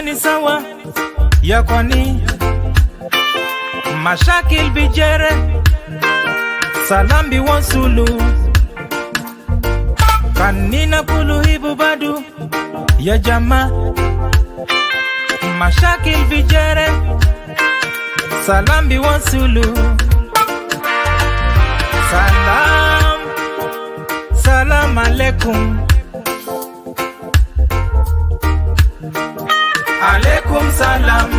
ni sawa ya kwani mashakil bijere salambi wansulu kanina kuluhibu badu ya jama mashakil bijere salambi wansulu salam alaikum alaikum salam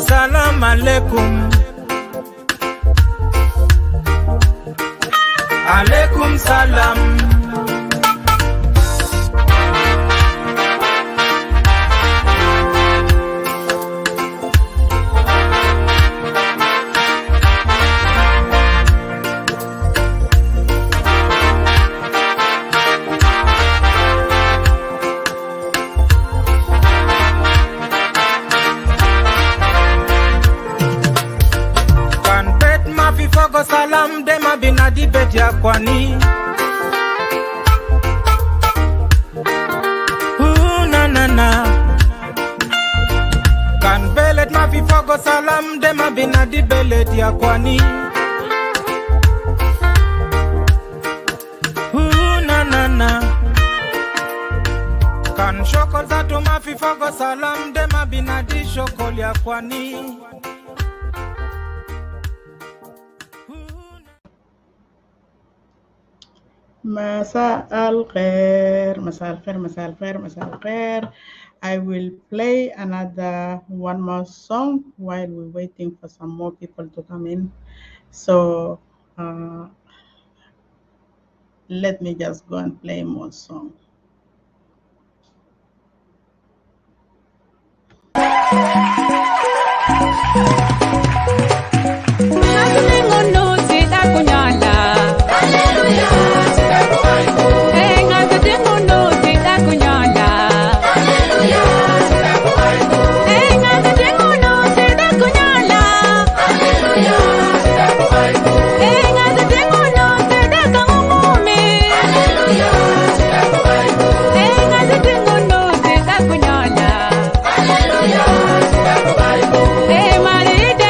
salam alaikum alaikum salam salam dema binadi bet ya kwani na kan belet ma fi fogo salam dema binadi belet ya kwani na kan shokol zato ma fi fogo salam dema binadi shokol ya kwani. مساء الخير مساء الخير مساء الخير مساء الخير. I will play another one more song while we're waiting for some more people to come in. So let me just go and play more song. Hey, Marie.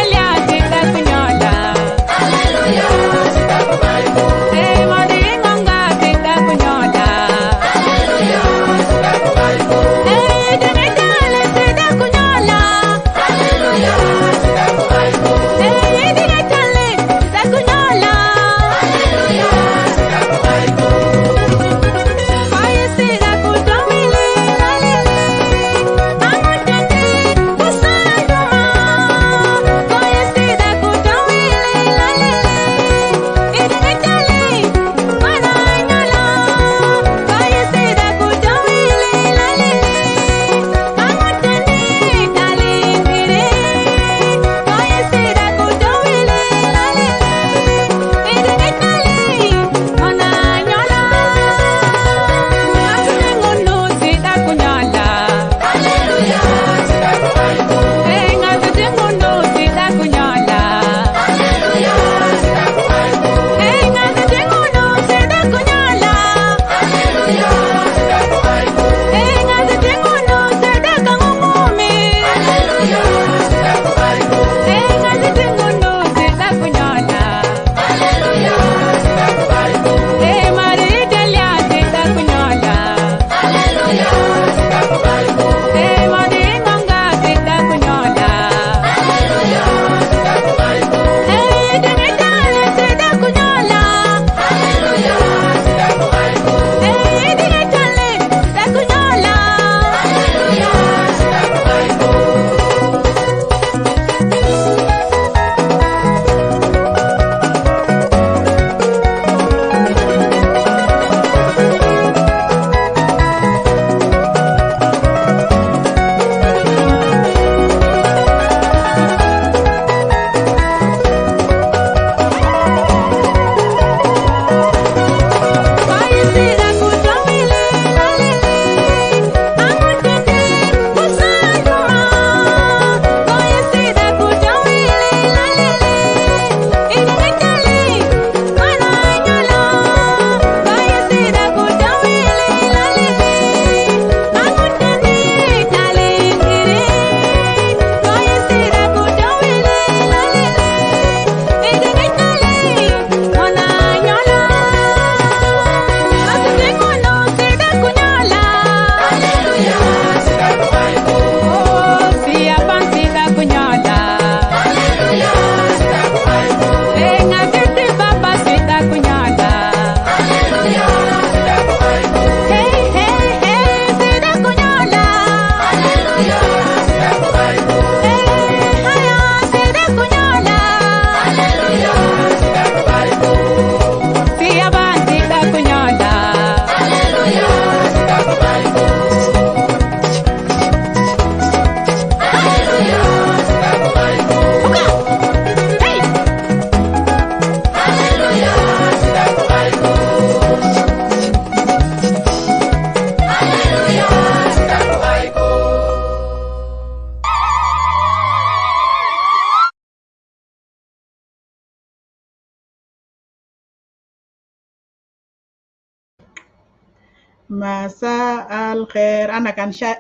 مساء الخير.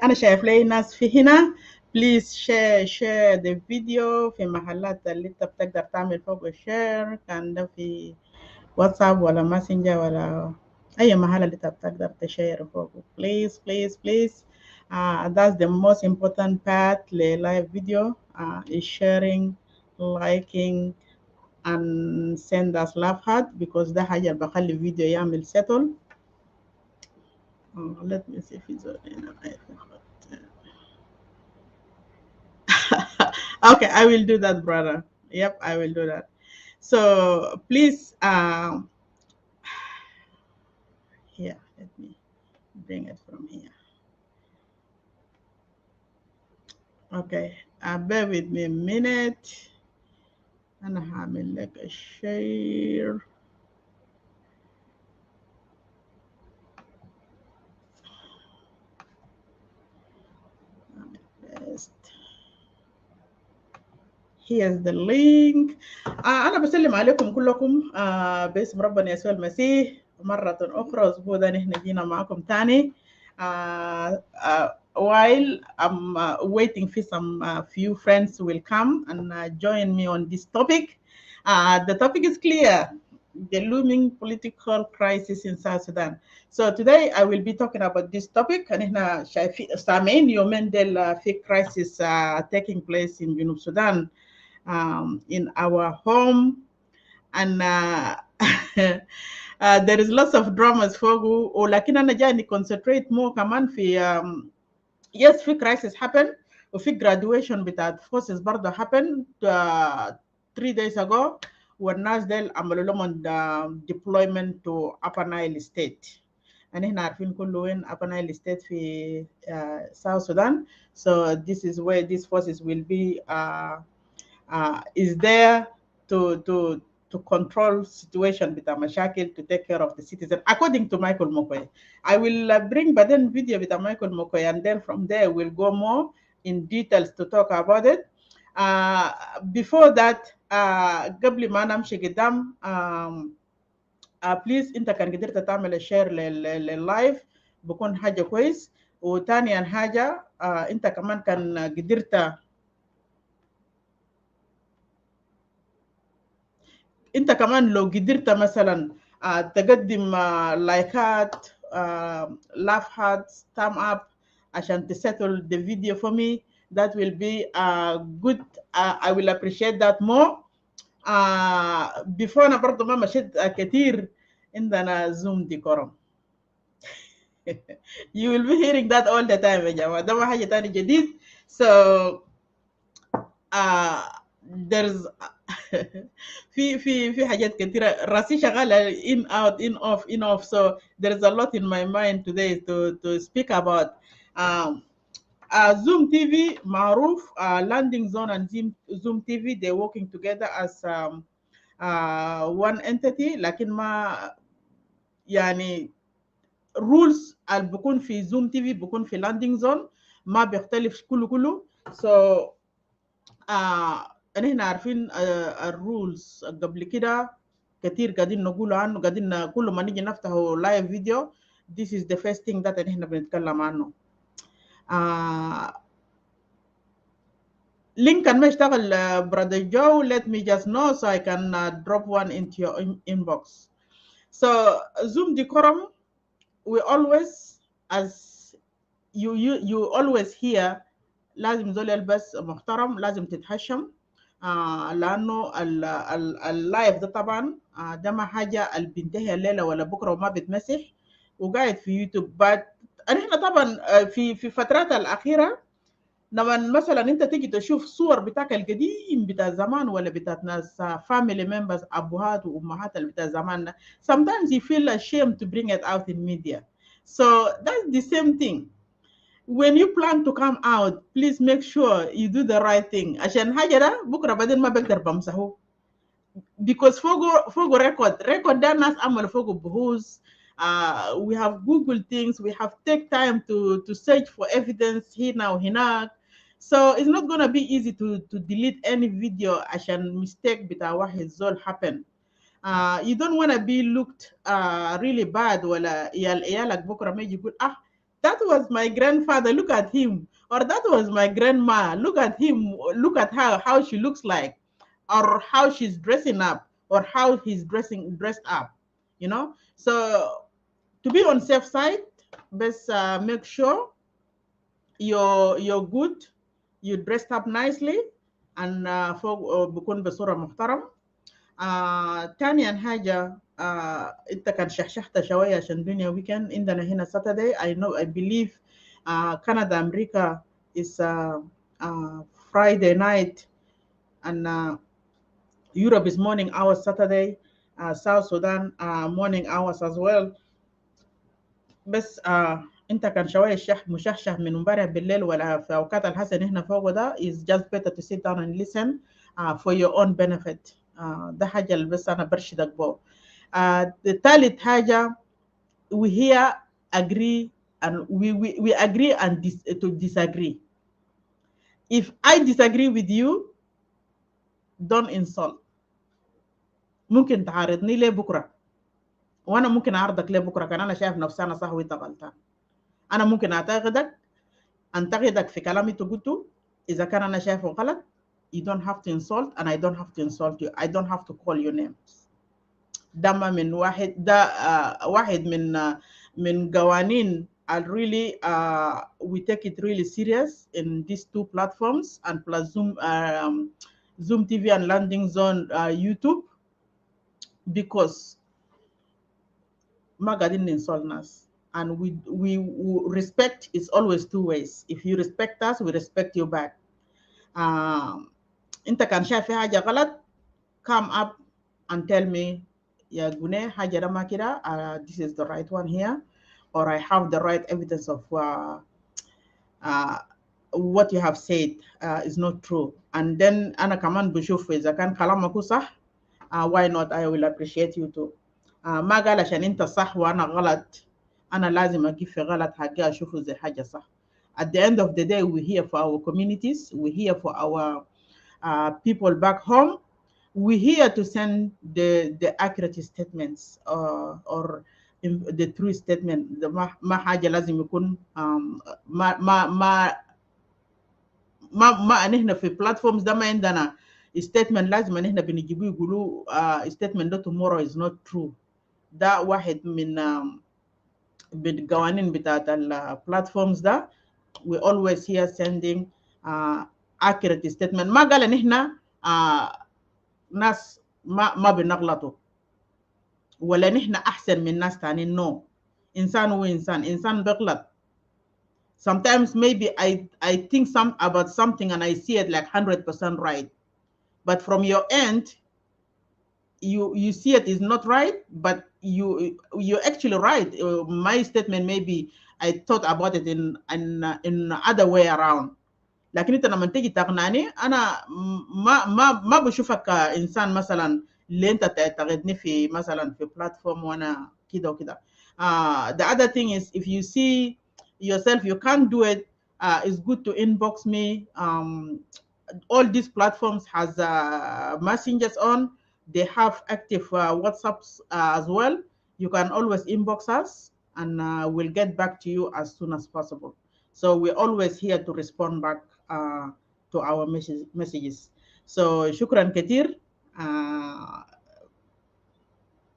أنا شايف لي ناس في هنا. please share the video في محلات اللي انت بتقدر تعمل فوق share، كان ده في واتساب ولا ماسنجر ولا أي محل اللي انت بتقدر تشير فوق. please that's the most important part live video is sharing, liking and send us love heart because ده حاجة اللي بخلي الفيديو يعمل settle. Let me see if it's okay, I will do that, brother. Yep, I will do that. So please, here, let me bring it from here. Okay, bear with me a minute. أنا هعمل لك a share. Here's the link. أنا بسلم عليكم كلكم باسم ربنا يسوع المسيح مرة أخرى. أسبوع ده نحن جينا معكم تاني. While I'm waiting for some few friends will come and join me on this topic. The topic is clear: the looming political crisis in South Sudan. So today I will be talking about this topic. And إحنا سامعين يومين ديل في crisis taking place in Junub Sudan. In our home, and there is lots of dramas فوقه. ولكن أنا جاي concentrate more كمان في yes في crisis happen وفي graduation بتاعت forces برضه happen 3 days ago والناس ديل عملوا لهم deployment to Upper Nile state. and احنا عارفين كله وين Upper Nile state في South Sudan. So this is where these forces will be is there to control situation with مشاكل, to take care of the citizen, according to Michael Mokoy. I will bring baden video with Michael Mokoy, and then from there we'll go more in details to talk about it. Before that, قبل ما نمشي قدام please انت كان قدرت تعمل شير لللايف بكون حاجة كويس. وثانيا حاجة انت كمان كان قدرت انت كمان لو قدرت مثلا تقدم لايكات laugh hearts thumb up عشان تsettle the video for me, that will be good. I will appreciate that more. before أنا برضو ما مشيت كتير عندنا زوم ديكورم. you will be hearing that all the time يا جماعة. ده ما حاجة تاني جديد. So there's في حاجات كثيرة راسي شغالة in out in off. So there's a lot in my mind today to speak about. Zoom TV معروف, Landing Zone and Zoom TV, they're working together as one entity. لكن ما يعني rules اللي بكون في Zoom TV بكون في Landing Zone ما بيختلف كله. So احنا عارفين الرولز قبل كده كتير قاعدين نقول عنه، قاعدين كل ما نيجي نفتح لايف فيديو this is the first thing that احنا بنتكلم عنه. link كان ما يشتغل brother Joe, let me just know so I can drop one into your inbox. So Zoom decorum, we always, as you always hear, لازم زول يلبس محترم، لازم تتحشم. لانه اللايف ده طبعا ده ما حاجه اللي بينتهي الليله ولا بكره وما بيتمسح وقاعد في يوتيوب. بعد احنا طبعا في فترات الاخيره لما مثلا انت تيجي تشوف صور بتاعك القديم بتاع زمان ولا بتاع ناس family members ابوهات وامهات بتاع زمان، sometimes you feel ashamed to bring it out in media. So that's the same thing. When you plan to come out, please make sure you do the right thing. عشان حاجة ده بكرة بعدين ما بقدر بمسحه. Because فوقه record ده الناس عملوا فوقه بحوث. We have Google things, we have take time to search for evidence هنا وهناك. So it's not gonna be easy to delete any video عشان mistake بتاع واحد زول happen. You don't want to be looked really bad ولا عيالك بكره ما يجي يقول that was my grandfather, look at him, or that was my grandma, look at him, look at her, how she looks like, or how she's dressing up, or how he's dressed up, you know. So to be on safe side, best make sure you're good, you dressed up nicely, and فوق بكون بصورة محترمة. تانيا حاجة انت كان شحشحت شوية عشان الدنيا ويكند عندنا هنا Saturday. I believe Canada America is Friday night, and Europe is morning hours Saturday, South Sudan morning hours as well. بس انت كان شوية مشحشح من امبارح بالليل ولا في اوقات الحسن هنا فوق ده is just better to sit down and listen for your own benefit. ده حاجة اللي بس انا برشدك بو. الثالث حاجة, we here agree and we agree and to disagree. If I disagree with you, don't insult. ممكن تعارضني ليه بكرة وانا ممكن اعرضك ليه بكرة كان انا شايف نفسي انا صح وانت غلطان. انا ممكن انتقدك في كلامي قلته. اذا كان انا شايفه غلط, you don't have to insult and I don't have to insult you. I don't have to call your names. ده من واحد ده واحد من قوانين really we take it really serious in these two platforms and plus Zoom TV and Landing Zone YouTube, because ما قاعدين insult us. And we respect is always two ways. If you respect us, we respect you back. انت كان شايف في حاجة غلط, come up and tell me يا جوني حاجة ده ما كده, this is the right one here, or I have the right evidence of what you have said is not true. And then أنا كمان بشوف إذا كان كلامك صح, why not, I will appreciate you too. ما قال عشان انت صح وانا غلط انا لازم اجيب في غلط حاجه اشوفه زي حاجه صح. At the end of the day, we're here for our communities, we're here for our people back home, we're here to send the accurate statements or the true statement. ما حاجه لازم يكون ما نحن في platforms ده ما عندنا statement لازم نحن بنجيبه يقولوا statement ده tomorrow is not true. ده واحد من بالقوانين بتاعت البلاتفورمز ده. we always here sending accurate statement. ما قال ان احنا ناس ما بنغلطوا ولا نحن احسن من ناس تانيين. no, انسان هو انسان بغلط. sometimes maybe I think about something and I see it like 100% right, but from your end you see it is not right, but you're actually right. My statement maybe I thought about it in other way around. لكن انت لما تيجي تقنعني انا ما بشوفك انسان مثلا اللي انت تعتقدني في مثلا في بلاتفورم وانا كده وكده. The other thing is, if you see yourself you can't do it, it's good to inbox me. All these platforms has messengers on. They have active WhatsApps as well. You can always inbox us and we'll get back to you as soon as possible. So we're always here to respond back to our messages. So shukran katir.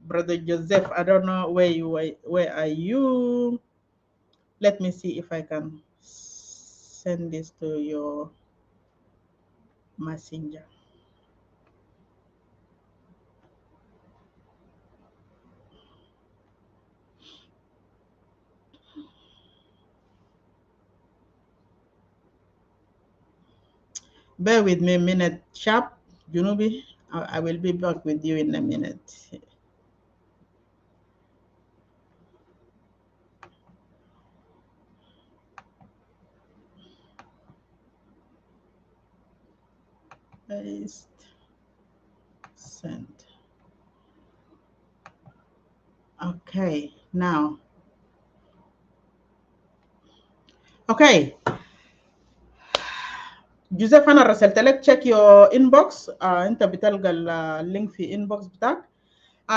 Brother Joseph, I don't know where are you? Let me see if I can send this to your messenger. Bear with me a minute, sharp, Junubi. I will be back with you in a minute. Paste, send. Okay, now. Okay. Joseph, أنا رسلت لك check your inbox. أنت بتلقى اللينك في inbox بتاعك.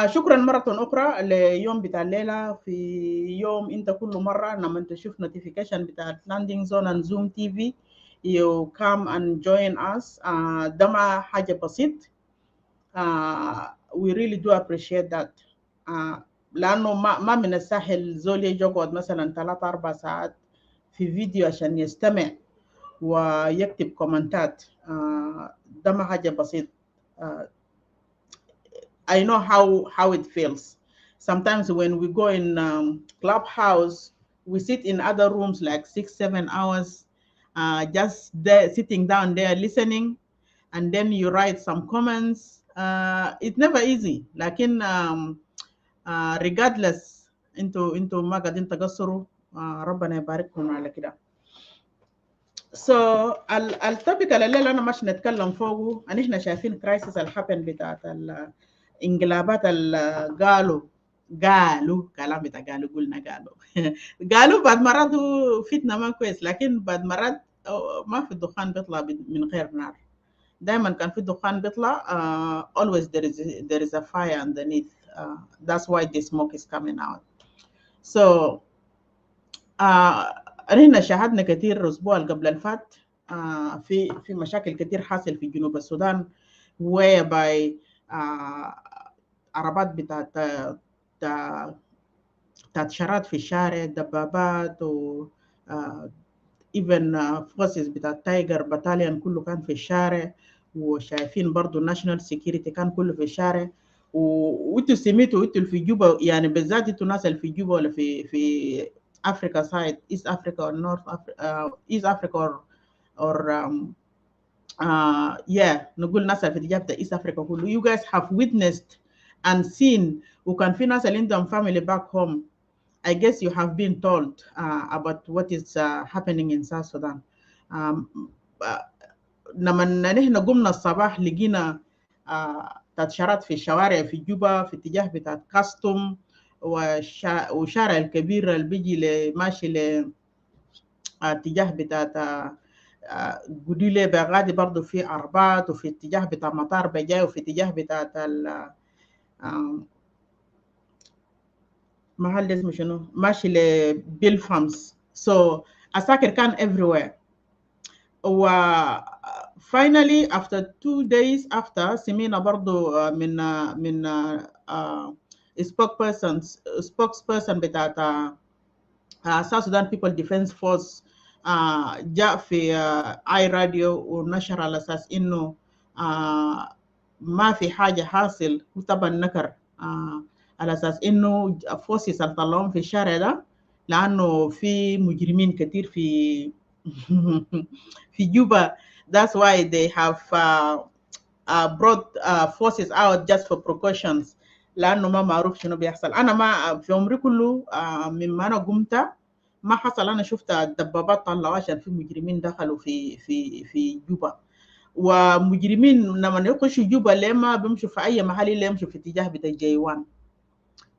شكرا مرة أخرى ليوم بتاع الليلة. في يوم أنت كل مرة لما تشوف notification بتاع landing zone and zoom TV you come and join us. ده ما حاجة بسيط. We really do appreciate that. لأنه ما من السهل زول يقعد مثلا 3 4 ساعات في فيديو عشان يستمع ويكتب كومنتات. ده ما حاجة بسيط. I know how it feels. Sometimes when we go in Clubhouse, we sit in other rooms like 6 7 hours, just there, sitting down there listening, and then you write some comments. It's never easy. Lakin regardless, انتوا ما قاعدين تقصروا. ربنا يبارككم على كده. So التوبيك الليله انا مش نتكلم فوقه ان احنا شايفين كرايسيس الحابن بتاعت الانقلابات اللي قالوا كلام بتاع قالوا قالوا بعد مرات هو فتنه ما كويس، لكن بعد مرات ما في الدخان بيطلع من غير نار. دائما كان في الدخان بيطلع. Always there is a fire underneath. That's why the smoke is coming out. So هنا شاهدنا كثير الأسبوع اللي قبل الفات في مشاكل كثير حاصل في جنوب السودان whereby عربات بتاعت شرات في الشارع، دبابات و even forces بتاعت تايجر باتاليون كله كان في الشارع، وشايفين برضو national security كان كله في الشارع. وانتوا سميتوا انتوا في جوبا، يعني بالذات انتوا ناس اللي في جوبا ولا في Africa side, East Africa or North Africa, East Africa or yeah, نقول ناس في اتجاه East Africa كله. You guys have witnessed and seen, وكان في ناس اللي عندهم family back home. I guess you have been told about what is happening in South Sudan. لما نحن قمنا الصباح لقينا تتشارات في الشوارع في جوبا في اتجاه بتاعت كاستوم، وشارع الكبير اللي بيجي ماشي لاتجاه بتاعت قديلة بغادي برضو في عربات، وفي اتجاه بتاع مطار بجاي، وفي اتجاه بتاعت محل اسمه شنو ماشي لبيل فامس. So عساكر كان everywhere. و finally after 2 days after سمينا برضو من spokesperson بتاعت South Sudan People Defense Force جاء في اي راديو ونشر على اساس انه ما في حاجه حاصل، وطبعا نكر على اساس انه فورسز اللي طلعوهم في الشارع ده لانه في مجرمين كتير في في جوبا. That's why they have brought forces out just for precautions، لانه ما معروف شنو بيحصل. انا ما في عمري كله مما انا قمت ما حصل انا شفت الدبابات طلعوا عشان في مجرمين دخلوا في جوبا. ومجرمين لما يخشوا جوبا لما بيمشوا في اي محل الا يمشوا في اتجاه بتاع جيوان.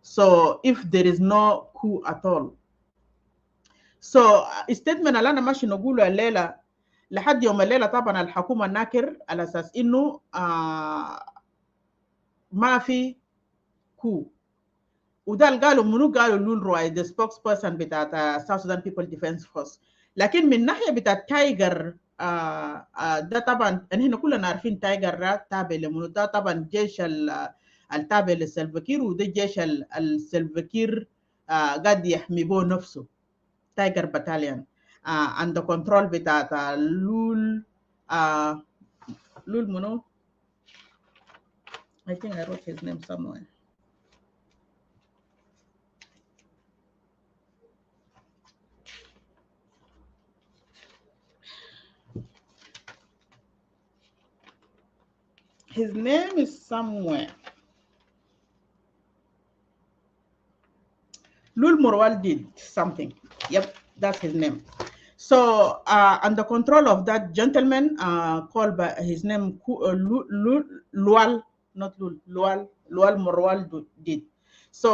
So if there is no coup at all. So statement اللي انا ماشي نقوله الليله لحد يوم الليله طبعا الحكومه ناكر على اساس انه ما في كو. وده اللي قالوا منو؟ قالوا لول روي the spokesperson بتاعت South Sudan People Defense Force. لكن من ناحيه بتاعت تايجر ده طبعا هنا كلنا عارفين تايجر ده تابع لمنو. ده طبعا جيش التابع للسلفاكير، وده جيش السلفاكير قاعد يحمي به نفسه. تايجر باتاليون عند كنترول بتاعت لول لول منو؟ I think I wrote his name somewhere. His name is somewhere. Lul Morwal did something. Yep, that's his name. So under control of that gentleman called by his name Lual, not Lul, Lual Morwal did. So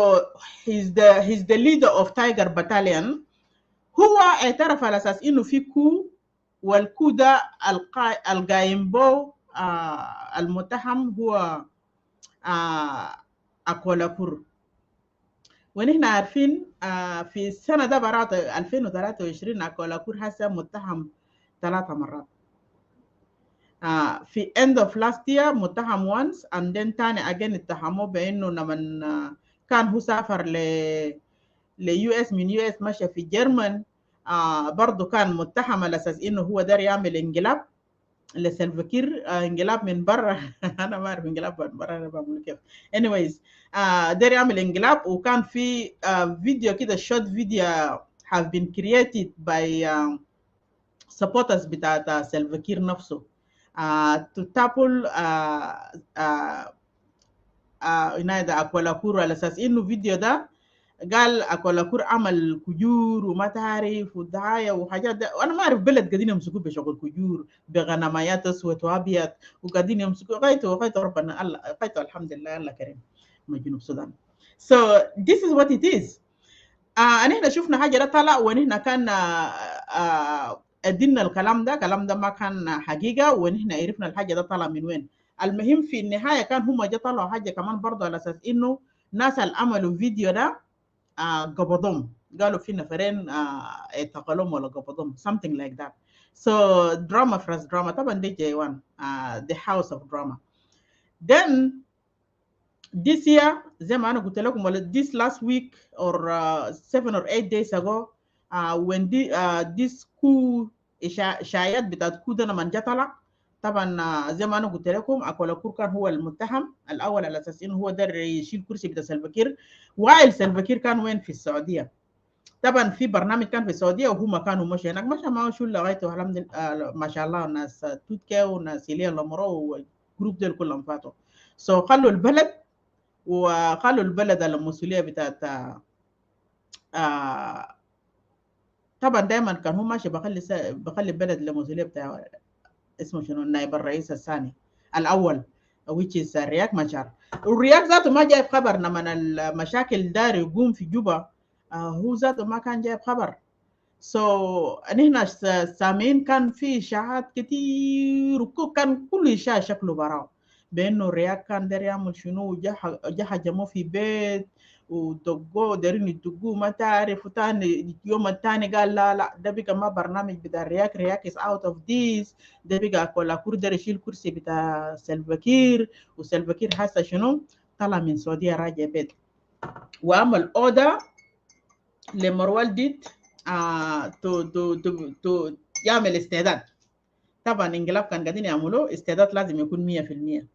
he's the leader of Tiger Battalion. هو اعترف على اساس انه في كو، والكو ده القايم به المتهم هو أكولاكور. ونحن عارفين في السنة ده برات 2023 أكولاكور هسه متهم 3 مرات. في end of last year متهم once and then تاني again اتهموه بأنه لمن كان هو سافر يو اس من يو اس مشى في جيرمان، برضه كان متهم على اساس انه هو دار يعمل انقلاب لسلفكير، انقلاب من برا. انا ما اعرف انقلاب من برا انا بعمل كيف. anyways دار يعمل انقلاب، وكان في فيديو كده short video have been created by supporters بتاعت سلفكير نفسه to topple ينادى أكولاكور على أساس إنه فيديو ده قال أكولاكور عمل كجور وما تعرف ودعاية وحاجات ده. وأنا ما أعرف بلد قاعدين يمسكوه بشغل كجور بغنمايات أسود وأبيض، وقاعدين يمسكوه غايته ربنا الله غايته الحمد لله الله كريم من جنوب السودان. So this is what it is. نحن شفنا حاجة ده طلع، ونحن كان ادينا الكلام ده ما كان حقيقة، ونحن عرفنا الحاجة ده طلع من وين. المهم في النهاية كان هم جا طلعوا حاجة كمان برضه على أساس إنه ناس اللي عملوا فيديو ده قبضهم، قالوا في نفرين اعتقلهم ولا قبضهم something like that. So drama first drama طبعا دي J1 the house of drama. Then this year زي ما أنا قلت لكم ولا this last week or 7 or 8 days ago when this coup إشاعات بتاعت coup ده لما جا طلع، طبعا زي ما أنا قلت لكم أكولاكور كان هو المتهم الأول على أساس إنه هو دار يشيل كرسي بتاع سلفكير، وعائل سلفكير كان وين في السعودية. طبعا في برنامج كان في السعودية وهم كانوا مشوا هناك، مشى معه شو لغايته الحمد لله ما شاء الله، ناس توتكا وناس إليا لمرو والجروب دول كلهم فاتوا. خلوا البلد وخلوا البلد على المسؤولية بتاعت طبعا دايما كان هو ماشي بخلي البلد للمسؤولية بتاع اسمه شنو نائب الرئيس الثاني الأول which is رياك مشار. والرياك ذاته ما جايب خبر لما المشاكل دار يقوم في جوبا، هو ذاته ما كان جايب خبر. نحن سامعين كان في إشاعات كتير وكان كل إشاعة شكله براو بأنه الرياك كان داير يعمل شنو، جا هجموه في بيت ودقوه دايرين يدقوه ما تعرف، وتاني يوم التاني قال لا ده بقى ما برنامج بتاع رياك is out of this، ده بقى كولاكور داير يشيل كرسي بتاع سلفكير، وسلفكير هسه شنو طلع من السعودية راجع بيت وعمل أودا لمروال ديت تو يعمل استعداد. طبعا انقلاب كان قاعدين يعملوه استعداد لازم يكون 100%.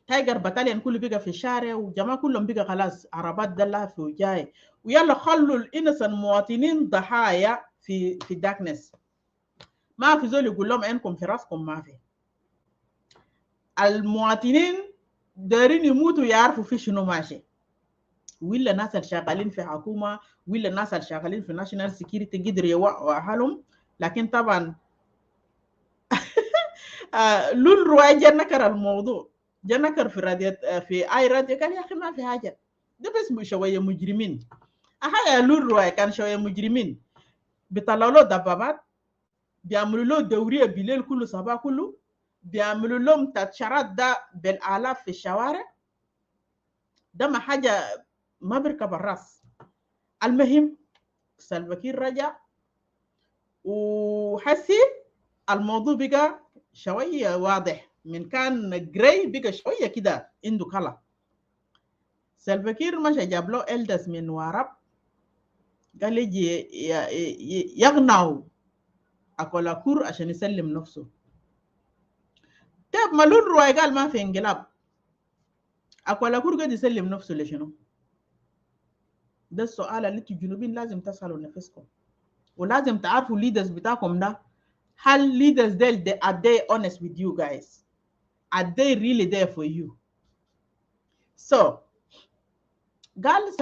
تايجر باتاليان كله بقى في الشارع، وجماعة كلهم بقى خلاص عربات دلها في وجاي، ويلا خلوا الانسان مواطنين ضحايا في داكنس. ما في زول يقول لهم عينكم في راسكم، ما في. المواطنين دارين يموتوا يعرفوا في شنو ماشي، ولا الناس اللي شغالين في حكومه ولا الناس اللي شغالين في ناشونال سيكيورتي قدروا يوعوا اهلهم. لكن طبعا لول رواي جا نكر الموضوع، جا نكر في راديو في اي راديو، قال يا اخي ما في حاجه، ده بس شويه مجرمين. يا لول رواي كان شويه مجرمين بيطلعوا له دبابات، بيعملوا له دوريه بالليل كله صباح كله، بيعملوا لهم تاتشارات ده بالالاف في الشوارع، ده ما حاجه ما بيركب الراس. المهم سلفكير رجع وحسي الموضوع بقى شويه واضح، من كان جراي بقى شويه كده عنده كلا. سلفكير مشى جاب له إلدس من وارب، قال يجي يغنوا أكولاكور عشان يسلم نفسه. طيب مالون رواي قال ما في انقلاب، أكولاكور قد يسلم نفسه لشنو؟ ده السؤال اللي انتوا الجنوبيين لازم تسألوا نفسكم، ولازم تعرفوا الليدرز بتاعكم ده، هل leaders they are they honest with you guys? Are they really there for you? قال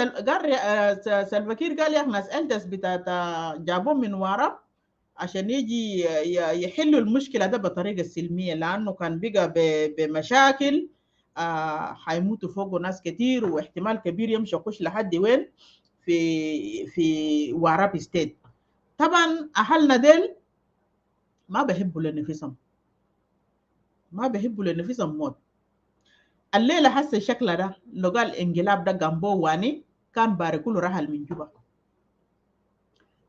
سلفكير قال يا ناس إلدس بتاعت جابوه من ورا عشان يجي يحلوا المشكلة ده بطريقة سلمية، لأنه كان بقى بمشاكل حيموتوا فوقه ناس كتير، واحتمال كبير يمشي يخش لحد وين في واراب ستيت. طبعا أهلنا ديل ما بيحبوا لنفسهم موت، الليلة حس الشكل ده لو قال انقلاب ده جنبه واني كان باري كله رحل من جوبا.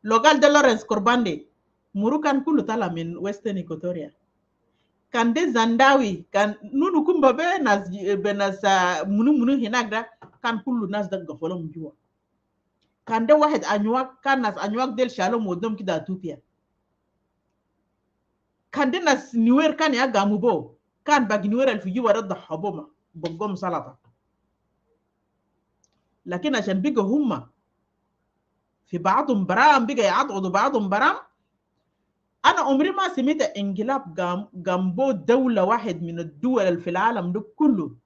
لو قال ده لورنس كورباندي مرو كان كله طالع من ويسترن إيكوتوريا. كان ده زنداوي كان نونو كومبا بناس منو هناك ده كان كله ناس ده قفلوا من جوا. كان ده واحد أنيواك كان ناس أنيواك ديل شالوا مودهم كده أتوبيا. كان ده ناس نوير كان يقاموا بو كان باقي نوير اللي في جوا رد حبوما بقوم سلطة. لكن عشان بيجوا هم في بعضهم برام بيجي يعضدوا بعضهم برام. أنا عمري ما سمعت انقلاب جنبو دولة واحد من الدول اللي في العالم ده كله.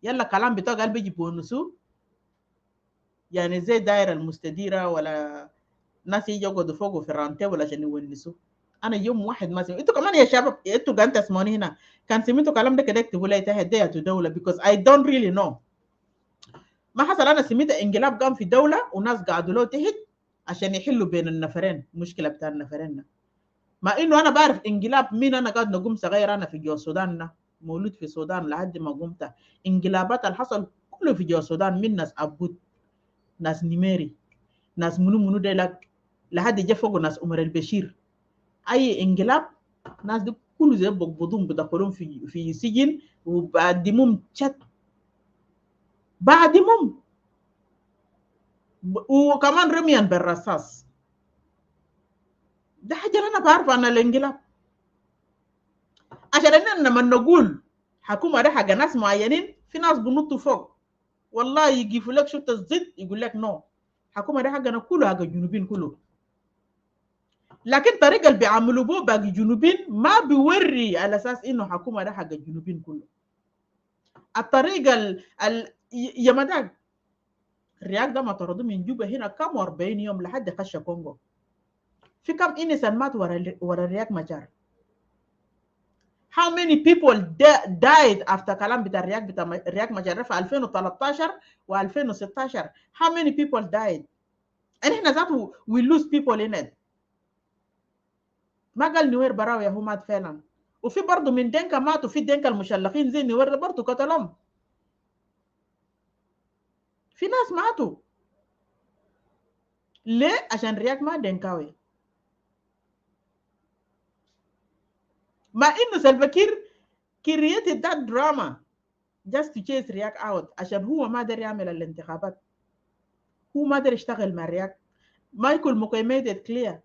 يلا كلام بتاع قال بيجي بونسو يعني زي دايرة المستديرة ولا ناس يجي يقعدوا فوقه في الرانتي ولا عشان يونسوا. أنا يوم واحد ما سمعت. أنتوا كمان يا شباب أنتوا قاعدين تسمعوني هنا كان سمعتوا كلام ده كده اكتبوا لي تحت ديت دولة because I don't really know. ما حصل أنا سمعت انقلاب قام في دولة وناس قعدوا له تحت عشان يحلوا بين النفرين مشكلة بتاع النفرين. مع انه انا بعرف انقلاب مين. انا قاعد نقوم صغير انا في جوا السودان مولود في السودان لحد ما قمت انقلابات اللي حصل كله في جوا السودان من ناس عبود ناس نيميري ناس منو ديلك لحد جا فوق ناس عمر البشير. اي انقلاب ناس دي كله زي بقبضون بدخلون في سجن وبعدمهم شت بعدمهم وكمان رميا بالرصاص. ده حاجه انا بعرف عن الانقلاب. عشان اننا لما نقول حكومه ده حق ناس معينين في ناس بنطوا فوق والله يجيبوا لك شفت الزد يقول لك نو حكومه ده حقنا كله حق الجنوبين كله. لكن الطريقه اللي بيعملوا بو باقي الجنوبين ما بيوري على اساس انه حكومه ده حق الجنوبين كله. الطريقه يا مدام الرياق ده ما طردوه من جوبا هنا كم 40 يوم لحد خش كونغو. في كم انسان مات ورا الرياق مجار. How many people died after كلام بتاع الرياق مجرة في 2013 و 2016 how many people died and احنا ذاته we lose people in it. ما قال نوير براوي هو مات فعلا وفي برضه من دينكا ماتوا في دينكا المشلخين زي نوير برضه قتلهم. في ناس ماتوا ليه؟ عشان رياق ما دينكاوي. مع انه سلفاكير created that drama just to chase رياق out عشان هو ما قدر يعمل الانتخابات. هو ما قدر يشتغل مع رياق. مايكل مقيميد كلير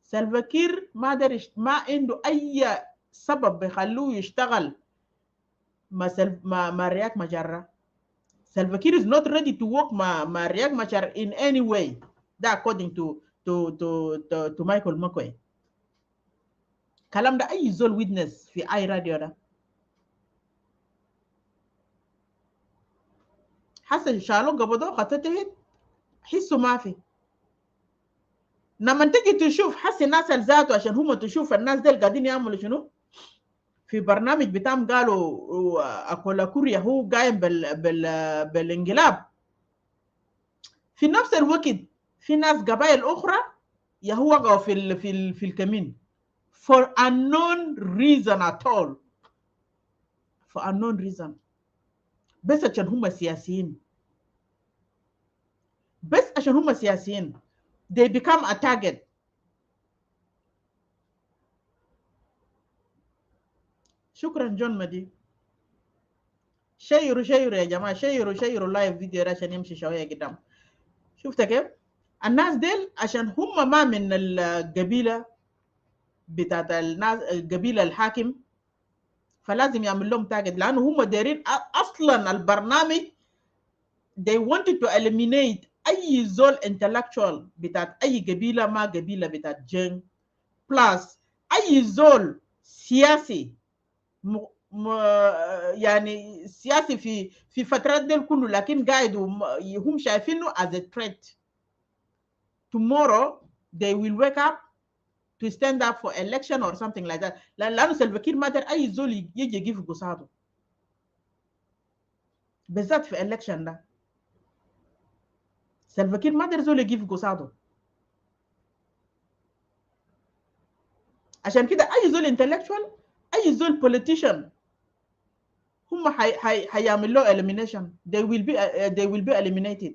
سلفاكير ما عنده اي سبب بيخلوه يشتغل مع رياك مجرة. سلفاكير is not ready to work مع رياك مجرة in any way. ده according to مايكل ماكوي. كلام ده اي زول ويتنس في اي راديو ده. حسن شالو قبضوه خطته حسوا ما في. لما تيجي تشوف حس الناس ذاته عشان هم تشوف الناس دول قاعدين يعملوا شنو في برنامج بتاعهم قالوا اكولا كوريا هو قايم بالانقلاب. في نفس الوقت في ناس قبائل اخرى يهو وقعوا في الكمين for unknown reason at all. for unknown reason بس عشان هم سياسيين. بس عشان هم سياسيين they become a target. شكرا جون مدي. شيروا يا جماعه شيروا اللايف فيديو ده عشان يمشي شويه قدام. شفت كيف الناس ديل عشان هم ما من القبيله بتاعت الناس القبيله الحاكم فلازم يعمل لهم تاجد لانه هم دايرين اصلا البرنامج they wanted to eliminate اي زول intellectual بتاعت اي قبيله ما قبيله بتاعت جن بلس اي زول سياسي يعني سياسي في فترات ديل كله لكن قاعد هم شايفينه as a threat. Tomorrow they will wake up to stand up for election or something like that. لأنه سلفاكير ما دار أي زول يجي يجيب قصاده بالذات في election ده. سلفاكير ما دار زول يجيب قصاده. عشان كده أي زول intellectual أي زول politician هم حيعملوا elimination. They will be eliminated.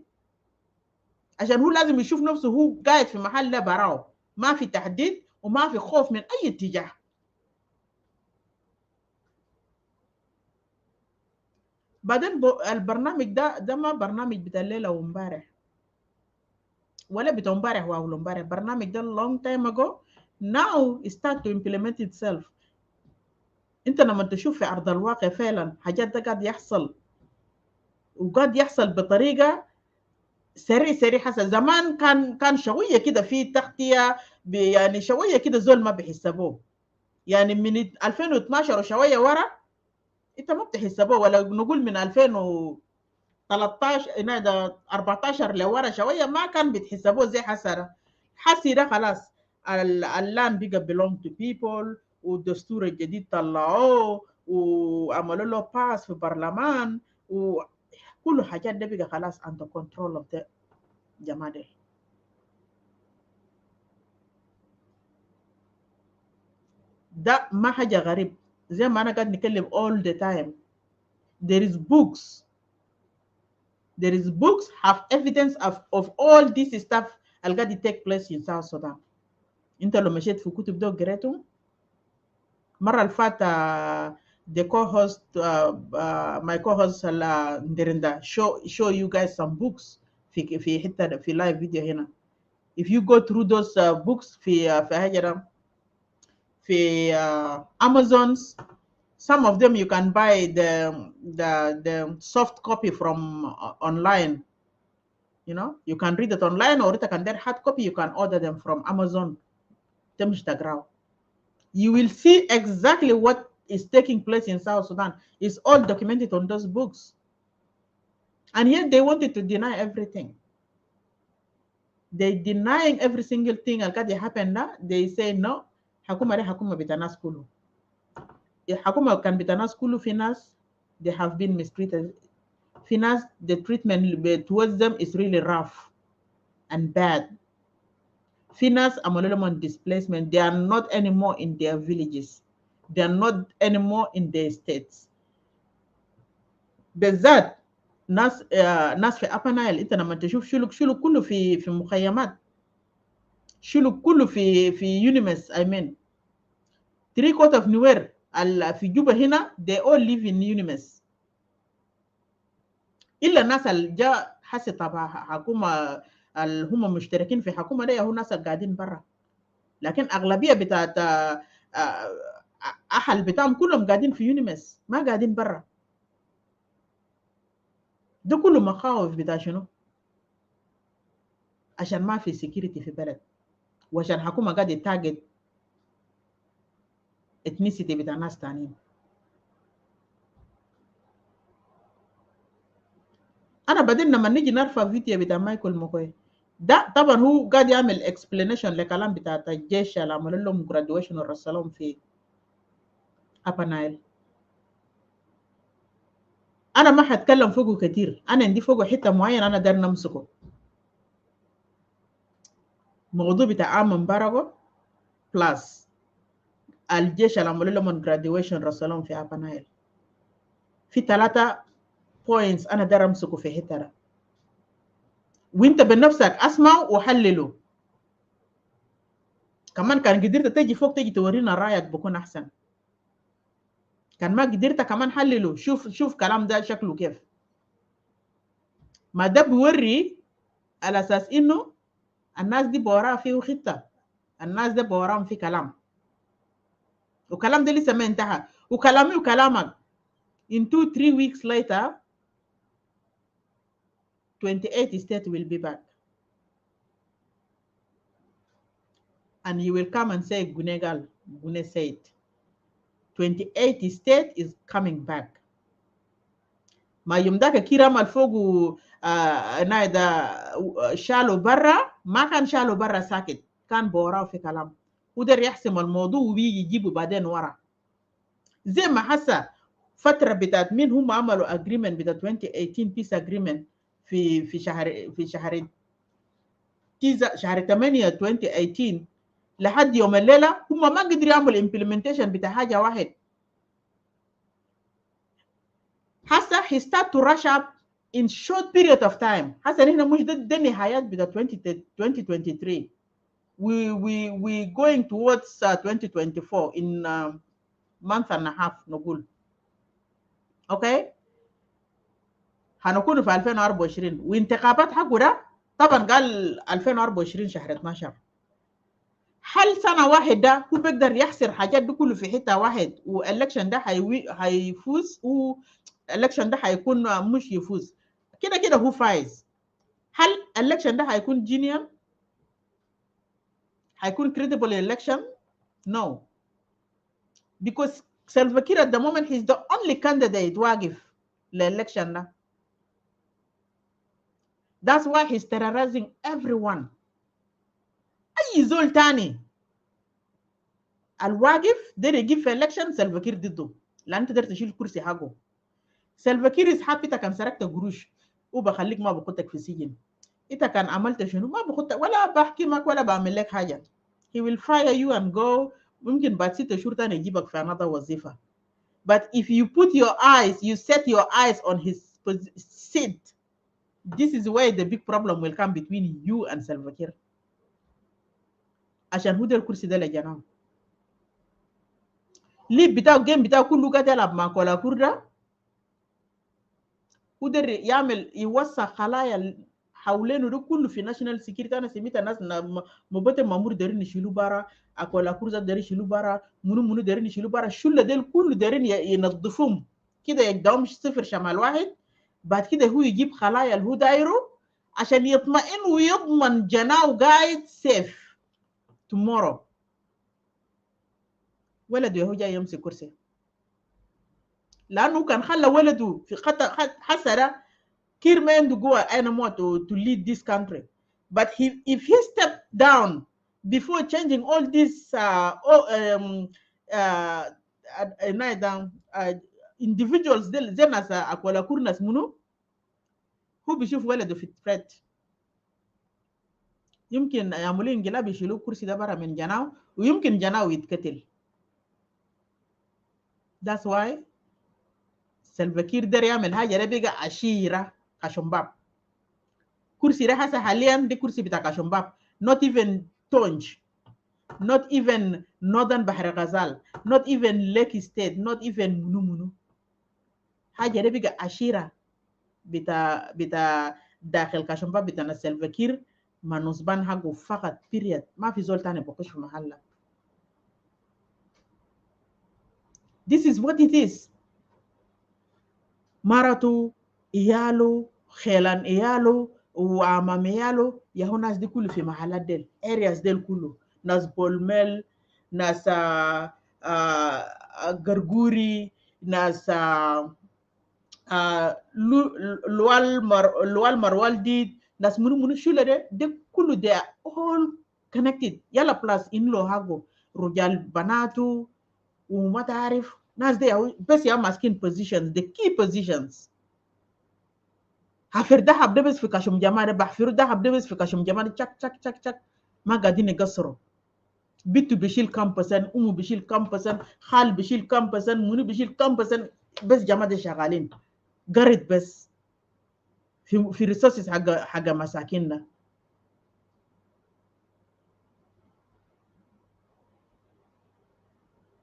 عشان هو لازم يشوف نفسه هو قاعد في محل ده براو، ما في تحديد وما في خوف من أي اتجاه. بعدين البرنامج ده ما برنامج بتاع الليلة ومبارح ولا بتاع مبارح وأول مبارح. البرنامج ده long time ago. Now it start to implement itself. انت لما تشوف في أرض الواقع فعلا حاجات ده قاعد يحصل، وقاعد يحصل بطريقة سريع. حسن زمان كان شوية كده في تغطية، يعني شوية كده زول ما بيحسبوه. يعني من 2012 وشوية ورا انت ما بتحسبوه، ولا نقول من 2013 ده 14 لورا شوية ما كان بتحسبوه زي حسرة. حسي ده خلاص اللان بقى belong to people، والدستور الجديد طلعوه وعملوا له باس في برلمان، وكل حاجات ده بقى خلاص under control of the جماعة دي. ده ما حاجة غريب، زي ما أنا قاعد نتكلم all the time. There is books have evidence of all this stuff اللي قاعد take place in South Sudan. انت لو مشيت في كتب ده قريتهم مرة الفاتة the co-host my co-host ندرندا show you guys some books في حتة في live video هنا. if you go through those books في هجرة في Amazons, some of them you can buy the soft copy from online. You know, you can read it online, or it can get hard copy. You can order them from Amazon. You will see exactly what is taking place in South Sudan. It's all documented on those books. And yet they wanted to deny everything. They denying every single thing that happened now. They say no. Hakuma bitanas kulu. Hakuma can bitanas kulu finas. They have been mistreated. Finas, the treatment towards them is really rough and bad. Finas Amololomon displacement, they are not anymore in their villages. They are not anymore in their states. بالذات ناس في Upper Nile انت لما تشوف شلوك كله في مخيمات، شلوك كله في يونيمس. I mean 3/4 of نوير في جوبا هنا they all live in يونيمس، الا الناس اللي جاء حسي تبع حكومه اللي هم مشتركين في حكومه ده هو ناس قاعدين برا. لكن اغلبيه بتاعت اهل بتاعهم كلهم قاعدين في يونيمس، ما قاعدين برا. ده كله مخاوف بتاع شنو؟ عشان ما في سيكيورتي في بلد، وعشان حكومه قاعده تاجت ethnicity بتاع ناس تانيين. انا بعدين لما نيجي نرفع فيديو بتاع مايكل مكوي ده طبعا هو قاعد يعمل explanation لكلام بتاع الجيش اللي عملوا لهم graduation ورسلهم في Upper Nile. انا ما هتكلم فوقه كتير، انا عندي فوقه حته معين انا داير نمسكه. موضوع بتاع مبارك بلس الجيش اللي عملوا لهم graduation رسلهم في Upper Nile. في 3 points انا داير امسكه في حته ده، وانت بنفسك اسمع وحلله. كمان كان قدرت تجي فوق تجي تورينا رايك بكون احسن. كان ما قدرت كمان حلله، شوف كلام ده شكله كيف. ما ده بيوري على اساس انه الناس دي بوراها فيه خطه، الناس ده بوراهم في كلام، وكلام ده لسه ما انتهى. وكلامي وكلامك in 2-3 weeks later 28 states will be back and you will come and say Gunegal Gune said 28 state is coming back. ما يوم ذاك كيرام الفوق نايدا شالوا برا، ما كان شالوا برا ساكت، كان بوراه في كلام ودر يحسم الموضوع ويجي يجيبوا بعدين ورا. زي ما حسا فترة بتاعت مين هم عملوا agreement بتاع 2018 peace agreement في شهر 8 2018 لحد يوم الليلة هم ما قدروا يعملوا implementation بتاع حاجة واحد. هسه he start to rush up in short period of time. هسه نحن مش ده النهايات بتاع 2023. we going towards 2024 in month and a half نقول. اوكي هنكون في 2024 وانتخابات حقه ده طبعا قال 2024 شهر 12. هل سنه واحد ده هو بيقدر يحصر حاجات دي كله في حته واحد والelection ده هيفوز والelection ده هيكون مش يفوز كده كده هو فايز؟ هل election ده هيكون genuine؟ هيكون credible election؟ No, because Salva Kiir at the moment he's the only candidate واقف للelection ده. That's why he's terrorizing everyone. اي زول تاني الواقف ده يجيب في election سلفا كير ضده لان تقدر تشيل الكرسي حقه. سلفا كير is happy كان سرقت قروش وبخليك ما بخطك في السجن. انت كان عملت شنو؟ ما بخطك ولا بحكمك ولا بعمل لك حاجه. He will fire you and go. ممكن بعد 6 شهور تاني يجيبك في another وظيفه. But if you put your eyes, you set your eyes on his seat, this is where the big problem will come between you and Salva Kiir. عشان هو ده الكرسي ده لجناه. ليب بتاعه جيم بتاعه كله قاعد يلعب مع كولا كوردا قدر يعمل يوسع خلايا حوالينه ده كله في ناشونال سيكيورتي. انا سمعت الناس مبتة مامور دارين يشيلوا برا اكولا كوردا دارين يشيلوا برا منو دارين يشيلوا برا الشله ديل كله دارين ينظفوهم كده يقدروا مش صفر شمال واحد. بعد كده هو يجيب خلايا اللي هو دايره عشان يطمئن ويضمن جناه قاعد سيف tomorrow. ولده هو جاي يمسك كرسي لانه كان خلى ولده في خطر حسره. كير ما عنده قوه انمو to lead this country, but if he step down before changing all this individuals ديل زي ناس اكولا كورناس منو هو بيشوف ولده في threat. يمكن يعملوا انقلاب يشيلوا الكرسي ده برا من جناو ويمكن جناو يتقتل. that's why سلفا كير دار يعمل حاجه ده بقى عشيره كشمباب. كرسي ده هسه حاليا دي كرسي بتاع كشمباب. not even تونج, not even northern بحر غزال, not even lake state, not even منو حاجه ده بقى عشيره بتاع داخل كشمباب بتاع سلفا كير ما نصبان حقه فقط period. ما في زول تاني بخش في محله. this is what it is. مرته عياله خيلان عياله وعمام عياله يهو ناس دي كله في محلات ديل areas ديل كله ناس بولمل ناس غرغوري ناس لوال مروالدي ناس منو شوله دي كله they are all connected. يلا plus إنلو هاغو رجال بناتو وما تعرف ناس دي بس يا ماسكين positions the key positions. هفر دهب ده بس في كاشم جمال بحفر دهب ده بس في كاشم جمال تشك تشك تشك تشك ما قاعدين يقصروا. بيتو بيشيل كم percent, أمو بيشيل كم percent, خال بيشيل كم percent, منو بيشيل كم percent. بس جماعة دي شغالين قرد بس في resources حق مساكيننا.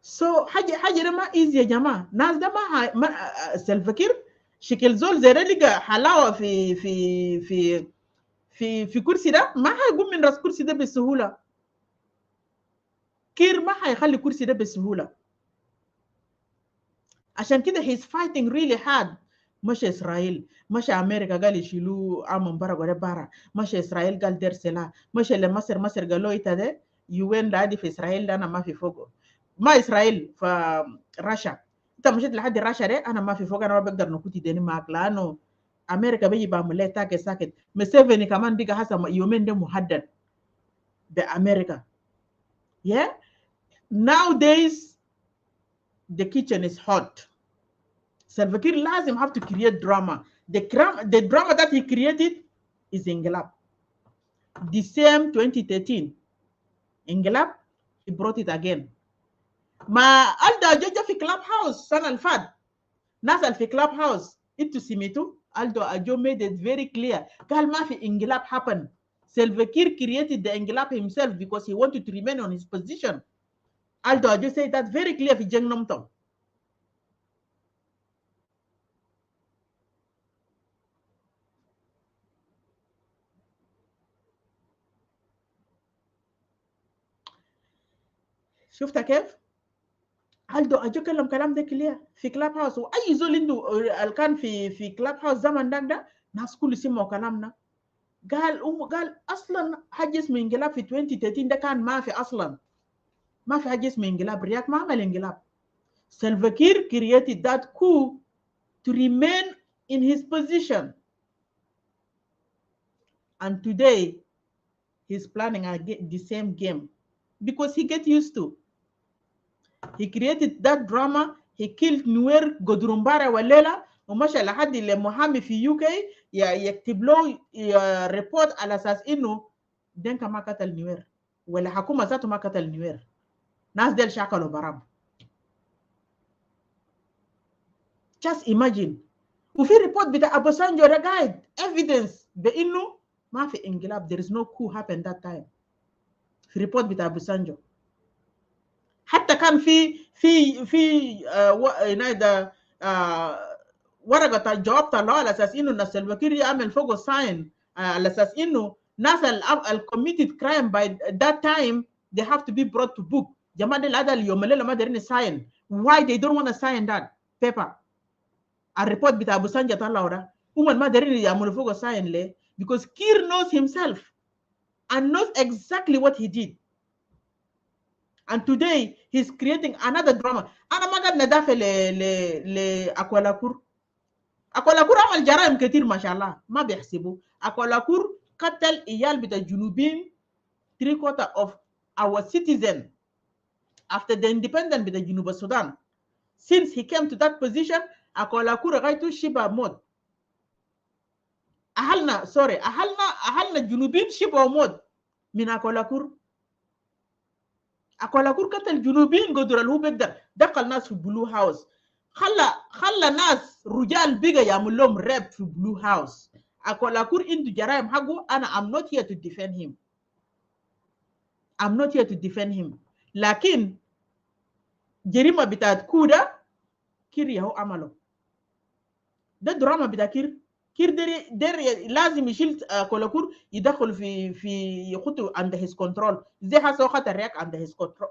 so حاجة ده ما easy يا جماعة. ناس ده ما سلفا كير شكل زول زي ده لقى حلاوة في كرسي ده ما هيقوم من راس كرسي ده بسهولة. كير ما هيخلي كرسي ده بسهولة. عشان كده he's fighting really hard. مشى إسرائيل مشى أمريكا قال يشيلوا عمم برا برا مشى إسرائيل قال دير سلاح مشى لمصر مصر قال له إنت ده يوين عادي في إسرائيل ده أنا ما في فوقه. ما إسرائيل فراشا أنت مشيت لحد راشا ده أنا ما في فوق أنا ما بقدر نكوتي ديني معك لأنه أمريكا بيجي بعمل لها تاكت ساكت. مسيفني كمان بيجي حسب يومين ده مهدد بأمريكا. yeah nowadays the kitchen is hot. Salva Kiir lazim have to create drama. The drama that he created is انقلاب. The same 2013 انقلاب he brought it again. ما ألدا جوجا في كلاب هاوس السنة اللي فات ناس في كلاب هاوس انتوا سمعتوا Aldo Ajo made it very clear قال ما في انقلاب happen. Salva Kiir created the انقلاب himself because he wanted to remain on his position. Aldo Ajo said that very clear في جنگ نمتم. شفتها كيف؟ Aldo Ajo كلام كلام ده كلير في كلاب هاوس، واي زول عنده اللي كان في كلاب هاوس زمن ده ناس كل سمعوا كلامنا. قال اصلا حاجه اسمه انقلاب في 2013 ده كان ما في اصلا، ما في حاجه اسمه انقلاب. رياك ما عمل انقلاب. Salva Kiir created that coup to remain in his position, and today he's planning again the same game because he get used to. He created that drama. He killed Nuer Godrumbara Walela ومشى لحد المحامي في يو كي يكتب له ريبورت على اساس انه دينكا ما قتل نوير ولا حكومه ذاته ما قتل نوير. ناس ديل شاكلوا برام. Just imagine. وفي ريبورت بتاع ابو سانجو ده قاعد evidence بانه ما في انقلاب. there is no coup happened that time. في ريبورت بتاع ابو سانجو حتى كان في ده ورقه الجواب طلعوها على اساس انه الناس الوكيل يعمل فوقه ساين على اساس انه ناس committed crime by that time they have to be brought to book. جماعه العدل اليوم الليله ما دارين ساين. why they don't want to sign that paper؟ الريبورت بتاع ابو سانجا طلعوا ده هم ما دارين يعملوا فوقه ساين ليه؟ because Kiir knows himself and knows exactly what he did. And today he's creating another drama. انا ما قاعد ندافع لاكولاكور. اكولاكور عمل جرائم كتير ما شاء الله ما بيحسبوا. اكولاكور قتل ايال بتاع الجنوبيين 3/4 of our citizen after the independence بتاع جنوب السودان. Since he came to that position اكولاكور غايته شبه موت. اهلنا الجنوبيين شبه موت من اكولاكور. اكولاكور قتل الجنوبيين قدر اللي هو بيقدر. دخل ناس في بلو هاوس. خلى ناس رجال بيجا يعمل لهم راب في بلو هاوس. اكولاكور عنده جرائم حقه. انا I'm not here to defend him. I'm not here to defend him. لكن جريمه بتاعت كودا كير يهو عمله. ده دراما بتاع كير. كير دير لازم يشيل اكولاكور يدخل في يخطه under his control. زي حسوا خطر رياك under his control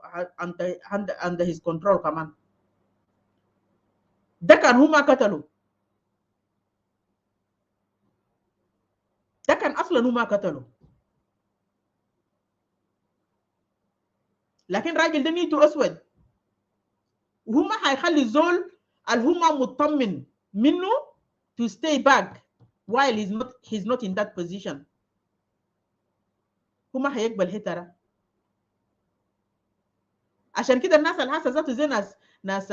under his control كمان. ده كان هو ما قتله. ده كان اصلا هو ما قتله. لكن راجل ده نيته اسود وهو ما هيخلي الزول اللي هو ما مطمن منه to stay back while he's not in that position. هو ما هيقبل هترة. عشان كده الناس الحاسه ذاته زي ناس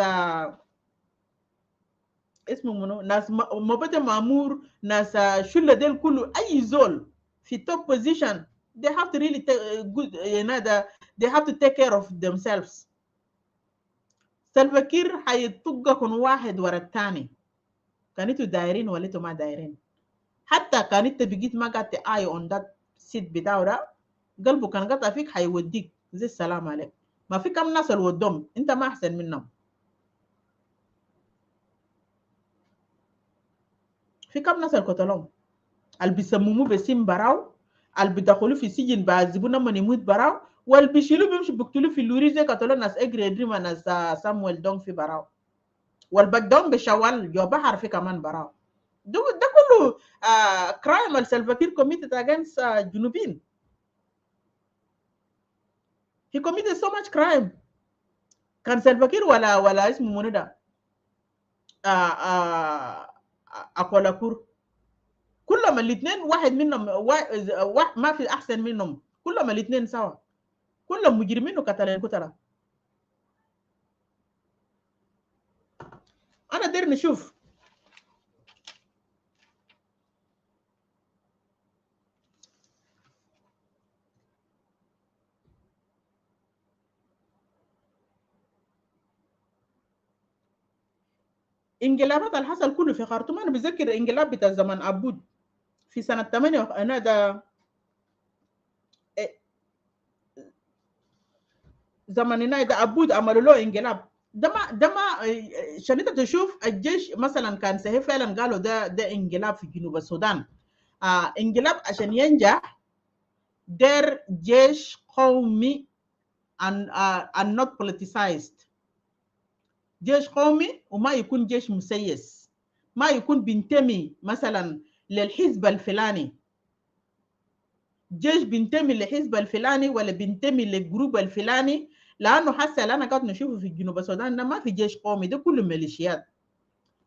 اسمه منو ناس مبادئ مامور ناس شله ديل كله اي زول في توب بوزيشن they have to really good they have to take care of themselves. سلفا كير هيطقكم واحد ورا الثاني كان انتوا دايرين ولا انتوا ما دايرين. حتى كان انت بقيت ما قاعد تاي اون ذات سيت بتاعه ده قلبه كان قطع فيك هيوديك زي السلام عليك. ما في كم ناس الودهم انت ما احسن منهم. في كم ناس القتلهم اللي بيسموه بسيم براو اللي بيدخلوا في سجن بعذبوه لما يموت براو واللي بيشيلوه بيمشوا بيقتلوه في اللوري زي قتلوا ناس اجري دريما ناس سامويل دونغ في براو والبقدون بشوال جو بحر في كمان براو. ده كله كرايم السلفا كير committed against جنوبين. he committed so much crime. كان سلفا كير ولا اسمه منو ده اكولاكور كلهم الاثنين واحد منهم ما في احسن منهم. كلهم الاثنين سوا كلهم مجرمين وقتلة. انا دير نشوف انقلابات اللي حصل كله في خرطوم، انا بذكر انقلاب بتاع زمن عبود في سنه 8 انا ده زمن هنا ده عبود عملوا له انقلاب. ده ما عشان انت تشوف الجيش مثلا كان صحيح فعلا قالوا ده انقلاب في جنوب السودان. انقلاب عشان ينجح دير جيش قومي and not politicized. جيش قومي وما يكون جيش مسيس، ما يكون بينتمي مثلا للحزب الفلاني، جيش بينتمي للحزب الفلاني ولا بينتمي للجروب الفلاني. لانه حتى اللي انا قاعد نشوفه في جنوب السودان ده ما في جيش قومي، ده كله ميليشيات،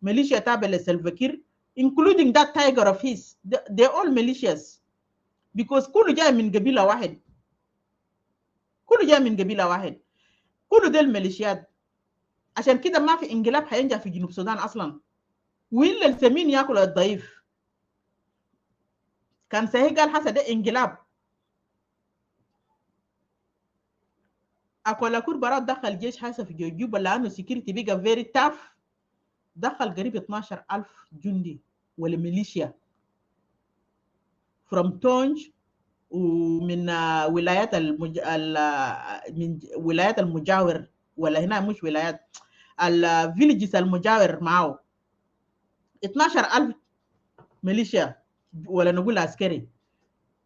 ميليشيا تابع لسلفاكير including that tiger of his. they all militias because كله جاي من قبيله واحد، كله جاي من قبيله واحد، كله ده الميليشيات. عشان كده ما في انقلاب حينجح في جنوب السودان اصلا، والا السمين ياكل الضعيف. كان صحيح قال حسن ده انقلاب، اكولاكور برا دخل جيش حسن في جوجوبا لانه سكيورتي بقى فيري تاف، دخل قريب 12,000 جندي ولا ميليشيا from تونج ومن ولايات من ولايات المجاور، ولا هنا مش ولايات، الفيليجز المجاور معه 12,000 ميليشيا ولا نقول عسكري.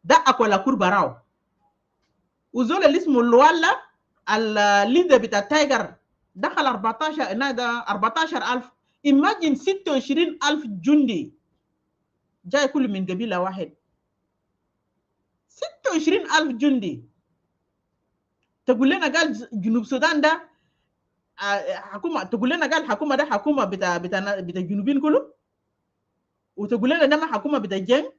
ده اكولاكور براو. وزول اللي اسمه الوالا الليدر بتاع التايجر دخل 14 ده 14,000. imagine 26,000 جندي جاي كله من قبيله واحد. 26,000 جندي. تقول لنا قال جنوب السودان ده حكومه، تقول لنا قال حكومه ده حكومه بتاع الجنوبين كله، وتقول لنا ده ما حكومه بتاع الجن.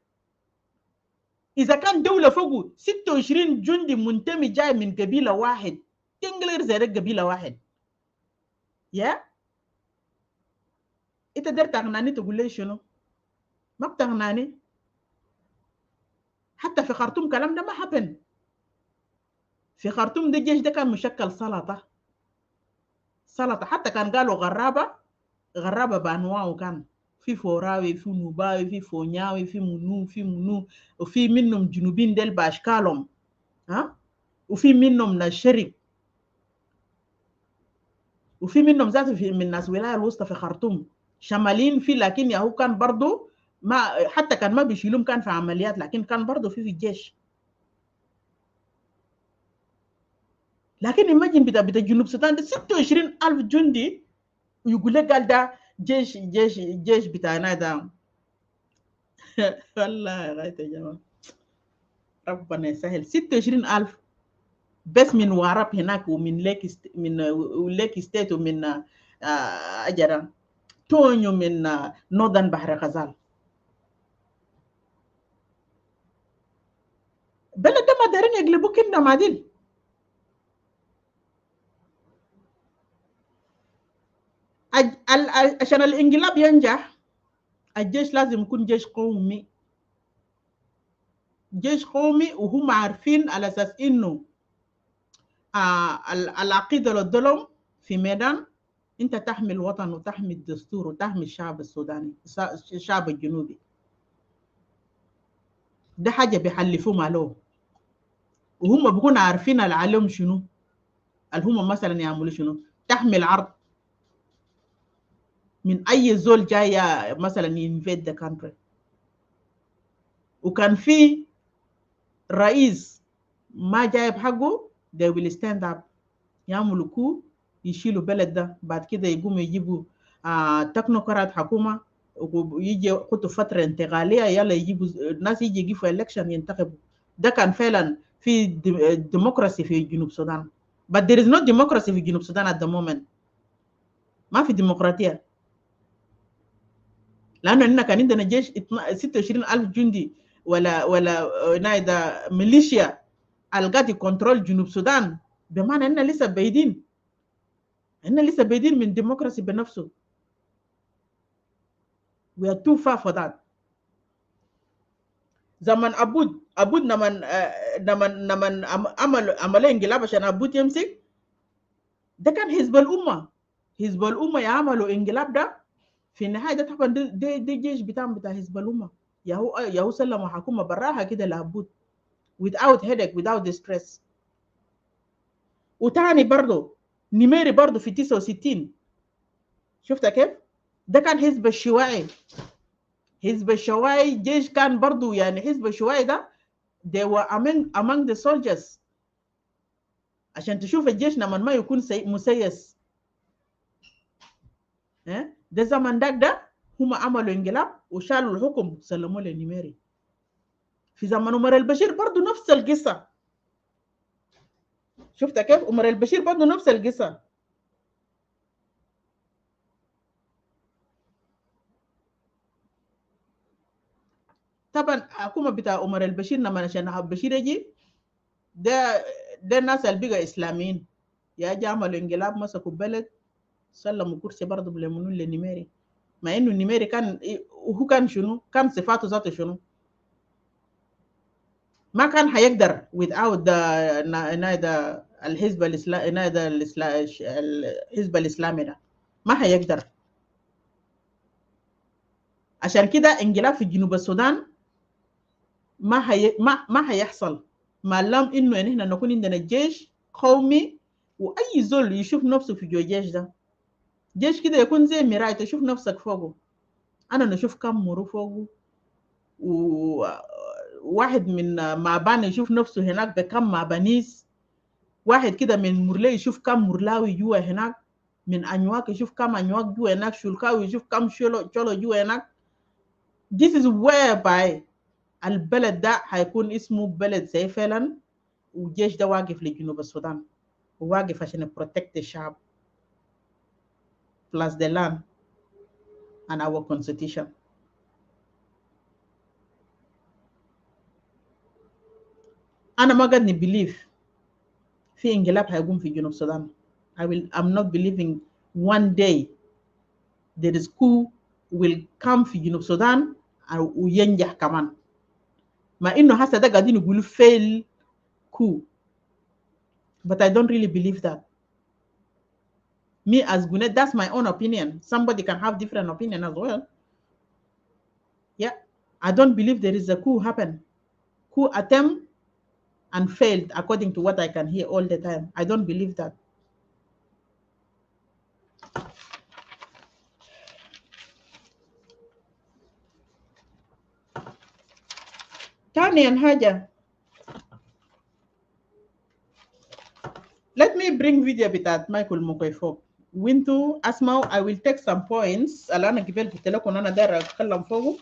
اذا كان دوله فوقه 26 جندي منتمي جاي من قبيله واحد، تنقلر زي قبيله واحد، يا انت دير تغناني تقول لي شنو؟ ما بتغناني. حتى في خرطوم كلام ده ما حبن. في خرطوم ده الجيش ده كان مشكل سلطه، سلطه. حتى كان قالوا غرابه، غرابه بانواعه، كان في فوراوي، في نوباوي، في فونياوي، في منو، في منو، وفي منهم جنوبين ديل باشكالهم، ها، وفي منهم ناس شرق، وفي منهم ذاته من ناس ولايه الوسطى في خرطوم شمالين في، لكن ياهو كان برضو ما حتى كان ما بيشيلهم، كان في عمليات، لكن كان برضو في الجيش. لكن imagine بتاع جنوب السودان ده 26,000 جندي، ويقول لك قال ده جيش بتاعنا ده. والله يا غاية يا جماعه ربنا يسهل. 26,000 بس من وارب هناك، ومن من ليك ستيت، ومن اجرا تونيو، من نودن بحر غزال. بلد ده ما دارين يقلبوا كنا معدل. عشان الانقلاب ينجح الجيش لازم يكون جيش قومي، جيش قومي، وهم عارفين على اساس انه العقيده للظلم في ميدان، انت تحمي الوطن وتحمي الدستور وتحمي الشعب السوداني، الشعب الجنوبي. ده حاجه بيحلفوا ماله، وهم بيكونوا عارفين اللي عليهم شنو، اللي هم مثلا يعملوا شنو، تحمي العرض من اي زول جايه مثلا ينفيد ذا كانتري. وكان في رئيس ما جايب حقه they will stand up، يعملوا كو، يشيلوا بلد ده، بعد كده يقوموا يجيبوا تكنوقراط حكومه، ويجي يحطوا فتره انتقاليه، يلا يجيبوا الناس يجي يجيبوا الكشن ينتخبوا. ده كان فعلا في ديمقراسي في جنوب السودان. but there is no democracy في جنوب السودان at the moment. ما في ديمقراطيه، لانه إننا كان عندنا جيش 26,000 جندي ولا نايدا ميليشيا القاعد كنترول جنوب السودان، بمعنى إننا لسه بعيدين، إننا لسه بعيدين من ديمقراسي بنفسه. we are too far for that. زمن أبود نمن عمل انقلاب عشان أبود يمسك، ده كان حزب الأمة. حزب الأمة يعملوا انقلاب ده في النهايه ده طبعا ده جيش بتاع حزب الامه، يهو سلموا حكومه براها كده لابد without headache without distress. وتاني برضه نميري برضه في 69 شفت كيف؟ ده كان حزب الشيوعي. حزب الشيوعي جيش كان برضه يعني حزب الشيوعي ده they were among the soldiers. عشان تشوف الجيش لما ما يكون مسيس. ده زمن ده هم عملوا انقلاب وشالوا الحكم سلموه للنميري. في زمن عمر البشير برضه نفس القصه. شفت كيف؟ عمر البشير برضه نفس القصه. طبعا الحكومه بتاع عمر البشير لما عشان البشير يجي ده الناس اللي بقى اسلاميين يا عملوا انقلاب مسكوا بلد سلموا كرسي برضه بليمونون للنميري. مع انه النميري كان وهو كان شنو؟ كان صفاته ذاته شنو؟ ما كان حيقدر without the الحزب الاسلامي الحزب الاسلامي ده ما حيقدر. عشان كده انقلاب في جنوب السودان ما حيحصل ما لم انه يعني احنا نكون عندنا جيش قومي، واي زول يشوف نفسه في الجيش ده. جيش كده يكون زي مراية تشوف نفسك فوقه. انا نشوف كم مرو فوقه، وواحد من مابان يشوف نفسه هناك بكم مابانيس، واحد كده من مرلي يشوف كم مرلاوي جوا هناك، من انواك يشوف كم انواك جوا هناك، شلكاوي يشوف كم شلو جوا هناك. This is whereby البلد ده هيكون اسمه بلد زي فعلا، والجيش ده واقف لجنوب السودان وواقف عشان protect الشعب plus the land and our constitution. أنا ما قدني believe في انقلاب هيقوم في جنوب السودان. I'm not believing one day there is coup will come في جنوب السودان وينجح كمان. مع إنه هسه ده قاعدين يقولوا fail coup, but I don't really believe that. Me as Gunet, that's my own opinion. Somebody can have different opinion as well. Yeah, I don't believe there is a coup happen. Coup attempt and failed according to what I can hear all the time. I don't believe that. ثانيا حاجة، let me bring video بتاعت مايكل مكيفوك وانتو اسمعوا. I will take some points اللي انا قبل قلت لكم انا داير اتكلم فوقه.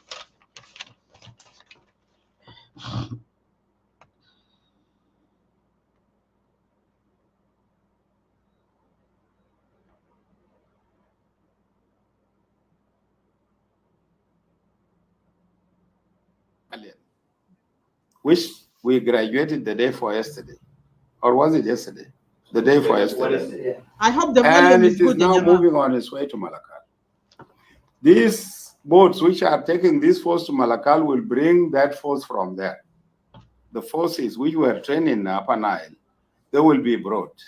Which we graduated the day for yesterday, or was it yesterday? The day for yesterday. I hope the volume is good. And it is now moving on its way to Malakal. These boats which are taking this force to Malakal will bring that force from there. The forces which were trained in Upper Nile, they will be brought.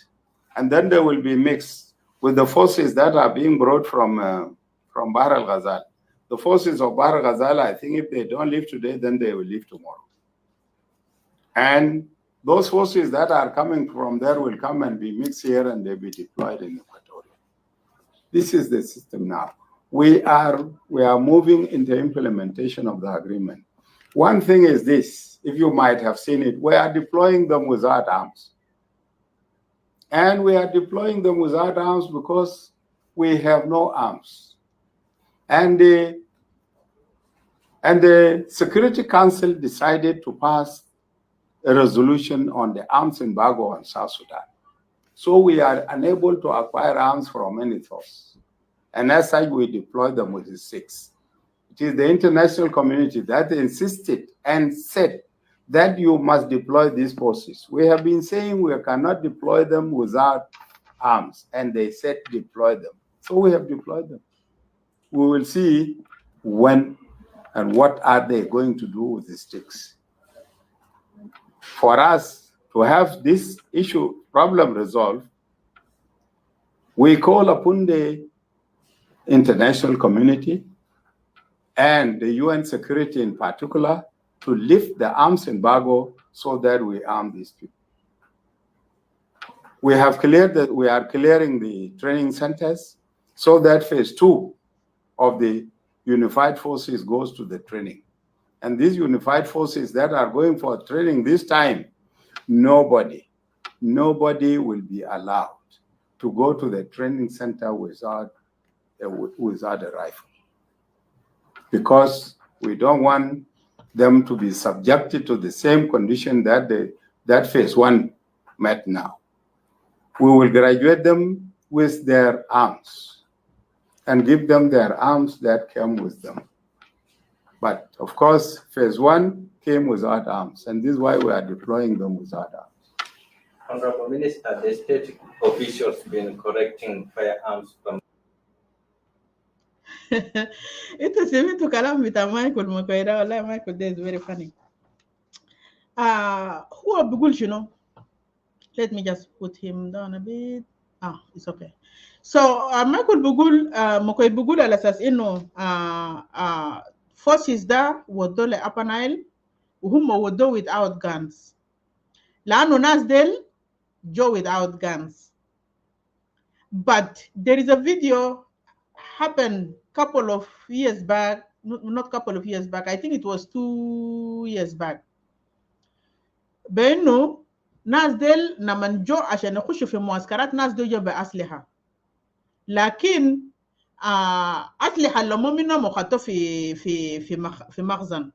And then they will be mixed with the forces that are being brought from Bahr al-Ghazal. The forces of Bahr al-Ghazal, I think if they don't leave today, then they will leave tomorrow. And those forces that are coming from there will come and be mixed here and they'll be deployed in Equatoria. This is the system now. We are moving into implementation of the agreement. One thing is this, if you might have seen it, we are deploying them without arms. And we are deploying them without arms because we have no arms. And the Security Council decided to pass a resolution on the arms embargo on South Sudan. So we are unable to acquire arms from any source. And as such, we deploy them with the 6. It is the international community that insisted and said that you must deploy these forces. We have been saying we cannot deploy them without arms, and they said deploy them. So we have deployed them. We will see when and what are they going to do with the sticks. For us to have this problem resolved, we call upon the international community and the UN security in particular to lift the arms embargo so that we arm these people. We have cleared that we are clearing the training centers so that phase 2 of the unified forces goes to the training. And these unified forces that are going for training this time, nobody will be allowed to go to the training center without a rifle. Because we don't want them to be subjected to the same condition that phase 1 met now. We will graduate them with their arms and give them their arms that came with them. But of course, phase 1 came without arms, and this is why we are deploying them without arms. Honorable Minister, the state officials been correcting firearms from Itu semi tu kalam bita Michael Makoida, wala Michael there is very funny. Who are Bugul, you know? Let me just put him down a bit. It's okay. So Michael Bugul, Makoy Bugul al asas ino forces da wodo le Upper Nile, whom wodo without guns. Laano Nasdel, Joe without guns. But there is a video happened couple of years back, not couple of years back, I think it was 2 years back. بأنه ناس ديل نمن جو عشان يخشوا في معسكرات ناس دو جو بأسلحة، لكن أسلحة اللي مو منهم وخطوا في مخزن.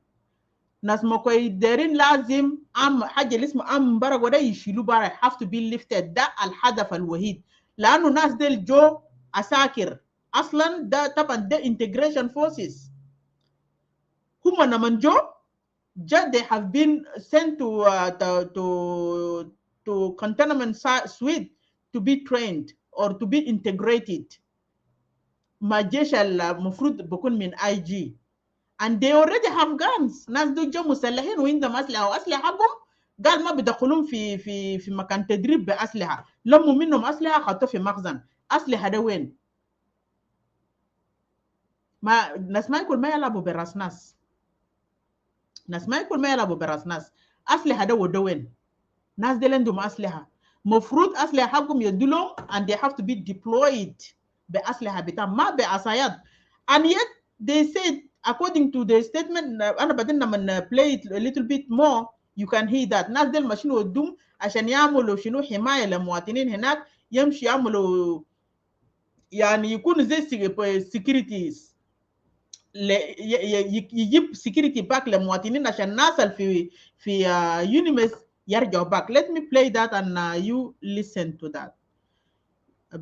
ناس مكوي دارين لازم حاجة اللي اسمه برق وده يشيلوا برا، have to be lifted. ده الهدف الوحيد، لأنه ناس ديل جو أساكر اصلا. ده طبعا ده integration forces. هم نمن جو they have been sent to cantonment suite to be trained or to be integrated مع جيش المفروض بكون من IG, and they already have guns. ناس دول جو مسلحين وعندهم أسلحة، وأسلحة حقهم قال ما بدخلون في مكان تدريب بأسلحة، لموا منهم أسلحة خطوا في مخزن. أسلحة ده وين؟ ما ناس ما يقول ما يلعبوا براس ناس، ناس ما يقول ما يلعبوا براس ناس. أسلحة ده وده وين؟ ناس دي عندهم أسلحة، مفروض أسلحة حقهم يدلهم and they have to be deployed بأسلحة بتاعهم ما بعصايات. And yet they said according to the statement، أنا بعدين لما play it a little bit more you can hear that ناس دي ماشيين ودهم عشان يعملوا شنو حماية للمواطنين هناك، يمشي يعملوا يعني يكونوا زي securities، يجيب security back للمواطنين عشان الناس في UNIMIS يرجعوا back. Let me play that and you listen to that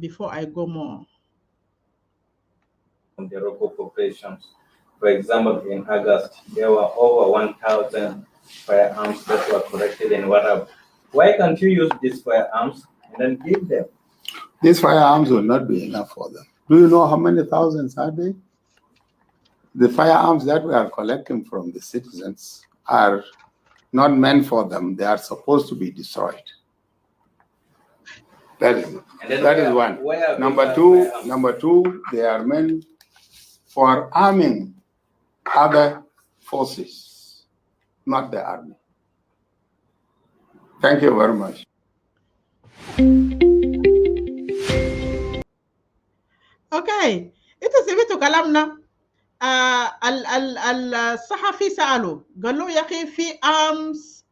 before I go more. from the local populations. For example, in August, there were over 1,000 firearms that were collected in Warab. Why can't you use these firearms and then give them? These firearms will not be enough for them. Do you know how many thousands are they? The firearms that we are collecting from the citizens are not meant for them. They are supposed to be destroyed. That is one. Number two, they are meant for arming other forces, not the army. Thank you very much. Okay, ito سمعتوا كلامنا. الصحفي سأله قال له يا أخي في arms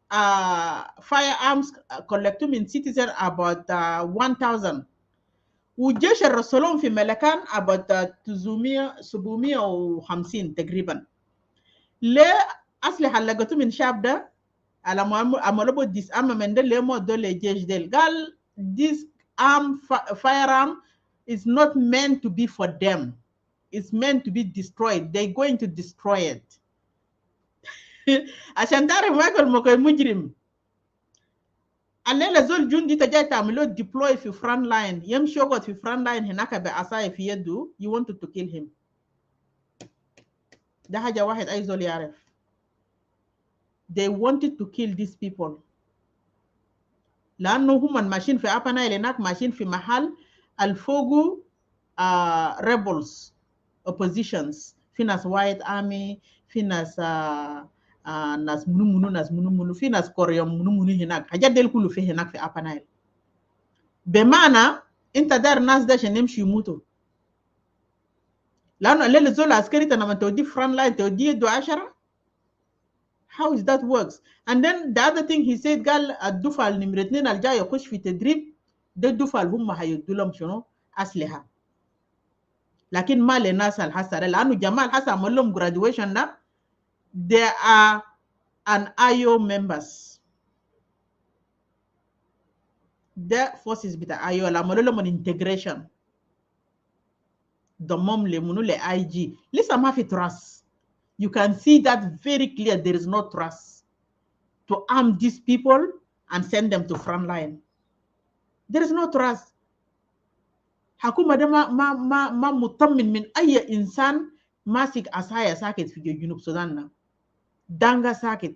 firearms collected من citizen about 1,000 والجيش الرسولهم في ملكان about 750 تقريبا. ليه أسلحة لقيتوا من شاب ده على عملوا disarmament ده ليه ما دول الجيش ده؟ قال this firearm is not meant to be for them. It's meant to be destroyed. They're going to destroy it. عشان تعرف ما يقول مكوي مجرم. الليلة زول جندي تجاي تعملوا deploy في front line، يمشي يقعد في front line هناك بعصاية في يده. You wanted to kill him. ده حاجة واحد أي زول يعرف. They wanted to kill these people. لأنه هم ماشيين في Upper Nile هناك، ماشيين في محل الفوقو rebels oppositions. في ناس white army، في ناس ناس منو ناس منو، في ناس كوريوم منو هناك. حاجات ديل كله في هناك في Upper Nile. بمعنى انت دار ناس ده عشان يمشي يموتوا، لانه الليل الزول عسكري لما توديه فرونت لاين توديه يده 10. How is that works? And then the other thing he said قال الدفعه النمره 2 اللي جاي يخش في تدريب ده الدفعه اللي هم هيدوا لهم شنو؟ اسلحه. لكن ما للناس الحسا لانه جماعه الحسا عمل لهم graduation ده they are an IO members. ده forces بتاع IO اللي عملوا لهم integration ضمهم لمنو IG لسه ما في trust. You can see that very clear. There is no trust to arm these people and send them to front line. There is no trust. حكومة ده ما مطمن من أي إنسان ماسك عصاية ساكت في جنوب السودان. دانغا ساكت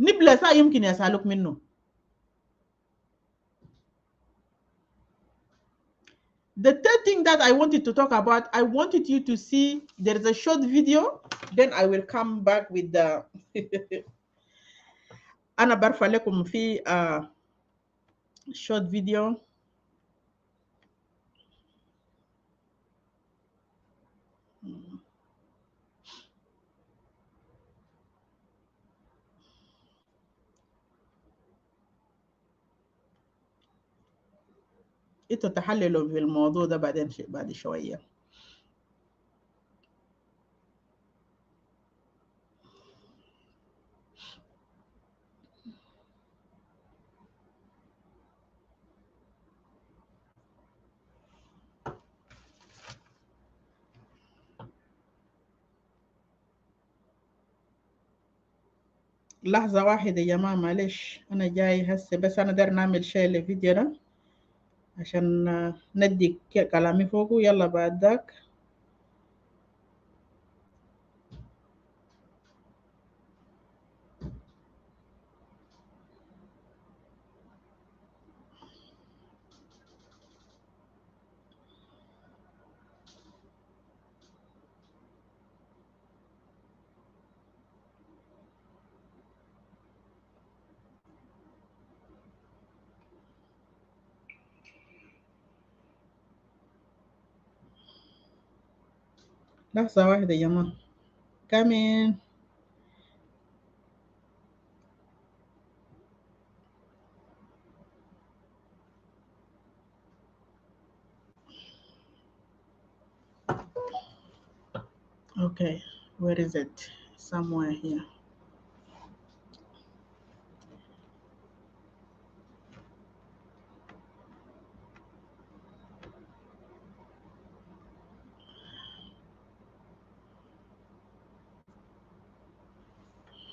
نبلة سا يمكن يسالك منه. The third thing that I wanted to talk about, I wanted you to see, there is a short video, then I will come back with the أنا برفع لكم في short video. انتوا تحللوا في الموضوع ده بعدين بعد شوية. لحظة واحدة يا جماعة معلش، أنا جاي هسه بس أنا داير نعمل شير للفيديو ده عشان ندي كلامي فوقه. يلا بعد ذاك لحظة واحدة يا جماعة. كامل okay, where is it? Somewhere here.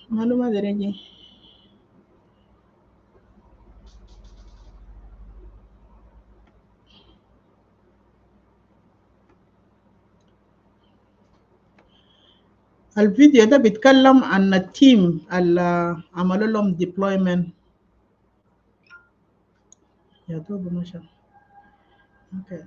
معلومة درجة. الفيديو ده بيتكلم عن التيم اللي عملوا لهم deployment. يا دوب مشى. okay.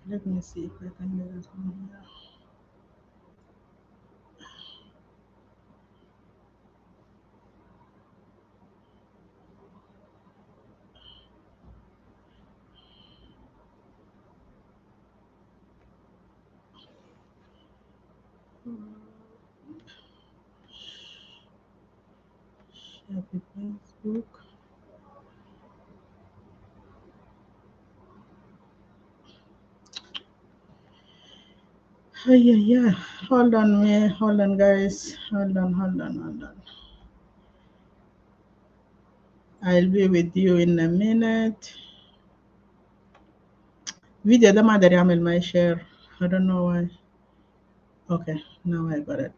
Let me see if I can get it from here. Share the Facebook. Yeah. Hold on guys. Hold on. I'll be with you in a minute. Video ده ما أقدر يعمل my share. I don't know why. Okay, now I got it.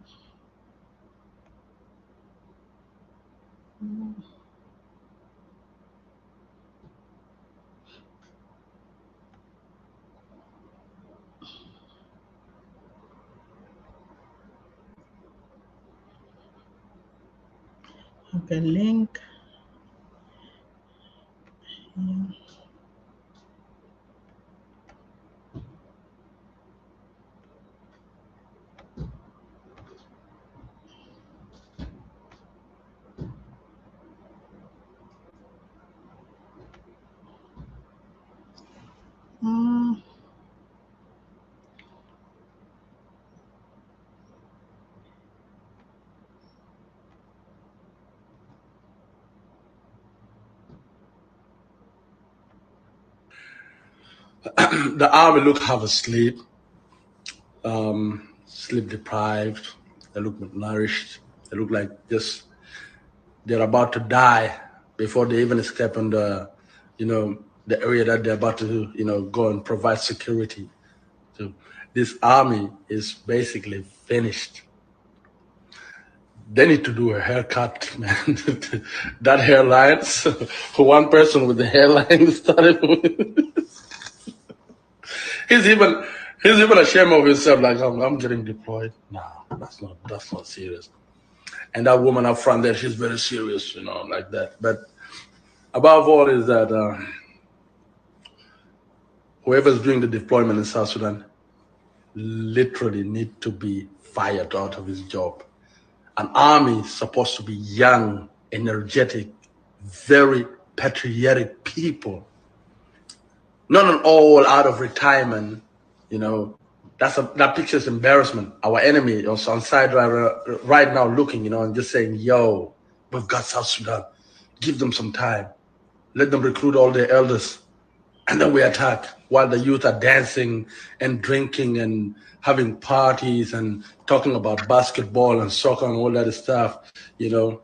Okay, link. Yeah. Mm. The army look half asleep, sleep deprived. They look malnourished. They look like just they're about to die before they even step on the, the area that they're about to, go and provide security. So this army is basically finished. They need to do a haircut, man. That hairline, for one person with the hairline started he's even ashamed of himself, like I'm getting deployed. No, that's not serious. And that woman up front there, she's very serious, like that. But above all is that whoever's doing the deployment in South Sudan literally need to be fired out of his job. An army is supposed to be young, energetic, very patriotic people, not all out of retirement. That picture is embarrassment. Our enemy is on side right now looking, and just saying, yo, we've got South Sudan. Give them some time. Let them recruit all their elders. And then we attack while the youth are dancing and drinking and having parties and talking about basketball and soccer and all that stuff, It's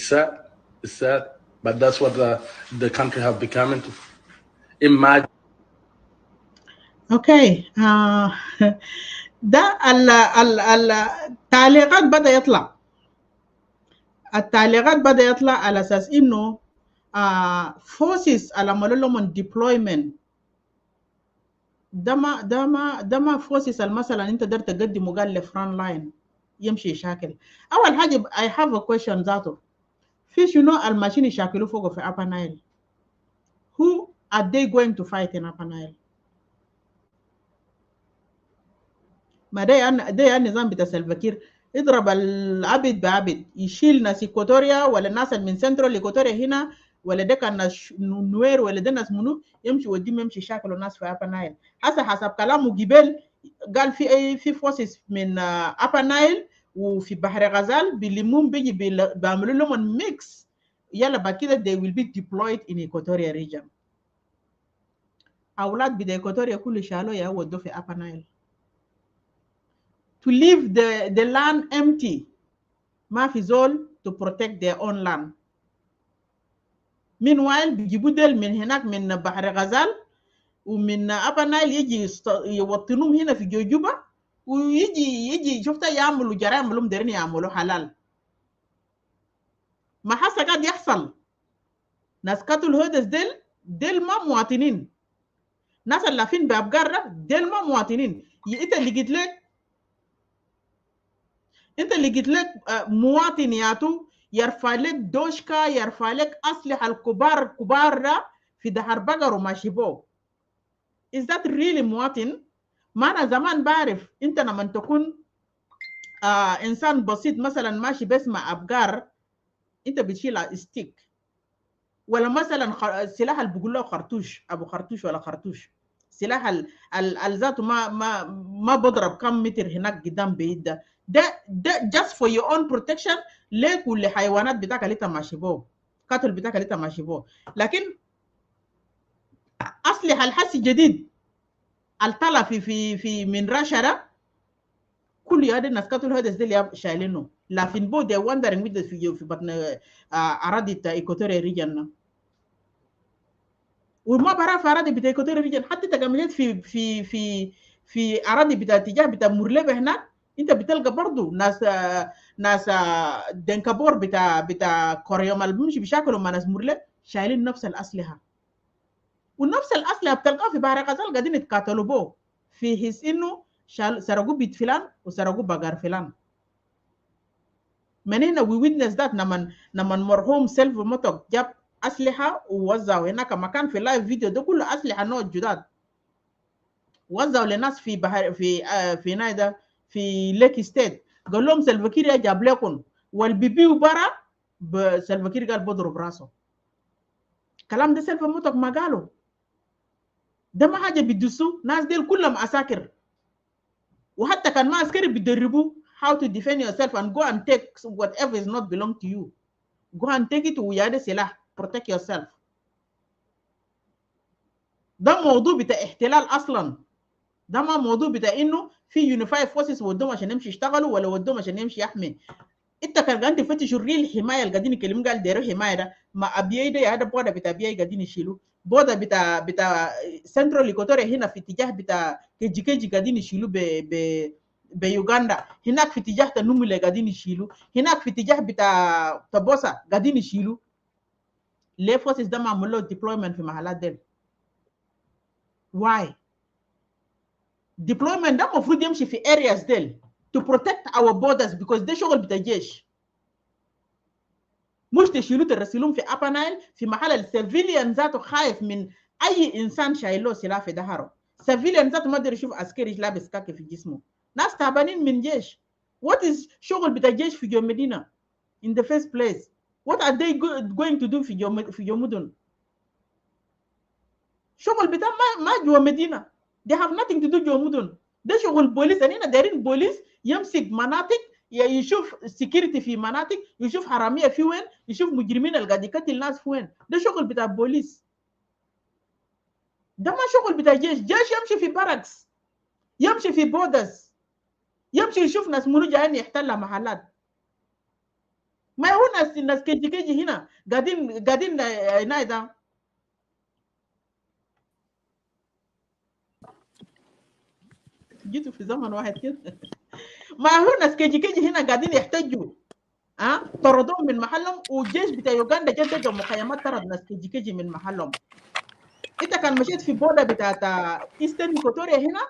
sad. It's sad. But that's what the country have become into. Imagine. Okay. ده التعليقات بدأ يطلع. التعليقات بدأ يطلع على أساس إنه forces على عملوا لهم deployment. ده ما forces مثلا أنت قدرت تقدمه قال له front line يمشي يشاكل. أول حاجة I have a question ذاته. في شنو الماشين يشاكلوا فوقه في Upper Nile? Who are they going to fight in Upper Nile? ما ده النظام بتاع سلفاكير يضرب العبد بعبد، يشيل ناس إيكواتوريا ولا الناس من سنترال إيكواتوريا هنا، ولا ده كان ناس نوير ولا ده ناس منو، يمشي وديهم يمشي شاكلوا الناس في Upper Nile. حسب كلامه جبال قال في فورسز من Upper Nile وفي بحر غزال بيلمون بيجي بيعملوا لهم ميكس، يلا بعد كده they will be deployed in Equatorial region. أولاد بتاع إيكواتوريا كله شالوا يا ودوا في Upper Nile. To leave the land empty. ما في زول to protect their own land. Meanwhile بيجيبوا دل من هناك من بحر غزال ومن Upper Nile يجي يوطنوهم هنا في جوجوبا ويجي شفتا يعملوا جرائم لهم دارين يعملوا حلال. ما حاسة قاعد يحصل. ناس قتلوا هودس دل ما مواطنين. ناس اللافين بأبقار دل ما مواطنين. انت اللي قلت لك مواطن ياتو يرفع لك دوشكا، يرفع لك اسلحه الكبار في دهر بقر وما شبه. Is that really مواطن؟ ما انا زمان بعرف انت لما تكون انسان بسيط مثلا ماشي بسمع ابقار انت بتشيل ستيك، ولا مثلا السلاح اللي بيقول له خرطوش، ابو خرطوش ولا خرطوش، سلاح ذاته ما بضرب كم متر هناك قدام بعيد. ده just for your own protection ليك والحيوانات بتاعك اللي انت ماشي بوه، قتل بتاعك اللي انت ماشي بوه. لكن اسلحه الحسي جديد الطلع في من رشره كل هذا الناس قتلوا هذا اللي شايلينه، لكن بو they wondering with في بطن اراضي ايكواتوريا ريجن. وما برا في اراضي بتاع ايكواتوريا ريجن، حتى تجمعات في اراضي بتاع اتجاه بتاع مرلبه هناك انت بتلقى برضو ناس دنكابور بتاع كوريوم اللي بيمشي بيشاكلوا مع ناس مرلب شايلين نفس الاسلحه، ونفس الاسلحه بتلقاها في بحر غزال قاعدين يتقاتلوا بو في حس انه سرقوا بيت فلان وسرقوا بقر فلان. Menina, we witness that naman marhum self motok jab asliha ووزعوا هناك مكان في لايف فيديو ده كله أسلحة نوع جداد وزعوا للناس في بحر في نايدا في ليك ستيت قال لهم سلفاكير جاب لكم والبيبيو برا سلفاكير قال بضرب راسه كلام ده سلفا موتوك ما قالوا ده ما حاجه بيدسوا ناس ديل كلهم عساكر وحتى كان ما عسكري بيدربوا how to defend yourself and go and take whatever is not belong to you go and take it ويا سلاح protect yourself ده موضوع بتاع احتلال اصلا ده ما موضوع بتاع انه في يونيفاي فورسز ودوهم عشان يمشي يشتغلوا ولا ودوهم عشان يمشي يحمي انت كان قاعد تفتش الريل الحمايه اللي قاعدين يكلموا قال دايروا حمايه ده ما ابيي ده هذا بودا بتاع ابيي قاعدين يشيلوا بودا بتاع سنترال ايكواتوريا هنا في اتجاه بتاع كيجي قاعدين يشيلوا بيوغندا هناك في اتجاه النومي قاعدين يشيلوا هناك في اتجاه بتاع تبوسا قاعدين يشيلوا ليه فورسز ده معمول له ديبلويمنت في محلات ديل واي deployment ده المفروض يمشي في areas ديل to protect our borders because ده شغل بتاع الجيش مش تشيلوا ترسلون في Upper Nile في محل السيفيليان ذاته خايف من اي انسان شايله سلاح في ظهره سيفيليان ذاته ما يقدر يشوف عسكري لابس كاكي في جسمه ناس تعبانين من جيش what is شغل بتاع الجيش في جو مدينة in the first place what are they going to do في جو مدن شغل بتاع ما جوا مدينة they have nothing to do جو مدن ده شغل بوليس اننا دايرين بوليس يمسك مناطق يشوف سكيورتي في مناطق يشوف حراميه في وين يشوف مجرمين اللي قاعد يقتل الناس في وين ده شغل بتاع بوليس ده ما شغل بتاع جيش يمشي في باركس يمشي في بودرز يمشي يشوف ناس منو جايين يحتلوا محلات ما هو ناس كيجي هنا قاعدين هنا ده جيتوا في زمن واحد كده ما هو ناس كيجي هنا قاعدين يحتجوا طردوهم من محلهم والجيش بتاع يوغندا جدد مخيمات طرد ناس كيجي من محلهم انت كان مشيت في بودا بتاعت ايسترن ايكواتوريا هنا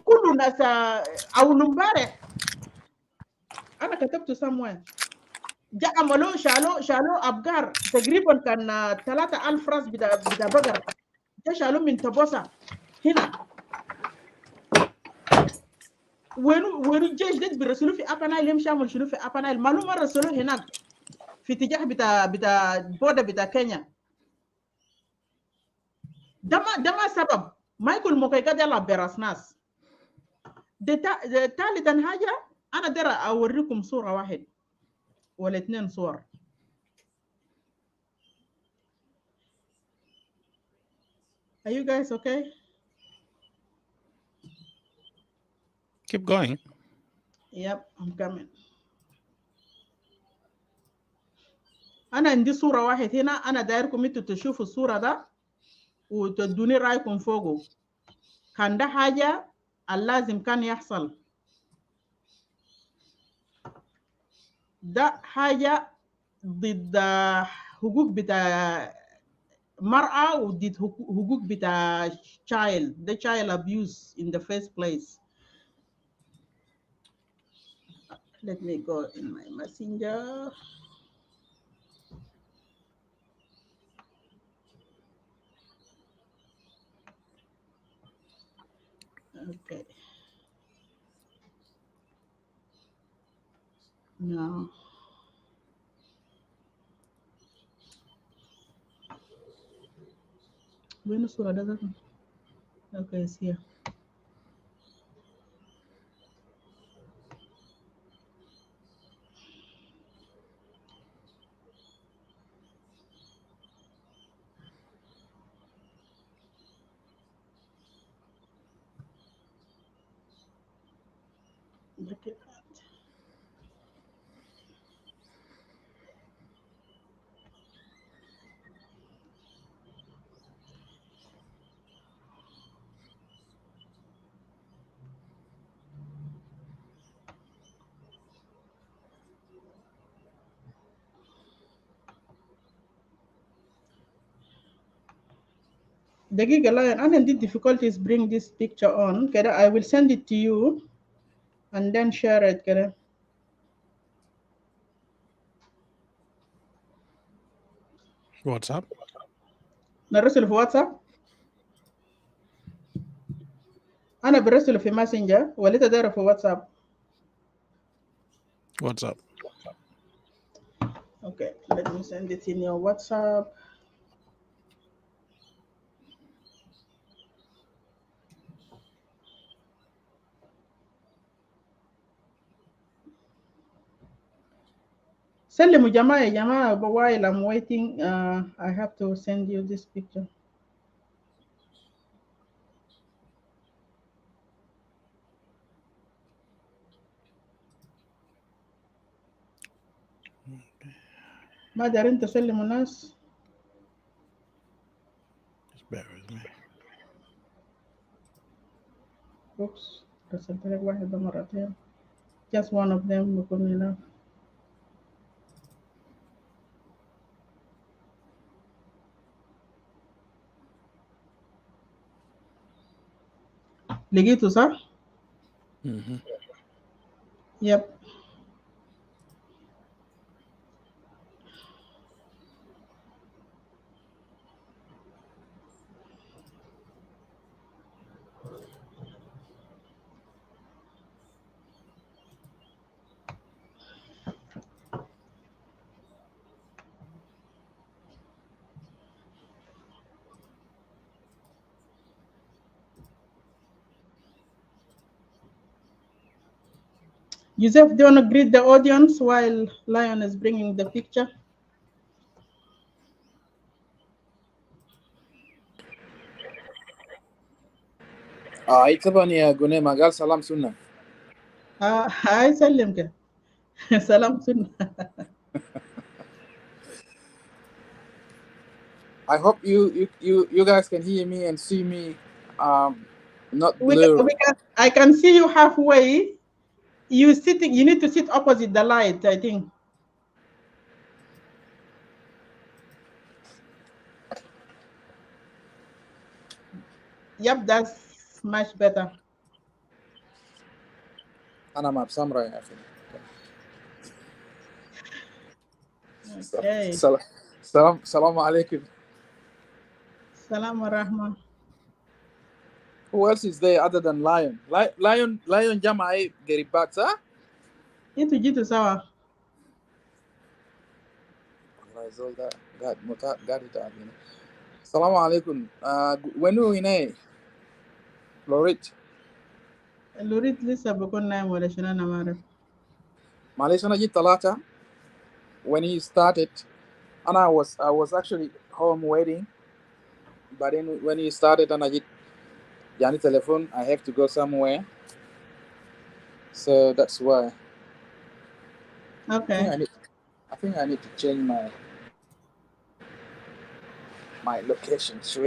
كل ناس اول امبارح انا كتبته somewhere جاء عملوا شالوا ابقار تقريبا كان 3000 راس بتاع بقر جاء شالوا من تبوسا هنا وين الجيش ده بيرسلوه في Upper Nile يمشي يعمل شنو في Upper Nile معلومه رسلوه هناك في اتجاه بتاع بودا بتاع كينيا ده ما سبب ما يكون مقيقات يلعب براس ناس ده ثالثا حاجه انا داير اوريكم صوره واحد ولا 2 صور Are you guys okay? Keep going. Yep, I'm coming. أنا عندي صورة واحد هنا أنا دايركم انتوا تشوفوا الصورة ده وتدوني رأيكم فوقه كان ده حاجة اللازم كان يحصل ده حاجة ضد حقوق بتاع مرأة وضد حقوق بتاع the child abuse in the first place. Let me go in my messenger. Okay. Now. Bueno, surah dah. Okay, it's here. Look at that. دقيقة لا أنا عندي difficulties bring this picture on كده I will send it to you and then share it كده واتساب نرسل في واتساب. انا برسله في ماسنجر ولا انت دايره في واتساب؟ واتساب. Okay, let me send it in your WhatsApp. سلموا جماعة يا جماعة while I'm waiting I have to send you this picture. ما دارين تسلموا الناس. Just bear with me. Oops, رسلت لك واحدة مرتين. Just one of them بيكون enough. لقيته صح؟ Yep. Joseph, do you want to greet the audience while Lion is bringing the picture? اي طبعا يا جنيمة قال سلام سنة. هاي سلمك. سلام سنة. I hope you guys can hear me and see me, not blurry. I can see you halfway. You need to sit opposite the light, I think. Yep, that's much better. أنا مع بسمرة يا أخي. Okay. Salam alaikum. Salam wa rahma. Who else is there other than Lion? Lion Jamai Geribats, huh? Itu jitu sawa. God it out. Salam alaikum. When we in Lorit. Lurit lisa bukun na wala shina na marif. Malaysia na talata. When he started, and I was actually home waiting. But then when he started, and I hit Jani telephone, I have to go somewhere. So that's why. Okay. I think I need to change my location. So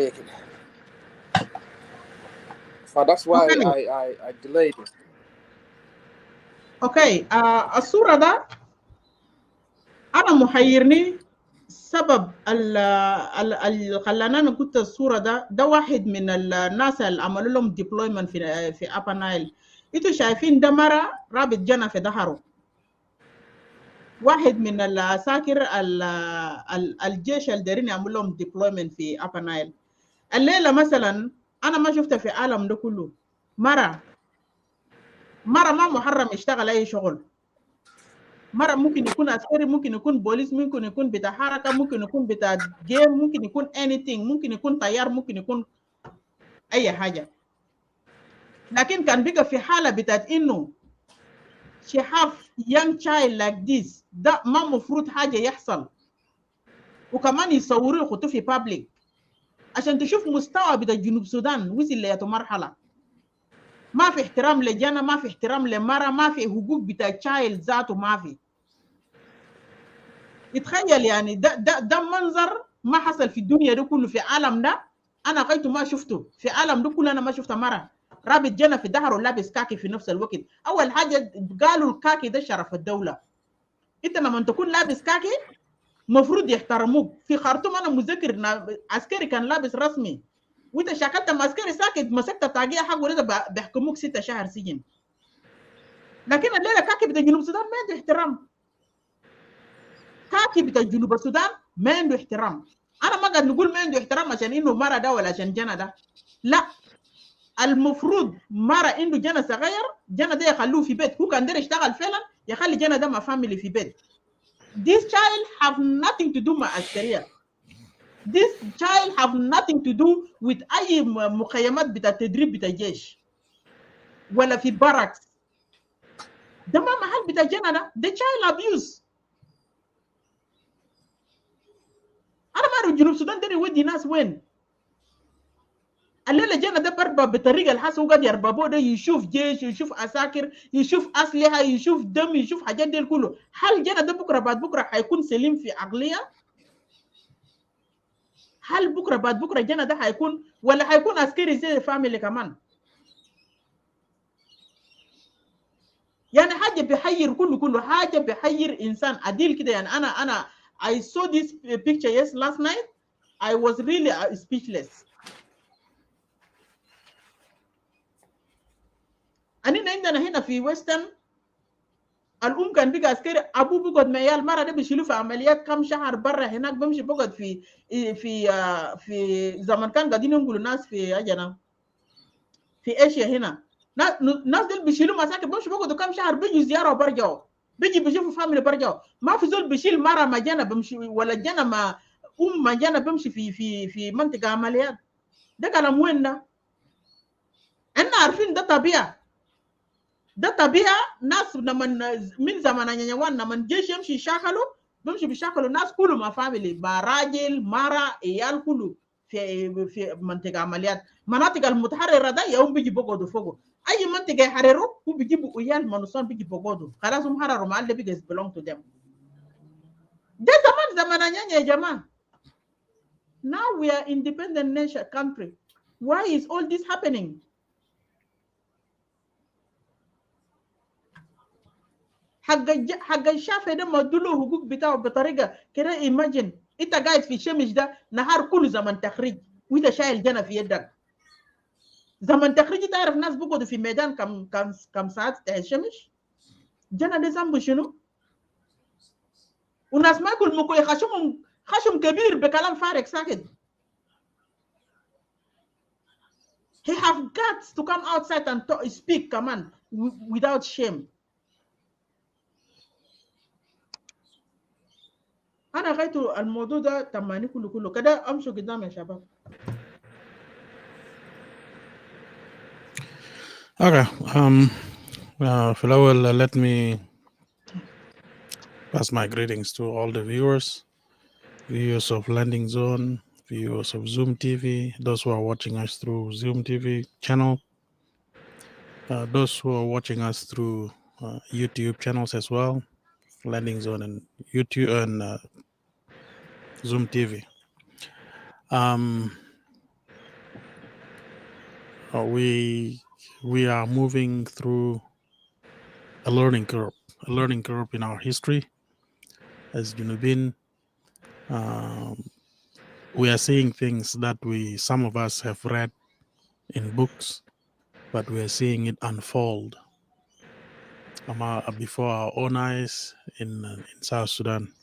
that's why okay. I delayed it. Okay. الصورة ده أنا محيرني سبب اللي خلاني أنا قلت الصورة ده واحد من الناس اللي عملوا لهم deployment في Upper Nile. انتوا شايفين ده مرة رابط جنة في ظهره. واحد من العساكر الجيش اللي دايرين يعملوا لهم deployment في Upper Nile. الليلة مثلا أنا ما شفتها في العالم ده كله. مرة ما محرم يشتغل أي شغل. مرة ممكن يكون عسكري، ممكن يكون بوليس، ممكن يكون بتاع حركة، ممكن يكون بتاع جيم، ممكن يكون anything، ممكن يكون طيار، ممكن يكون أي حاجة. لكن كان بقى في حالة بتاعت إنه she have young child like this، ده ما مفروض حاجة يحصل. وكمان يصوروا يخطوا في public عشان تشوف مستوى بتاع جنوب السودان وصل لأي مرحلة. ما في احترام لجنة، ما في احترام لمرة، ما في حقوق بتاع child ذاته ما في. يتخيل يعني ده منظر ما حصل في الدنيا ده كله في عالم ده. انا غايته ما شفته في عالم ده كله. انا ما شفت مره رابط جنة في ظهره لابس كاكي في نفس الوقت. اول حاجه قالوا الكاكي ده شرف الدوله. انت لما تكون لابس كاكي مفروض يحترموك. في خرطوم انا مذكر عسكري كان لابس رسمي وانت شكلت مع عسكري ساكت مسكت طاقيه حق ولده بيحكموك 6 شهر سجن. لكن الليله كاكي بتاع جنوب السودان ما عنده احترام. كاكي بتاع جنوب السودان ما عنده احترام. انا ما قاعد نقول ما عنده احترام عشان انه مرة ده ولا عشان جنى ده، لا. المفروض مرة عنده جنى صغير، جنى ده يخلوه في بيت، هو كان داير يشتغل فعلا يخلي جنى ده مع فاميلي في بيت. This child have nothing to do مع عسكرية. This child have nothing to do with اي مخيمات بتاع التدريب بتاع الجيش ولا في باركس. ده ما محل بتاع جنى ده child abuse. انا ما اعرف جنوب السودان ده يودي ناس وين. الليله جانا ده بربا بطريقه الحاس هو قاعد يربابه ده، يشوف جيش، يشوف عساكر، يشوف اسلحه، يشوف دم، يشوف حاجات دي كله. هل جانا ده بكره بعد بكره حيكون سليم في عقليه؟ هل بكره بعد بكره جانا ده حيكون ولا حيكون عسكري زي فاميلي كمان؟ يعني حاجه بيحير كله حاجه بيحير انسان عديل كده. يعني انا I saw this picture last night. I was really speechless. أنينا عندنا هنا في ويسترن الأم كان بيجي عسكري، أبوه بيقعد مع عيال، مرة ده بيشيلوه في عمليات كم شهر برا هناك، بمشي بقعد في زمن كان قاعدين ينقلوا الناس في أجنا في إيشيا هنا. ناس دول بيشيلوا مساكن، بمشي بقعدوا كم شهر، بيجوا زيارة وبرجعوا، بيجي بيشوفوا فاميلي برجعوا. ما في زول بيشيل مرة ما جانا بمشي ولا جانا ما ما جانا بمشي في منطقة عمليات. ده كلام وين ده؟ إحنا عارفين ده طبيعة. ده طبيعه. ناس لما من زمان نيوان لما الجيش يمشي يشاكلوا، بيمشي بيشاكلوا الناس كله ما فاميلي، ما راجل مرة عيال كله في منطقه عمليات. مناطق المتحرره ده يوم بيجي بقعدوا فوقه، اي منطقه يحرروا هو بيجيبوا عيال منوصان بيجي بقعدوا، خلاص هم حرروا محل بيجي belong to them. ده زمان يا جماعه. Now we are independent nation country. Why is all this happening? حق الشافعي ده مدلو حقوق بتاعه بطريقه كده. ايماجين انت قاعد في الشمس ده نهار كله زمن تخريج وانت شايل جنة في يدك. زمن تخريج تعرف ناس بيقعدوا في ميدان كم ساعات تحت الشمس. جنة ده ذنبه شنو؟ وناس ما ياكل مكوي خشم كبير بكلام فارغ ساكت. He have guts to come outside and speak كمان without shame. انا غايت الموضوع ده تماني كله كده. امشوا قدام يا شباب. Okay. For الأول, let me pass my greetings to all the viewers of Landing Zone, viewers of Zoom TV, those who are watching us through Zoom TV channel, those who are watching us through YouTube channels as well, Landing Zone and YouTube and Zoom TV. We are moving through a learning curve in our history as Junubin. We are seeing things that some of us have read in books, but we are seeing it unfold before our own eyes in South Sudan.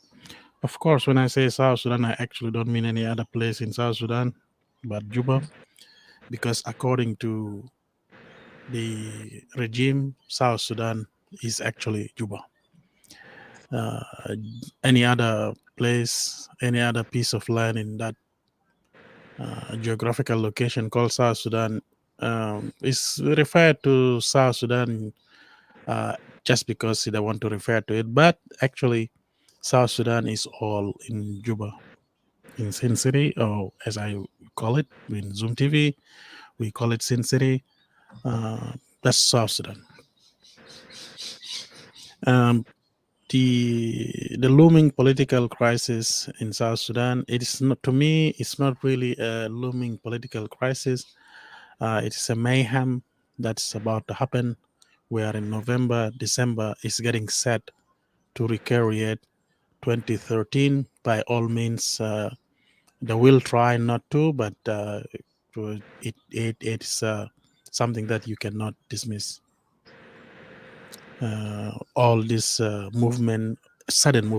Of course, when I say South Sudan, I actually don't mean any other place in South Sudan, but Juba, because according to the regime, South Sudan is actually Juba. Any other place, any other piece of land in that geographical location called South Sudan is referred to South Sudan just because they want to refer to it. But actually, South Sudan is all in Juba, in Sin City, or as I call it in Zoom TV, we call it Sin City. That's South Sudan. The looming political crisis in South Sudan, it is not, to me, it's not really a looming political crisis. It is a mayhem that's about to happen, where in November, December is getting set to recreate 2013. By all means, they will try not to, but it's something that you cannot dismiss. All this movement, sudden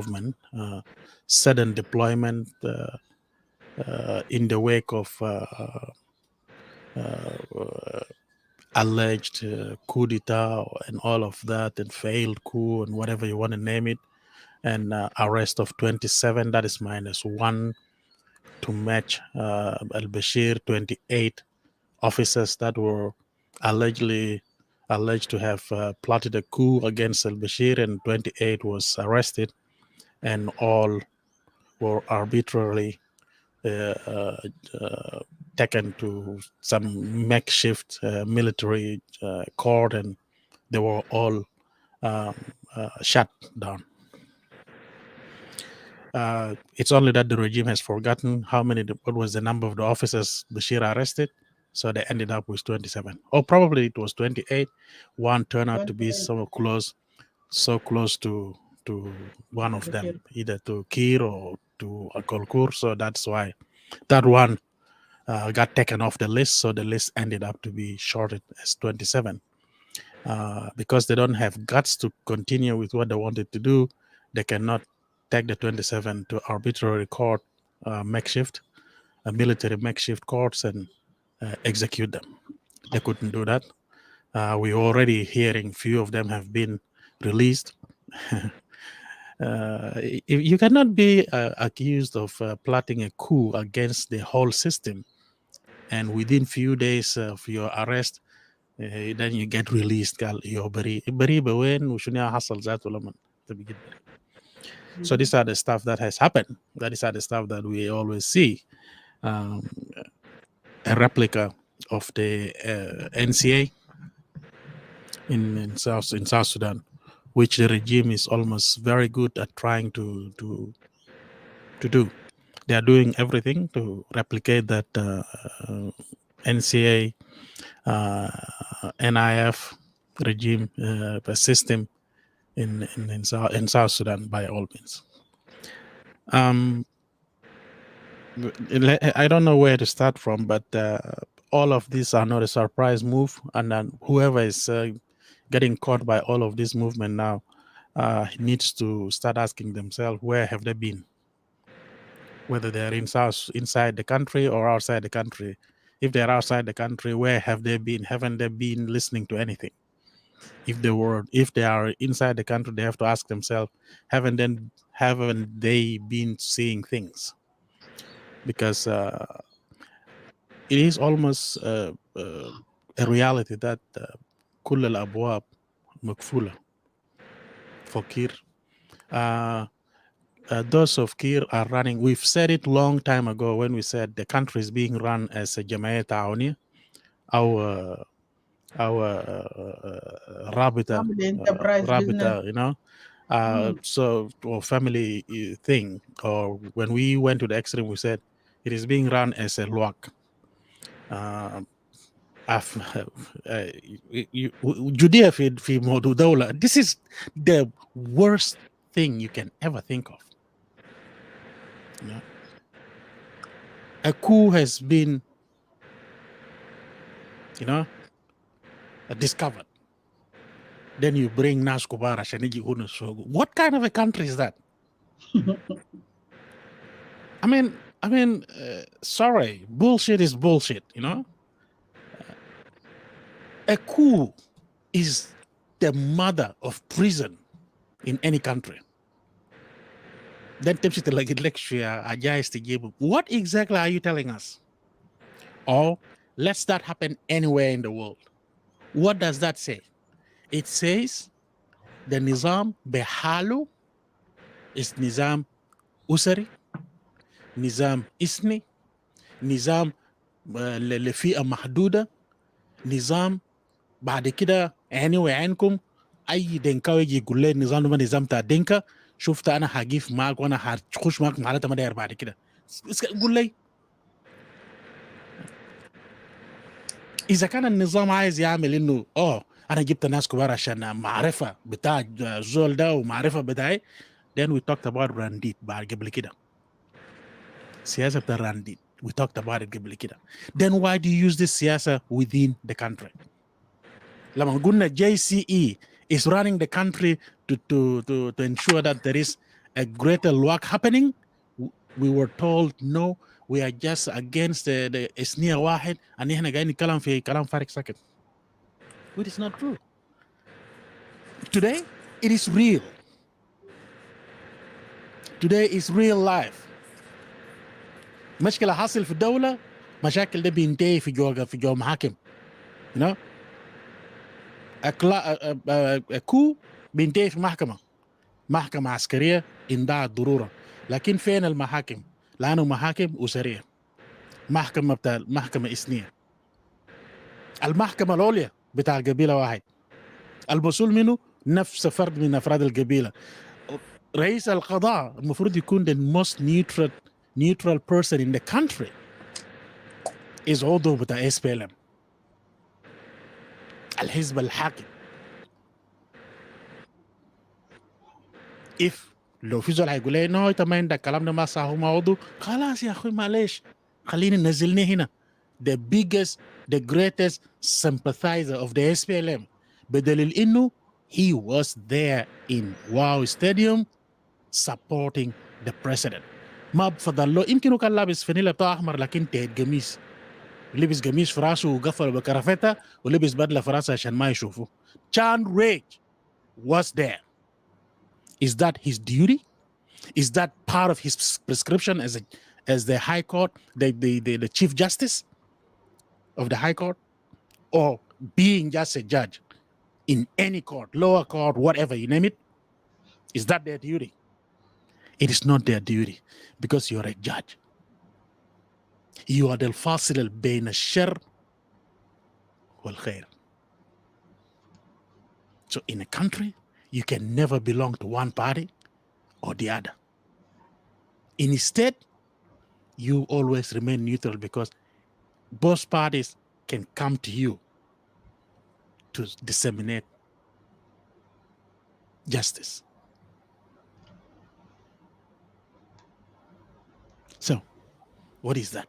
deployment, in the wake of alleged coup d'etat and all of that, and failed coup and whatever you want to name it, and arrest of 27, that is -1 to match al-Bashir 28 officers that were alleged to have plotted a coup against al-Bashir, and 28 was arrested, and all were arbitrarily taken to some makeshift military court, and they were all shut down. It's only that the regime has forgotten what was the number of the officers Bashir arrested, so they ended up with 27. Or probably it was 28. One turned out to be so close to one of them, either to Kir or to Akolkur. So that's why that one got taken off the list. So the list ended up to be shorted as 27. Because they don't have guts to continue with what they wanted to do, they cannot take the 27 to arbitrary court, military makeshift courts, and execute them. They couldn't do that. We're already hearing few of them have been released. You cannot be accused of plotting a coup against the whole system, and within few days of your arrest, then you get released. You're بريء بوين وشنو حصل ذاته لما تبقى بريء. So these are the stuff that has happened. These are the stuff that we always see. A replica of the NCA in South Sudan, which the regime is almost very good at trying to do. They are doing everything to replicate that NCA, NIF regime system in South Sudan by all means. I don't know where to start from, but all of these are not a surprise move, and then whoever is getting caught by all of this movement now needs to start asking themselves, where have they been? Whether they're inside the country or outside the country. If they're outside the country, where have they been? Haven't they been listening to anything? If they are inside the country, they have to ask themselves, haven't they been seeing things? Because it is almost a reality that كل الأبواب مقفولة for Kir. Those of Kir are running. We've said it long time ago when we said the country is being run as a Jama'at Ta'awuniya, our Rabita, you know, so, or family thing. Or when we went to the extreme, we said it is being run as a LWAC. Judea fi modu dawla. This is the worst thing you can ever think of. You know? A coup has been, discovered. Then you bring Nas Kubara Shaniji Unusogu. What kind of a country is that? I mean, sorry, bullshit is bullshit, you know? A coup is the mother of prison in any country. Then what exactly are you telling us? Or let that happen anywhere in the world. What does that say? It says the Nizam Behalu is Nizam Usari, Nizam Isni, Nizam لفئة محدودة, نظام بعد كده anyway عنكم أي دنكاوي يجي يقول لي النظام ده نظام بتاع دنكا شفت أنا هجيف معك وأنا هخش معك معناتها ما داير بعد كده قول لي إذا كان النظام عايز يعمل إنه أنا جبت ناس كبار عشان معرفة بتاع زول ده ومعرفة بتاعي. Then we talked about Randit بعد قبل كده. سياسة بتاع Randit. We talked about it قبل كده. Then why do you use this سياسة within the country? لما قلنا JCE is running the country to ensure that there is a greater work happening, We were told, no, we are just against the إثنية واحد and إحنا قاعدين نتكلم في كلام فارغ ساكت. Which is not true. Today, it is real. Today is real life. مشكلة حاصل في الدولة، مشاكل ده بينتهي في جو محاكم. You know? كو بينتهي في محكمة عسكرية إن دعت ضرورة. لكن فين المحاكم؟ لأنه محاكم أسرية. محكمة إثنية. المحكمة العليا بتاع القبيلة واحد. المسؤول منه نفس فرد من أفراد القبيلة. رئيس القضاء المفروض يكون the most neutral person in the country is عضو بتاع SPLM الحزب الحاكم. if لو في زول هيقول لي نو انت ما عندك كلام ده ما صح وما عضو، خلاص يا اخوي معلش خليني نزلني هنا. the biggest the greatest sympathizer of the SPLM بدليل انه he was there in Wow Stadium supporting the president. ما بفضل له يمكن كان لابس فانيلا بتاع احمر لكن تهت قميص، لبس قميص في راسه وقفل بكرافتة ولبس بدله في راسه عشان ما يشوفه. Chan Rage was there. Is that his duty? Is that part of his prescription as the High Court, the Chief Justice of the High Court, or being just a judge in any court, lower court, whatever you name it? Is that their duty? It is not their duty because you're a judge. You are the الفاصل بين الشر والخير. So in a country, you can never belong to one party or the other. Instead, you always remain neutral because both parties can come to you to disseminate justice. So, what is that?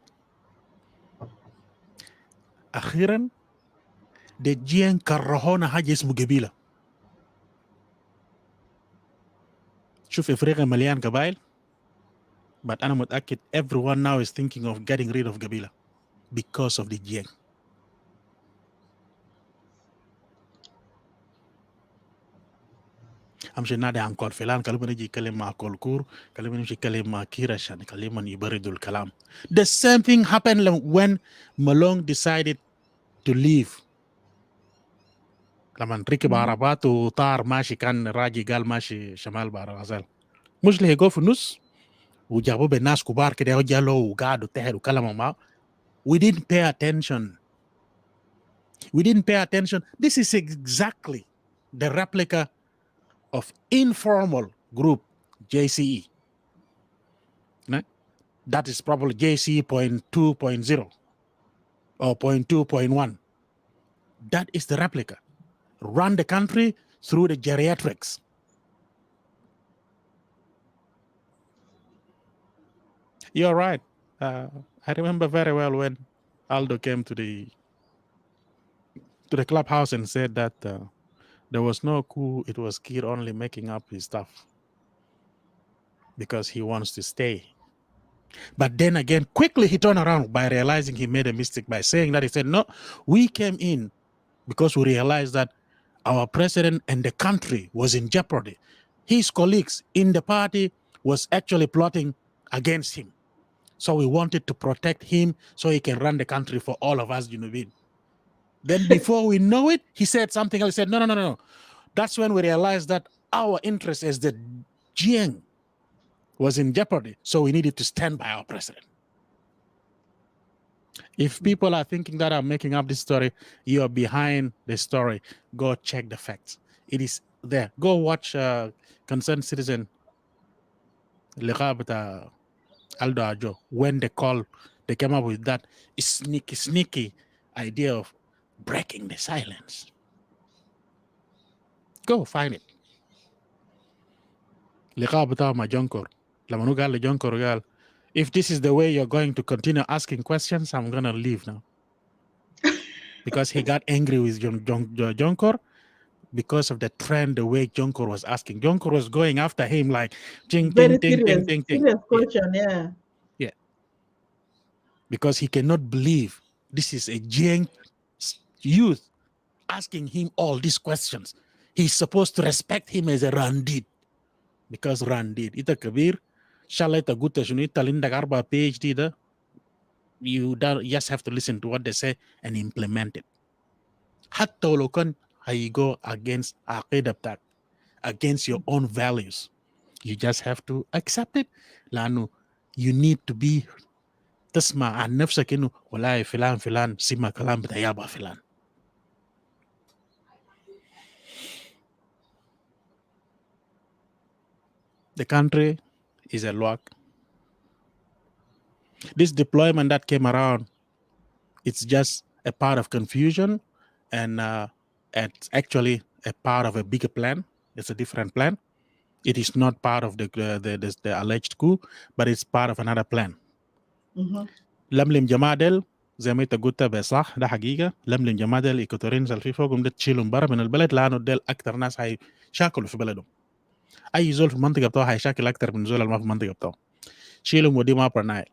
أخيراً the جين كرهونا حاجة اسمه قبيلة. شوف إفريقيا مليان قبائل. But أنا متأكد everyone now is thinking of getting rid of قبيلة because of the Jiang. أمشي نادي عن كول فلان كلمة نجي يتكلم مع كولكور كلمة نمشي يتكلم مع كير عشان يكلمون يبردوا الكلام. The same thing happened when Malong decided to leave. لما ركب عربات وطار ماشي كان راجي قال ماشي شمال بحر الغزال. مش لقوا في النص وجابوا بالناس كبار كده وجالوا وقعدوا تحت وكلموا معه. We didn't pay attention. We didn't pay attention. This is exactly the replica of informal group JCE. Right? That is probably JCE 0.2.0 or 0.2.1. That is the replica. Run the country through the geriatrics. You're right. I remember very well when Aldo came to the clubhouse and said that there was no coup. It was Kir only making up his stuff because he wants to stay. But then again, quickly he turned around by realizing he made a mistake by saying that. He said, no, we came in because we realized that our president and the country was in jeopardy. His colleagues in the party was actually plotting against him. So we wanted to protect him so he can run the country for all of us, Junubin. Then before we know it, he said something else. He said, no. That's when we realized that our interest as the Jiang was in jeopardy. So we needed to stand by our president. If people are thinking that I'm making up this story, you are behind the story. Go check the facts. It is there. Go watch Concerned Citizen Aldo Ajo, when they came up with that sneaky idea of breaking the silence. Go find it. If this is the way you're going to continue asking questions, I'm going to leave now. Because he got angry with Jonkor. because of the trend, the way Jonkor was asking. Jonkor was going after him like, ting, Very ting, ting, ting, serious, ting, ting. serious question, yeah. Yeah. Because he cannot believe this is a young youth asking him all these questions. He's supposed to respect him as a Randid. Because Randid, ita kabir, shala ita gutta shunu ita linda garba PhD da, you just have to listen to what they say and implement it. Hatta lo kan go against aqida btak, against your own values. You just have to accept it. Lanu, you need to be تسمع عن نفسك انه والله فلان فلان سمع كلام بتاع يابا فلان. The country is a lock. This deployment that came around, it's just a part of confusion, and it's actually a part of a bigger plan. It's a different plan. It is not part of the alleged coup, but it's part of another plan. لملم جمادل زي ما انت قلت بصح ده حقيقه. لملم جمادل الايكوتورينز اللي في فوقهم ده تشيلهم برا من البلد لانه ديل اكثر ناس هيشاكلوا في بلدهم. اي زول في المنطقه بتاعه هيشاكل اكثر من زول اللي ما في المنطقه بتاعه. شيلهم وديهم Upper Nile.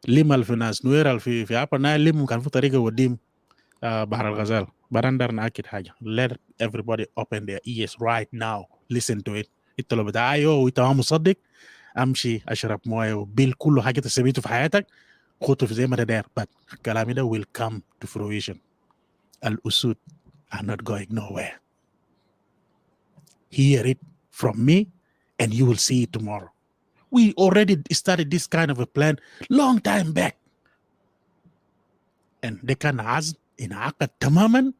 لم في ناس نوير في Upper Nile لم كان في طريقه وديهم بحر الغزال. برندر ناكد حاجه. Let everybody open their ears right now. Listen to it. انت لو بتاع وانت ما مصدق امشي اشرب مويه وبيل كل حاجه تسويته في حياتك خطه في زي ما داير. But كلامي ده will come to fruition. الأسود are not going nowhere. Hear it from me and you will see it tomorrow. We already started this kind of a plan long time back. And they كان عزم انعقد تماما.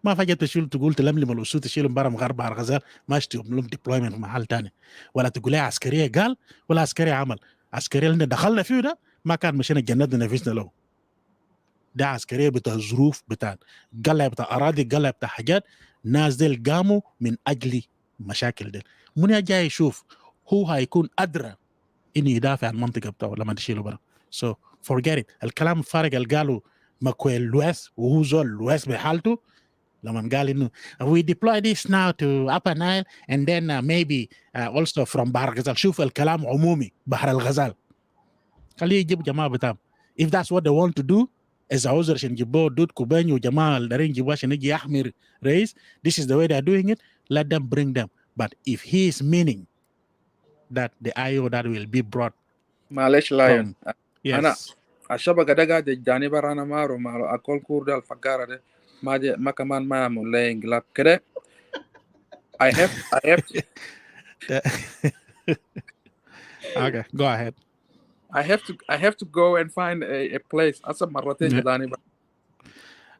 ما فجأة تقول تلملم الأسود تشيلهم برا مغرب بحر غزال ما اشتهم لهم deployment في محل تاني. ولا تقول لي عسكرية قال ولا عسكري عمل. عسكرية اللي دخلنا فيه ده ما كان مشينا جندنا نفسنا له. ده عسكرية بتاع ظروف بتاع قلع بتاع أراضي قلع بتاع حاجات ناس ديل قاموا من أجل مشاكل ديل. من جاي يشوف هو هيكون أدرى إنه يدافع عن المنطقة بتاعه لما تشيله برا. So forget it. الكلام الفارغ اللي قالوا ماكويل لويس وهو زول لويس بحالته لما قال إنه we deploy this now to Upper Nile and then maybe also from بحر الغزال. شوف الكلام عمومي بحر الغزال. خليه يجيب جماعة بتاعهم. If that's what they want to do, إذا عذر عشان يجيبوا دود كوباني وجماعة الدارين يجيبوا عشان يجي يحمي رئيس, this is the way they're doing it, let them bring them. But if he is meaning that the IO that will be brought معلش لايون انا yes الشبكه ده قاعد يجاني برا انا مارو مع اكل كور ده الفقاره ده ما كمان ما يعمل لي انقلاب كده. I have okay go ahead. I have to go and find a place. أصلا مرتين جداني برا.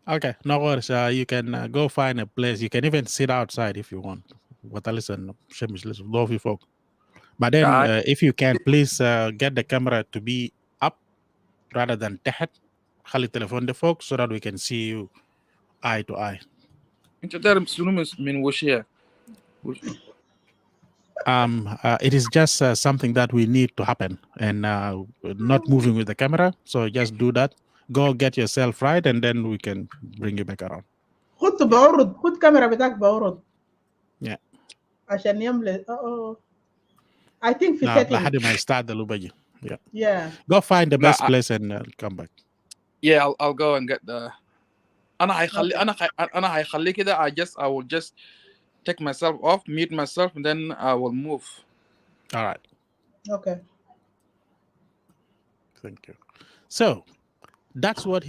Okay, no worries. You can go find a place. You can even sit outside if you want. But listen, folk. But then, if you can, please get the camera to be up rather than تحت. خلي التليفون ده فوق so that we can see you eye to eye. أنت تعرف شنو من وشيا؟ It is just something that we need to happen and not moving with the camera. So just do that. Go get yourself right and then we can bring you back around. خد بعرض خد كاميرا بتاعك بعرض. Yeah. عشان يملى. I think في setting. لحد ما يستعد لبجي. Yeah. Yeah. Go find the best place and come back. Yeah, I'll go and get the. أنا هيخلي كده. I will just take myself off, mute myself, and then I will move. All right. Okay. Thank you. So that's what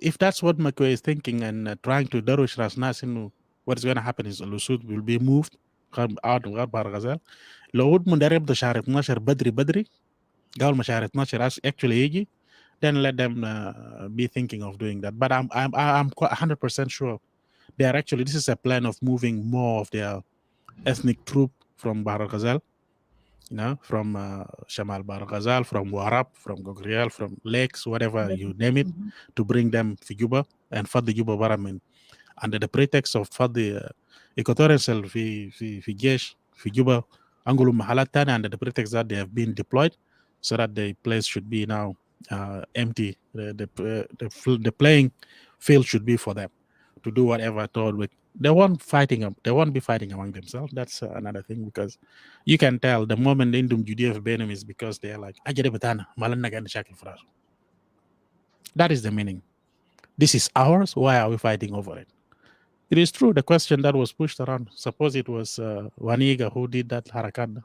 if that's what McQuay is thinking and trying to darush Rasnas into what's going to happen is Lusud will be moved out of Bar Ghazal. لو هو مدرب ده شهر 12 بدري قبل ما شهر 12 actually يجي, then let them be thinking of doing that. But I'm quite 100% sure they are actually, this is a plan of moving more of their ethnic troop from Bahr Ghazal, from Shamal Bahr Ghazal, from Warab, from Gogrial, from Lakes, whatever you name it, to bring them to Juba and Fad the Juba Baramin under the pretext of Fad the Equatorial Cell fi Jesh, fi Juba, Angulum Mahalat Tana, under the pretext that they have been deployed so that the place should be now empty. The playing field should be for them to do whatever They won't be fighting among themselves. That's another thing, because you can tell the moment they do Judea of Benin is because they're like, that is the meaning. This is ours. Why are we fighting over it? It is true. The question that was pushed around, suppose it was Waniga who did that harakat.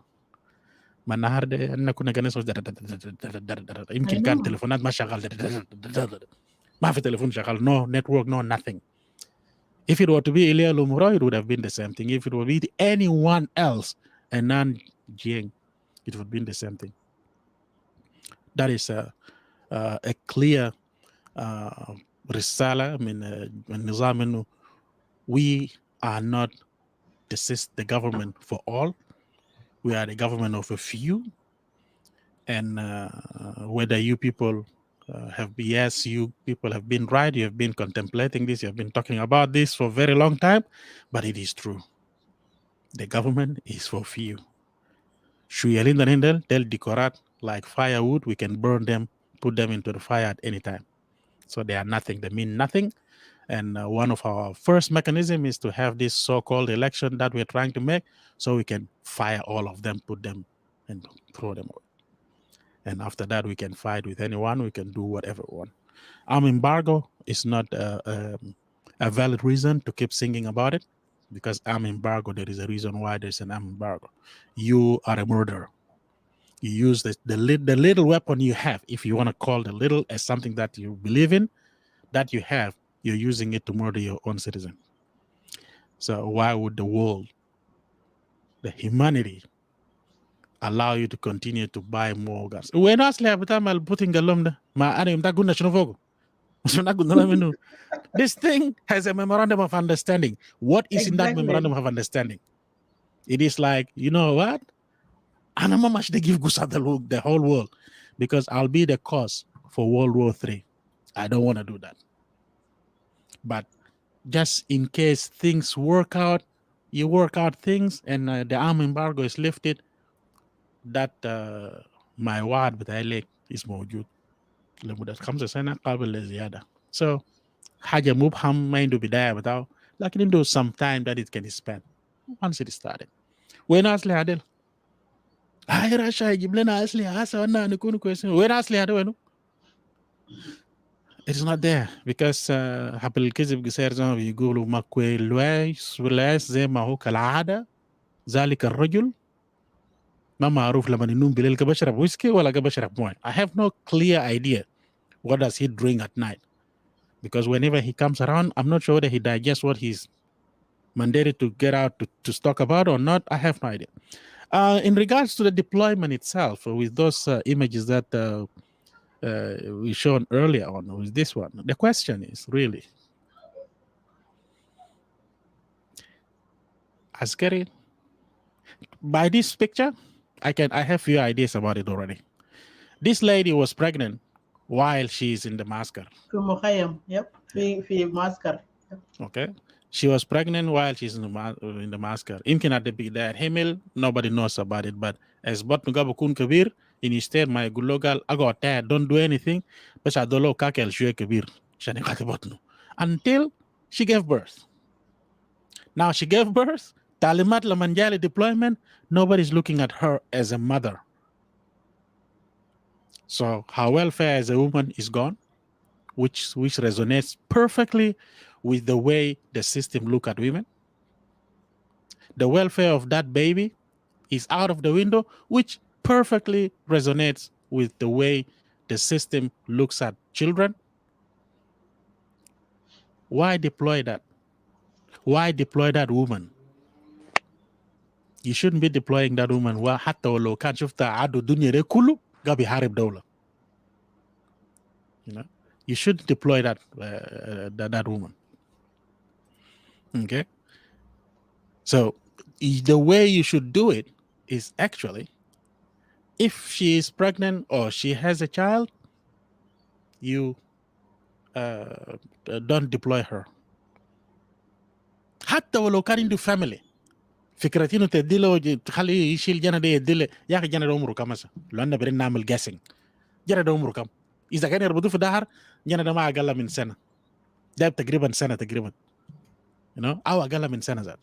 Manahar أن كنا جالسين يمكن كان تليفونات ما شغال ما في تليفون شغال, no network, no nothing. If it were to be Ilya Lumuro, it would have been the same thing. If it would be anyone else, a non-Jiang, it would be the same thing. That is a clear risala. I mean, we are not the government for all. We are the government of a few. And whether you people you people have been right, you have been contemplating this, you have been talking about this for a very long time, but it is true. The government is for few. They'll decorate like firewood, we can burn them, put them into the fire at any time. So they are nothing, they mean nothing. And one of our first mechanism is to have this so-called election that we're trying to make, so we can fire all of them, put them and throw them away. And after that, we can fight with anyone, we can do whatever we want. Arm embargo is not a valid reason to keep singing about it, because arm embargo, there is a reason why there's an arm embargo. You are a murderer. You use the little weapon you have, if you want to call the little as something that you believe in, that you have, you're using it to murder your own citizen. So why would the world, the humanity, allow you to continue to buy more guns? When I sleep, I'm putting a lump. This thing has a memorandum of understanding. What is in that memorandum of understanding? It is like, you know what? And how much they give Gusa the whole world, because I'll be the cause for World War III. I don't want to do that. But just in case things work out, you work out things, and the arm embargo is lifted, that my word with Alec is موجود لمدة 5 سنة قبل الزيادة. So حاجة مبهم ما عنده بداية بتاعه، لكن عنده some time that it can spend once it started. وين أصلي عادل؟ هاي راشا يجيب لنا أصلي هسه وانا نكون كويسين. وين أصلي هذا وينه؟ It's not there, because حبل الكذب قصير زي ما بيقولوا ما كويس ولا زي ما هو كالعادة. ذلك الرجل ما معروف لما ينوم بالليل كبشرب ويسكي ولا كبشرب مويه. I have no clear idea what does he drink at night, because whenever he comes around, I'm not sure whether he digests what he's mandated to get out to talk about or not. I have no idea. In regards to the deployment itself, with those images that we shown earlier on with this one, the question is really, Askari, by this picture, I have few ideas about it already. This lady was pregnant while she's in the masker. Yep. في معسكر. Okay. She was pregnant while she's in the masker. يمكن at the بداية حمل, nobody knows about it, but as بطنه قابو كون كبير, instead ما يقول له قال أقعد تحت, don't do anything, بس أدوله كاكل شوية كبير عشان يقاتل بطنه, until she gave birth. Now she gave birth, تعليمات لما جاء deployment, nobody's looking at her as a mother. So her welfare as a woman is gone, which resonates perfectly with the way the system look at women. The welfare of that baby is out of the window, which perfectly resonates with the way the system looks at children. Why deploy that? Why deploy that woman? You shouldn't be deploying that woman. حتى ولو كان شفت عدو الدنيا ده كله قاعد بيحارب دولة. You know, you shouldn't deploy that woman. Okay. So the way you should do it is actually, if she is pregnant or she has a child, you don't deploy her. حتى ولو كان عنده family. فكرتينه تديله تخليه يشيل جنة ده يديله يا أخي جنة ده عمره كم مثلا؟ لو أنا بدنا نعمل guessing جنة ده عمره كم؟ إذا كان يربطوه في دهر جنة ده ما أقل من سنة. ده تقريبا سنة تقريبا. أو أقل من سنة ذات،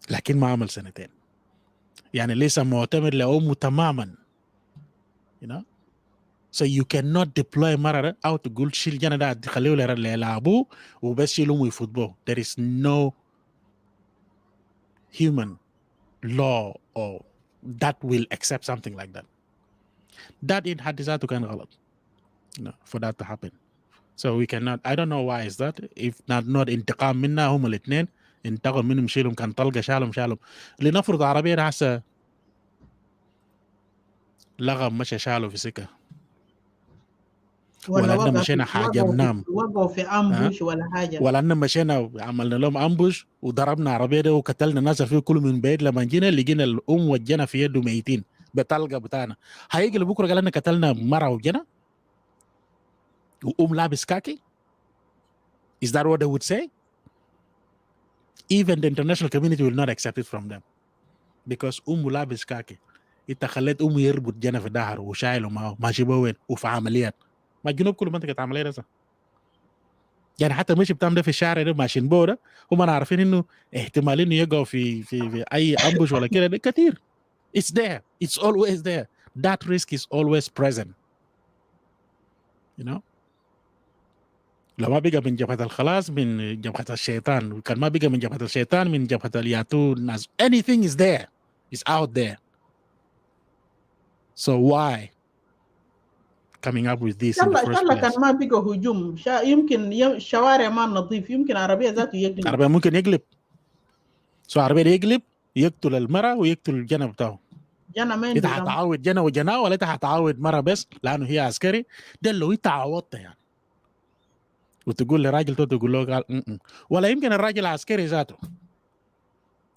لكن ما عمل سنتين، يعني ليس معتمد لأمه تماما. So you cannot deploy مرة أو تقول شيل جنة ده تخليه لأبوه وبس شيل أمه يفوتبوه. There is no human law or that will accept something like that. That in حد ذاته كان غلط for that to happen. So we cannot, I don't know why is that, if not انتقام منا هم الاثنين، انتقم منهم شيلهم كان طلقة شالهم لنفرض عربية هسه لغم مشى شاله في سكة ولا أننا مشينا حاجمناهم وقعوا في امبوش ولا حاجه، ولا أننا مشينا عملنا لهم امبوش وضربنا عربية ده وقتلنا الناس فيه كله من بعيد، لما جينا لقينا الأم والجنة في يده ميتين بطلقة بتاعنا، هيجي بكرة قال لنا قتلنا مرة وجنة وأم لابس كاكي؟ Is that what they would say? Even the international community will not accept it from them because لابس كاكي، انت خليت يربط جنة في ظهره وشايله معه ماشي بوين وفي عمليات، ما الجنوب كله منطقة عمليات هسه. يعني حتى ماشي بتعمل ده في الشارع ده ماشيين بوده، هم عارفين انه احتمال انه يقعوا في اي امبوش ولا كده كتير. It's there. It's always there. That risk is always present. لو ما بقى من جبهة الخلاص من جبهة الشيطان، وكان ما بقى من جبهة الشيطان من جبهة الياتو الناس. Anything is there. It's out there. So why coming up with this in the first place? كان ما بقى هجوم، يمكن الشوارع ما نظيف، يمكن عربية ذاته يقلب. عربية ممكن يقلب. So عربية يقلب يقتل المرأة ويقتل الجنة بتاعه. جنة انت هتعاود جنة وجناه ولا انت هتعاود مرة بس لأنه هي عسكري؟ ده لو انت عاودت يعني. وتقول لراجل تقول له قال ولا يمكن الراجل عسكري ذاته.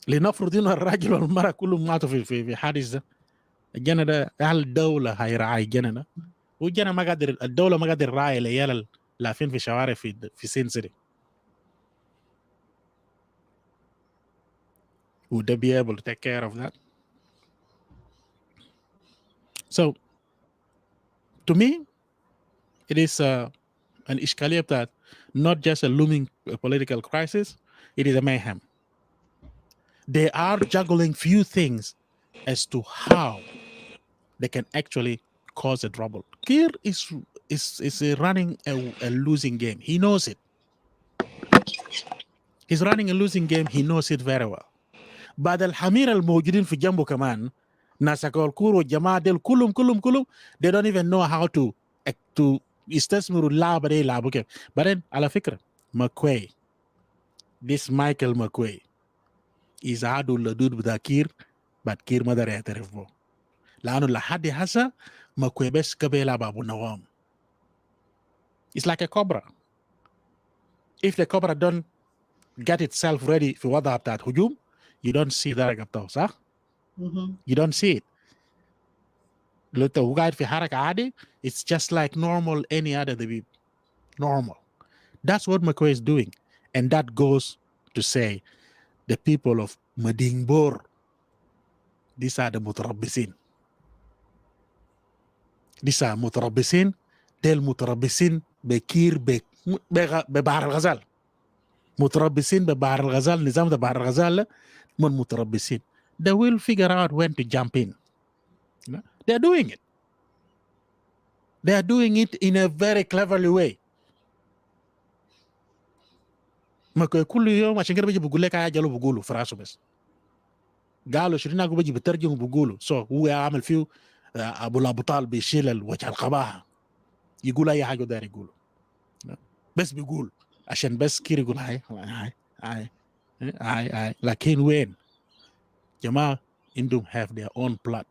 لنفرض انه الراجل والمرأة كلهم ماتوا في حادث ده. الجنة ده هل الدولة هيراعي الجنة ده؟ والجنة ما قادر، الدولة ما قادر راعي العيال لافين في شوارع في سين سيتي. Would they be able to take care of that? So to me it is an إشكالية بتاعت not just a looming political crisis, it is a mayhem. They are juggling few things as to how they can actually cause a trouble. Kir is running a losing game. He knows it. He's running a losing game. He knows it very well. بعد الحمير الموجودين في جنبه كمان ناس الكور والجماعة ديل كلهم they don't even know how to يستثمروا اللعبة دي يلعبوا كيف. بعدين على فكرة ماكوي this Michael McQuay is عادوا اللدود بتاع كير بعد كير ما دار يعترف به لأنه لحد هسه ماكوي بس كبه يلعب أبو نوام. It's like a cobra. If the cobra don't get itself ready في وضعها بتاعت هجوم you don't see درجة بتاعه صح؟ You don't see it. لو انت قاعد في حركة عادي it's just like normal any other the normal. That's what McQuay is doing, and that goes to say the people of Madingbor, these are the متربصين. These are متربصين. ديل متربصين بكير ببحر الغزال. متربصين ببحر الغزال. نظام بحر الغزال من متربصين. They will figure out when to jump in. They're doing it. They are doing it in a very cleverly way. ما كل يوم عشان كده بيجي بقول لك حاجه لو بقوله في راسه بس. قالوا شيرين اكو بيجي بترجم وبقوله هو عامل فيه ابو طالب بيشيل الوجه القباحه يقول اي حاجه داير يقوله بس بيقول عشان بس كير يقول هاي لكن وين جماعه عندهم have their own plot.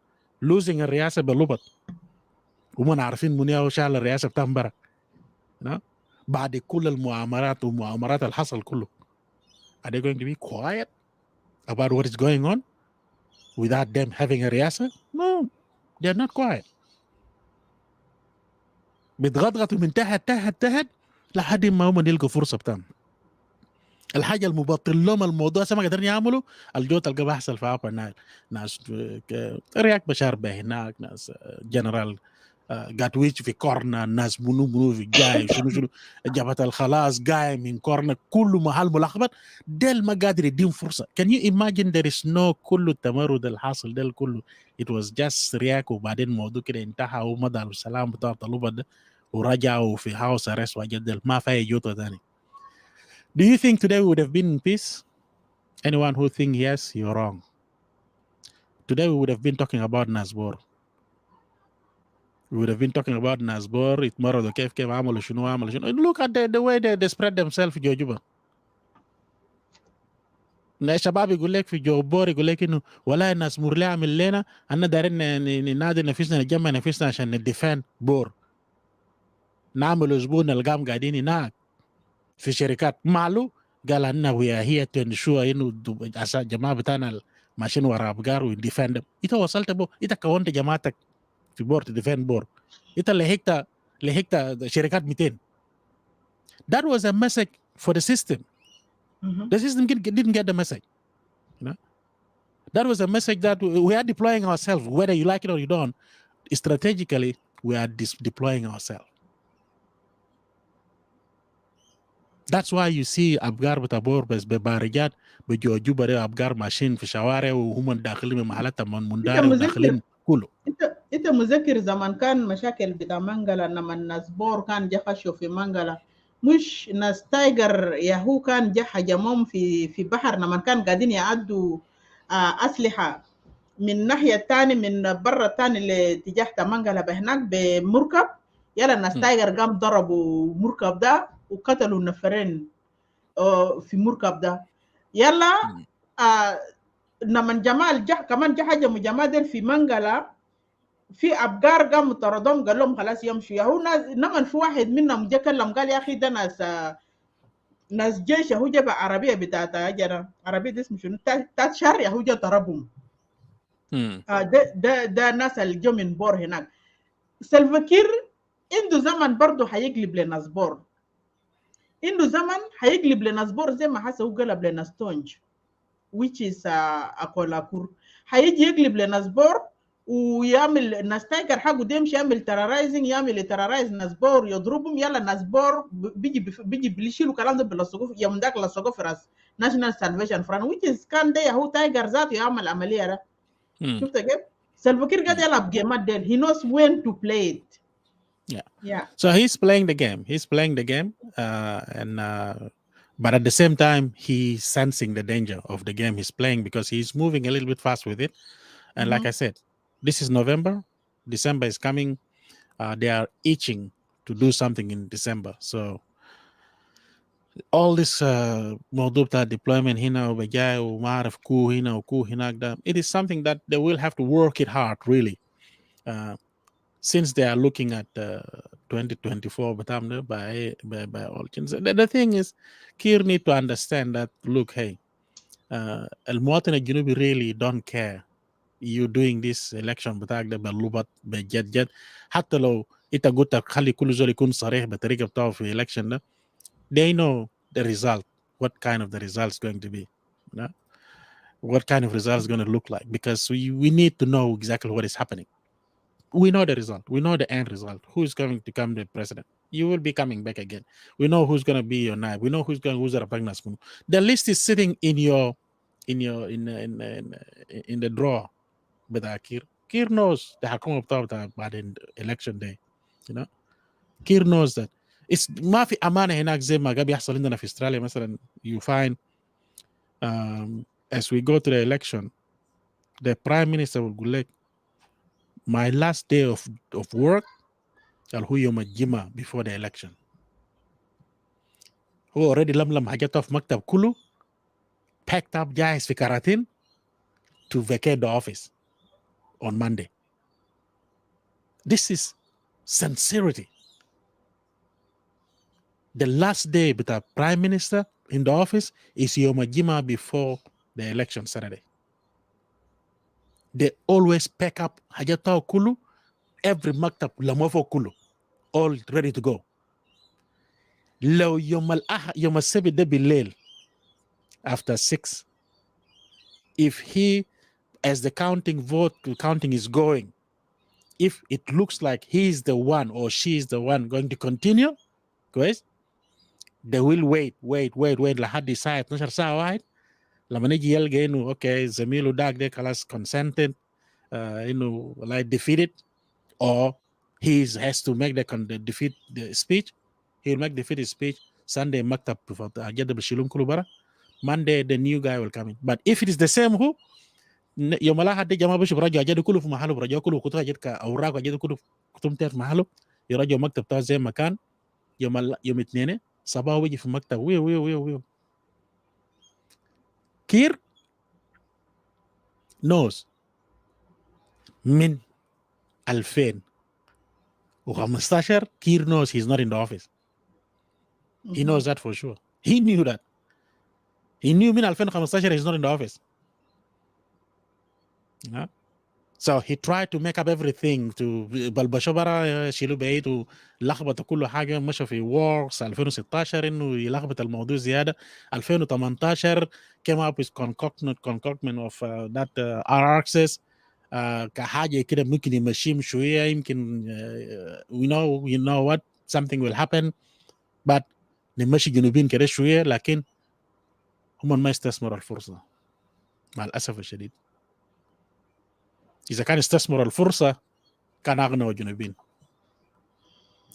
losing الرئاسه باللبط وما عارفين منيا وشال الرئاسه بتاع مبارك بعد كل المؤامرات ومؤامرات الحصل كله. Are they going to be quiet about what is going on without them having a رئاسة? No, they're not quiet. بتغطغطوا من تحت لحد ما هم يلقوا فرصة بتاعهم. الحاجة المبطل لهم الموضوع ما قدرنا يعملوا الجو تلقى بيحصل في Upper Nile. ناس رياك بشار به هناك، ناس جنرال قاعد ويش في كورنا الناس منو في جاي شنو جبهة الخلاص جاي من كورنا كله محل ملخبط ديل ما قادر يديهم فرصة. Can you imagine there is no كله التمرد الحاصل ديل كله it was just رياك وبعدين موضوع كده انتهى ومضى السلام بتاع طلوبة ده ورجعوا في هاوس ارست وجدل ما في جوطة تاني. Do you think today we would have been in peace? Anyone who think yes, you're wrong. Today we would have been talking about Nasbor. We would have been talking about Nasbor, itmarado كيف عملوا شنو. Look at the way they spread themselves في جوجوبا. الشباب يقول لك في جوبور يقول لك انه ولا الناس مرلي عمل لنا انا دايرين ننادي نفسنا نجمع نفسنا عشان ندفن بور. نعمل اسبوع نلقاهم قاعدين هناك في شركات مالو قال انه ويا هي تنشوا انه جماعه بتاعنا ماشيين ورا ابقار ويدفن. انت وصلت بو انت كونت جماعتك في بور تدفن بور. انت لهكت شركات 200. That was a message for the system. The system didn't get the message. You know? That was a message that we are deploying ourselves, whether you like it or you don't. Strategically, we are deploying ourselves. That's why you see أبقار بتابور بس ببارجات بجوجو بري أبقار ماشيين في شوارع وهم داخلين من محلات من دار وداخلين كله. انت مذكر زمان كان مشاكل بتاع منغلا لما الناس بور كان جخشوا في منغلا مش ناس تايجر ياهو كان جه هجمهم في بحر لما كان قاعدين يعدوا أسلحة من الناحية الثانية من برا الثاني اللي اتجاه منغلا بهناك بمركب. يلا الناس تايجر قام ضربوا مركب ده وقتلوا نفرين في مركب ده. يلا لما جمال جه كمان جه هجموا جمال في منغلا في ابقار قاموا طردهم قال لهم خلاص يمشوا. ياهو نمن في واحد منهم جه كلم قال يا اخي ده ناس جيش هو جاب عربيه بتاعت اجرا عربيه دي اسمه شنو تات شهر ياهو جا ضربهم. ده ناس اللي جو من بور هناك. سلفكير عنده زمن برضه هيقلب لناس بور. عنده زمن هيقلب لناس بور زي ما حسه هو قلب لناس تونج which is اكولاكور. هيجي يقلب لناس بور ويعمل ناس تايجر حقه ده يمشي يعمل ترارايزنج يعمل ترارايز ناس بور يضربهم. يلا ناس بور بيجي بيشيلوا كلام ده بلصقوه يوم داك لصقوه في راس ناشونال سالفيشن فران which is كان ده هو تايجر ذاته يعمل عمليه ده. شفت كيف؟ سلفكير قاعد يلعب جيمات ديل. he knows when to play it. Yeah. So he's playing the game. But at the same time, he's sensing the danger of the game he's playing because he's moving a little bit fast with it. And like I said, this is November. December is coming. They are itching to do something in December. So all this موضوع deployment هنا وبجاي وما أعرف كو هنا وكو هناك ده, it is something that they will have to work it hard really. Since they are looking at 2024 by all chance. The thing is, Kir need to understand that, look, hey, المواطن الجنوبي really don't care you doing this election بتاعك ده باللوبات بجد حتى لو انت قلت خلي كل زول يكون صريح بالطريقه بتاعه في election ده. They know the result, what kind of the result is going to be, you know? What kind of result is going to look like, because we need to know exactly what is happening. We know the result. We know the end result. Who is going to become the president? You will be coming back again. We know who's going to be your naib. We know who's the The list is sitting in the drawer. But Kir knows the حكومة بتاعته بعد election day. You know, Kir knows that it's ما في أمانة هناك زي ما قاعد يحصل عندنا في أستراليا مثلا. You find as we go to the election, the prime minister will go like, my last day of work هو يوم الجمعة before the election. هو already لم حاجاته في مكتب كله, packed up جاهز في كراتين to vacate the office on Monday. This is sincerity. The last day with the prime minister in the office is Yom Jima before the election Saturday. They always pack up hajatao kulu, every maktab lamofo kulu, all ready to go. Lo Yom al-Sebi de Bilel, after 6, if he, as the counting is going, if it looks like he's the one or she's the one going to continue كويس they will wait لحد الساعة 12 ساعة واحد لما نيجي يلقى انه اوكي زميله داك ده خلاص consented انه like defeated or he has to make the defeat the speech, he'll make defeat speech. Sunday مكتب جد بشيلون كله برا. Monday the new guy will come in. But if it is the same who يوم لا حد جماعة بش برجع جد كله في محله برجع كله كتير جد كأوراق جد كله كتوم تير في محله يرجع مكتب تاع زي ما كان يوم اثنين صباح ويجي في مكتب ويو كير knows من 2015 كير knows he's not in the office. He knows that for sure. He knew that. He knew من 2015 he's not in the office. Yeah. So he tried to make up everything to بلبشوا برا شيلوا بعيد ولخبطوا كل حاجة مشوا في ووركس 2016 إنه يلخبط الموضوع زيادة 2018 came up with concoctment of that R-axis كحاجة كده ممكن يمشيهم شوية يمكن you know what something will happen but نمشي جنوبين كده شوية لكن هم ما يستثمروا الفرصة مع الأسف الشديد. إذا كان استثمروا الفرصة كان أغنى الجنوبين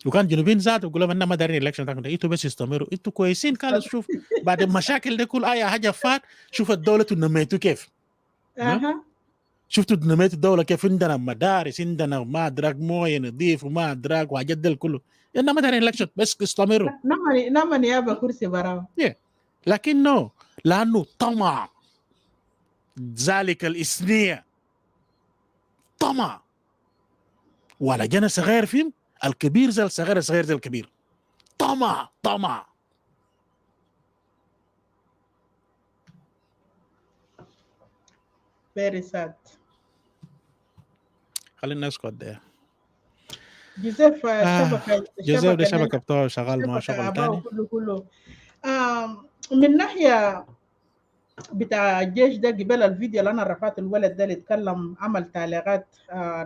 وكان جنوبين ذاته يقول لهم أنا ما دارين الإلكشن تاعكم أنتوا بس استمروا أنتوا كويسين كانوا شوف بعد المشاكل دي كل أي حاجة فات شوف الدولة نميتوا كيف شفتوا نميتوا الدولة كيف عندنا مدارس عندنا ما أدراك موية نظيف وما أدراك وحاجات دي كله أنا ما دارين الإلكشن بس استمروا نما يابا كرسي براو لكن نو لأنه طمع ذلك الإثنية طمع ولا جنا صغير فيهم الكبير زي الصغير الصغير زي الكبير طمع very sad. خلينا نسكت ده. جوزيف جوزيف ده شبكة بتاعه شغال مع شغل تاني كله من ناحية بتاع الجيش ده قبل الفيديو اللي انا رفعت الولد ده اللي اتكلم عمل تعليقات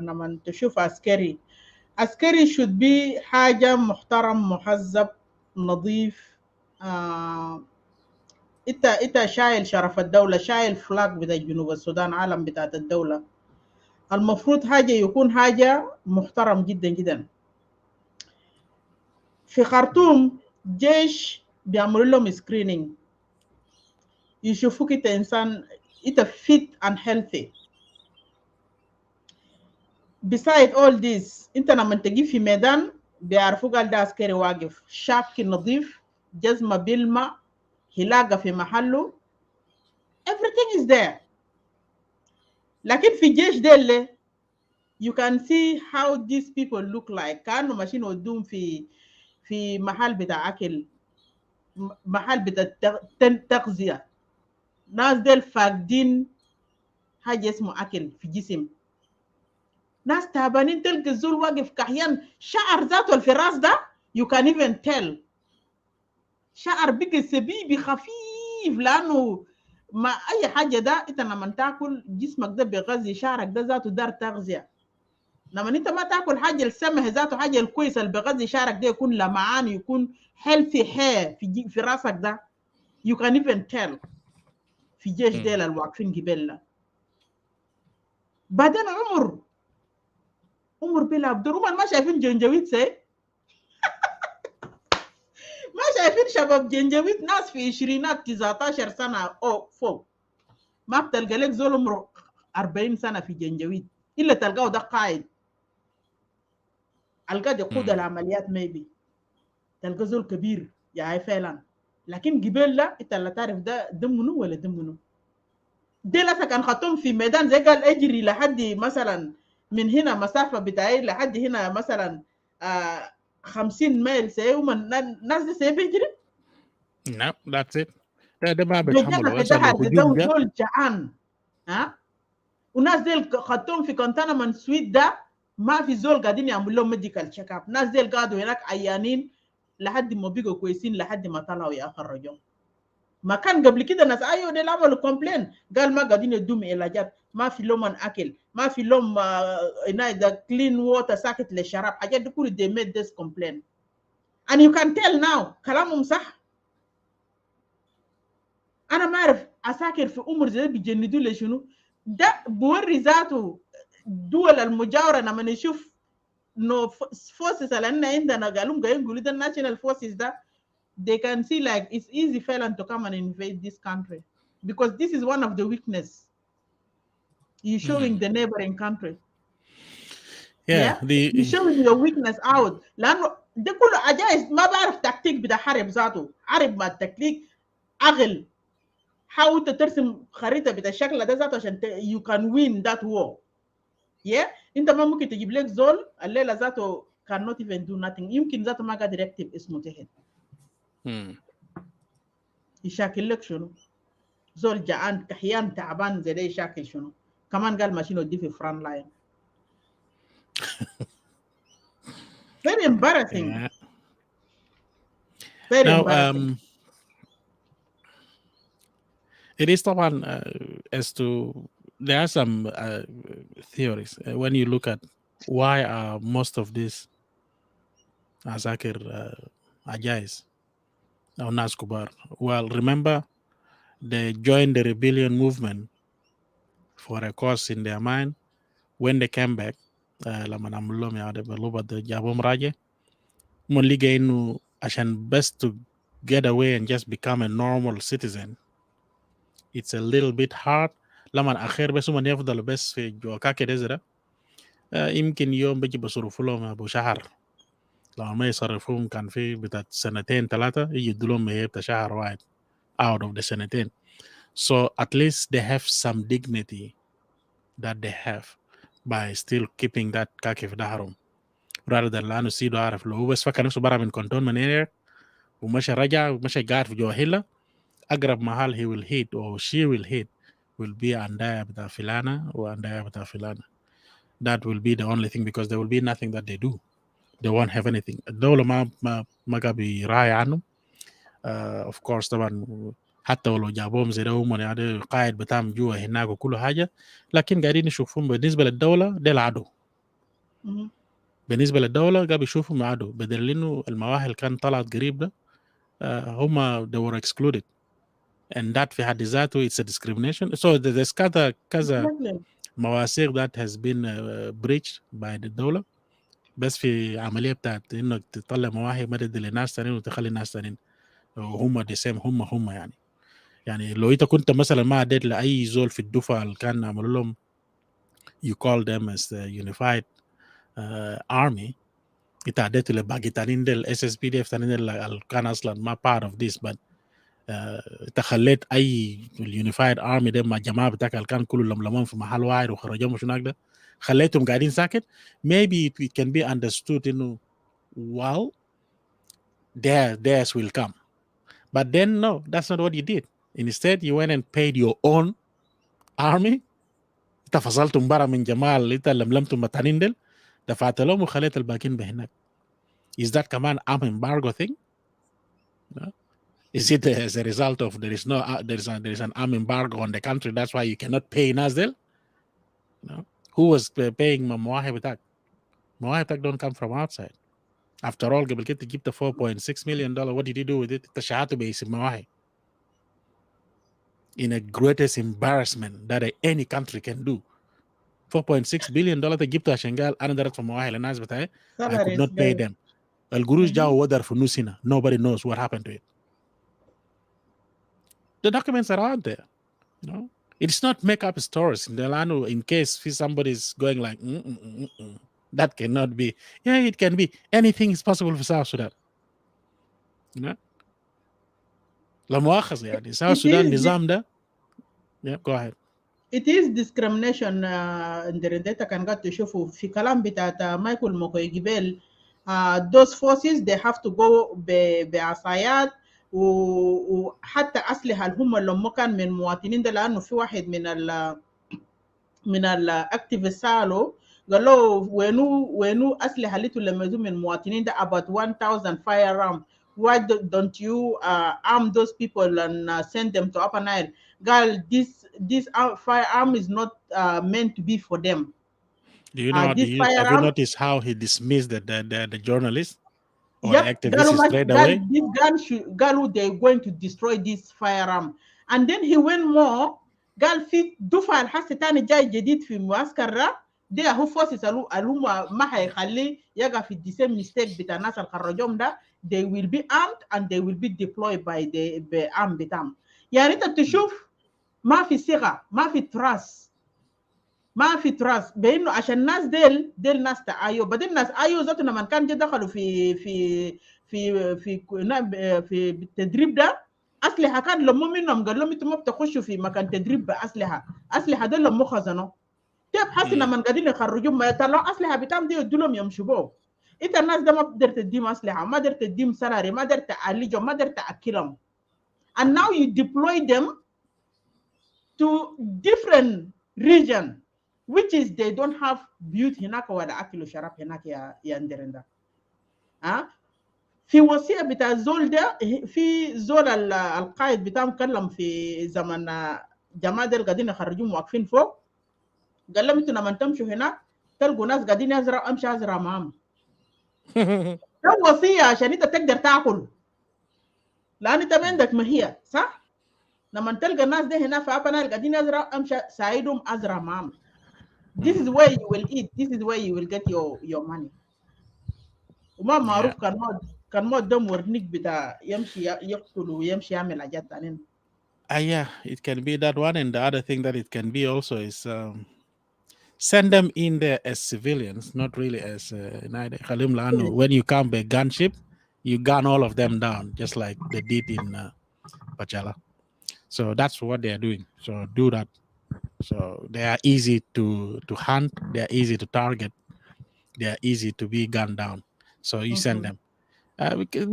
لما تشوف عسكري should be حاجة محترم مهذب نظيف انت شايل شرف الدولة شايل فلاج بتاع جنوب السودان علم بتاعت الدولة المفروض حاجة يكون حاجة محترم جدا جدا. في خرطوم جيش بيعملوا لهم سكرينينج يشوفوك انت انسان انت fit and healthy. Beside all this انت لما تجي في ميدان بيعرفوا قال ده عسكري واقف شاك نظيف جزمة بالماء هلاقة في محله everything is there. لكن في الجيش ده you can see how these people look like كانوا ماشيين ودوم في محل بتاع اكل محل بتاع تغذية ناس ديل فاقدين حاجة اسمه أكل في جسم ناس تعبانين تلقى الزول واقف كحيان شعر ذاته في الراس ده you can even tell شعر بقى سبيبي خفيف لأنه ما أي حاجة ده أنت لما تاكل جسمك ده بيغذي شعرك ده ذاته دار تغذية لما أنت ما تاكل حاجة السمه ذاته حاجة الكويسة اللي بيغذي شعرك ده يكون لمعان يكون healthy hair في راسك ده you can even tell في جيش ديل الواقفين قبلنا. بعدين عمر بلا عبد الرحمن ما شايفين جنجويت سي ما شايفين شباب جنجويت ناس في 20 19 سنة أو فوق ما بتلقى لك زول عمره 40 سنة في جنجويت إلا تلقاه ده قائد القاد يقود العمليات ميبي تلقى زول كبير يا هاي فعلا لكن قبل لا انت لا تعرف ده منو ولا ده منو دي لسه كان خطهم في ميدان زي قال اجري لحد مثلا من هنا مسافة بتاعي لحد هنا مثلا 50 ميل سيوم الناس دي سيبيجري no that's it ده ما بيتحملوا ده زول جعان وناس دي خطهم في كونتينمنت سويت ده ما في زول قاعدين يعملوا لهم ميديكال تشيك اب ناس دي قاعدوا هناك عيانين لحد ما بقوا كويسين لحد ما طلعوا يخرجوا ما كان قبل كده ناس ايوه دي عملوا كومبلين قال ما قاعدين يدوم علاجات ما في لهم اكل ما في لهم ده كلين ووتر ساكت للشراب حاجات دي كل they made this complaint and you can tell now كلامهم صح. انا ما اعرف اساكر في عمر زي بيجندوا لي شنو ده بوري ذاته دول المجاوره لما نشوف نو فورسز اللي عندنا قالوا قاعدين يقولوا ده الناشونال فورسز ده they can see like it's easy for them to come and invade this country because this is one of the weakness you're showing the neighboring country. Yeah, you're showing your weakness out لانه ده كله عجائز ما بعرف تكتيك بتاع حرب ذاته حرب ما التكتيك اغل حاول ترسم خريطه بتاع الشكل ده ذاته عشان you can win that war. انت ما ممكن تجيب لك زول الليله ذاته cannot even do nothing يمكن ذاته ما قادر يكتب اسمه تحت يشاكل لك شنو زول جعان كحيان تعبان زي ده يشاكل شنو كمان قال ماشينه دي في فرونت لاين. very embarrassing. Yeah. very Now, embarrassing. it is طبعا as to there are some theories when you look at why are most of these عساكر عجائز أو ناس كبار. Well, remember they joined the rebellion movement for a cause in their mind. When they came back لما نعمل لهم يعني باللغة جابهم راجع هم لقى إنه عشان بس to get away and just become a normal citizen it's a little bit hard. لما أخير بس هم يفضلوا بس في جوكا كده زي ده يمكن يوم بيجي بصرفوا لهم أبو شهر لما ما يصرفوهم كان في بتاع 2-3 يجي يدلهم هي بتاع شهر واحد out of the سنتين. So at least they have some dignity that they have by still keeping that كاكي في ظهرهم rather than لأنه سيدو عارف لو هو بس فكر نفسه برا من containment area ومشى رجع ومشى قاعد في جوا هيلا أقرب محل he will hit or she will hit will be عندها بتاع فلانة وعندها بتاع فلانة. That will be the only thing because there will be nothing that they do. They won't have anything. الدولة ما قاعد بيراعي عنهم. Of course طبعا حتى ولو جابوهم زي ده هم يعني قاعد بتاعهم جوا هناك وكل حاجة لكن قاعدين يشوفون بالنسبة للدولة ده العدو. بالنسبة للدولة قاعد بيشوفهم عدو بدل إنه المواهل كان طلعت قريب ده هم they were excluded and that في حد ذاته it's a discrimination. So there's كذا مواثيق that has been breached by the دولة بس في عملية بتاعت إنك تطلع مواهب ما تدي لناس تانيين وتخلي ناس تانيين هم the same هم يعني لو أنت كنت مثلا ما عديت لأي زول في الدفعة اللي كان عملوا لهم you call them as the unified army أنت عديت لباقي تانيين ديل SSPDF تانيين اللي كان أصلا ما part of this but تخليت أي unified army ده مع جماعة بتاعك اللي كان كلهم لملمون في محل واحد وخرجهم وشناك ده خليتهم قاعدين ساكت maybe it can be understood إنه well theirs will come but then no that's not what you did. Instead you went and paid your own army انت فصلتم برا من جماعة اللي انت لملمتم متانين دل دفعت لهم وخليت الباقين بهناك. Is that كمان arm embargo thing? No? Is it as a result of there is an arm embargo on the country that's why you cannot pay ناس دل? No? Who was paying مواهب بتاعك؟ مواهب بتاعك don't come from outside. After all قبل كده جبت $4.6 million what did you do with it؟ انت شعاته باسم مواهب. In a greatest embarrassment that any country can do. $4.6 billion جبته عشان قال أنا درت في مواهب للناس بتاعي I could not pay them. القروش جاوا ودر في نص هنا. Nobody knows what happened to it. The documents are out there. You know? It's not make up stories. In case somebody's going like that cannot be. Yeah, it can be. Anything is possible for South Sudan. You know? لا مؤاخذة يعني South Sudan نظام ده. Yeah, go ahead. It is discrimination. Nderdeta كان قاعد تشوفوا في كلام بتاعت مايكل موكوي جبال. Those forces they have to go بعصايات وحتى أسلحة هم اللي كان من مواطنين ده لأنه في واحد من الأكتيفيست سألوا قال له وينو أسلحة اللي تلمزوا من مواطنين ده about 1000 firearms why don't you arm those people and send them to Upper Nile? Girl, this firearm is not meant to be for them. Do you know? This Have you firearm, noticed how he dismissed the journalist or the yep, activist straight away? this gun should, girl, they're going to destroy this firearm. And then he went more. Girl, في دفعة الحس تاني جاي جديد في معسكر ده ده هو forces ما هيخليه يقع في the same mistake بتاع الناس اللي خرجوهم ده. They will be armed and they will be deployed by the arm بتاعهم. يعني انت تشوف ما في ثقة، ما في trust، ما في تراس بانه عشان الناس ديل ناس تعايو. بعدين الناس ايو ذاته لما كان دخلوا في التدريب ده، اسلحه كان لموا منهم، قال لهم انتم ما بتخشوا في مكان تدريب اسلحه دول لموا خزنوا. كيف حسن لما قاعدين يخرجوا ما يطلعوا اسلحه بتاعهم دي يدوا لهم يمشوا بو. انت الناس ده ما بتقدر تديهم اسلحه، ما قدرت تديهم سلاري، ما قدرت تعالجهم، ما قدرت تاكلهم. And now you deploy them to different region which is they don't have beauty هناك ولا اكل وشراب هناك يا اندرندا. في وصيه بتاع الزول ده، في زول القائد بتاعهم كلم في زمن جماعه دول قاعدين يخرجوهم واقفين فوق، قال لهم انتوا لما تمشوا هناك تلقوا ناس قاعدين يزرعوا، امشي ازرع معاهم. ده وصيه عشان انت تقدر تاكل، لان انت ما عندك مهيه، صح؟ لما تلقى الناس دي هنا في Upper Nile قاعدين يزرعوا، امشي ساعدهم ازرع معاهم. This is where you will eat. This is where you will get your money. وما معروف كان ما دم ورنيك بتاع يمشي يقتل ويمشي يعمل حاجات تانيين. Yeah, it can be that one, and the other thing that it can be also is send them in there as civilians, not really as when you come by gunship, you gun all of them down, just like they did in Pachala. So that's what they are doing. So do that. So they are easy to hunt, they are easy to target, they are easy to be gunned down. So you send them.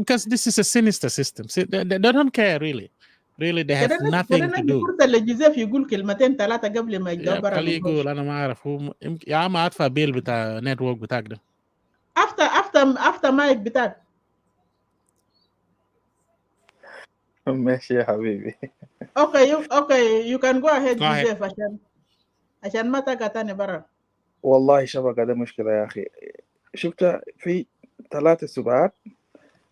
Because this is a sinister system. See, they don't care really. Really, they have nothing to do. فرصة لجوزيف يقول كلمتين ثلاثة قبل ما يجاوب برا. خليه يقول أنا ما أعرف هو يا عم أدفع بيل بتاع نتورك بتاعك ده. after مايك بتاعك. ماشي يا حبيبي. Okay, you can go ahead جوزيف عشان ما تقع تاني برا. والله شبكة ده مشكلة يا أخي. شفت في 3 سبعات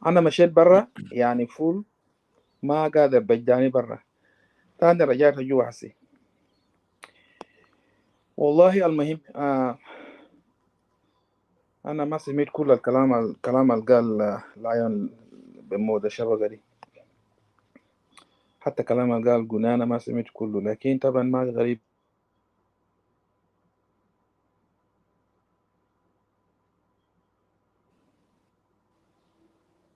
أنا مشيت برا يعني فول ما قادر بجاني برا، تاني رجعت جوا حسي. والله المهم أنا ما سمعت كل الكلام اللي قال لايون بموضة الشبكة دي، حتى كلام اللي قال قنانا ما سمعت كله، لكن طبعا ما غريب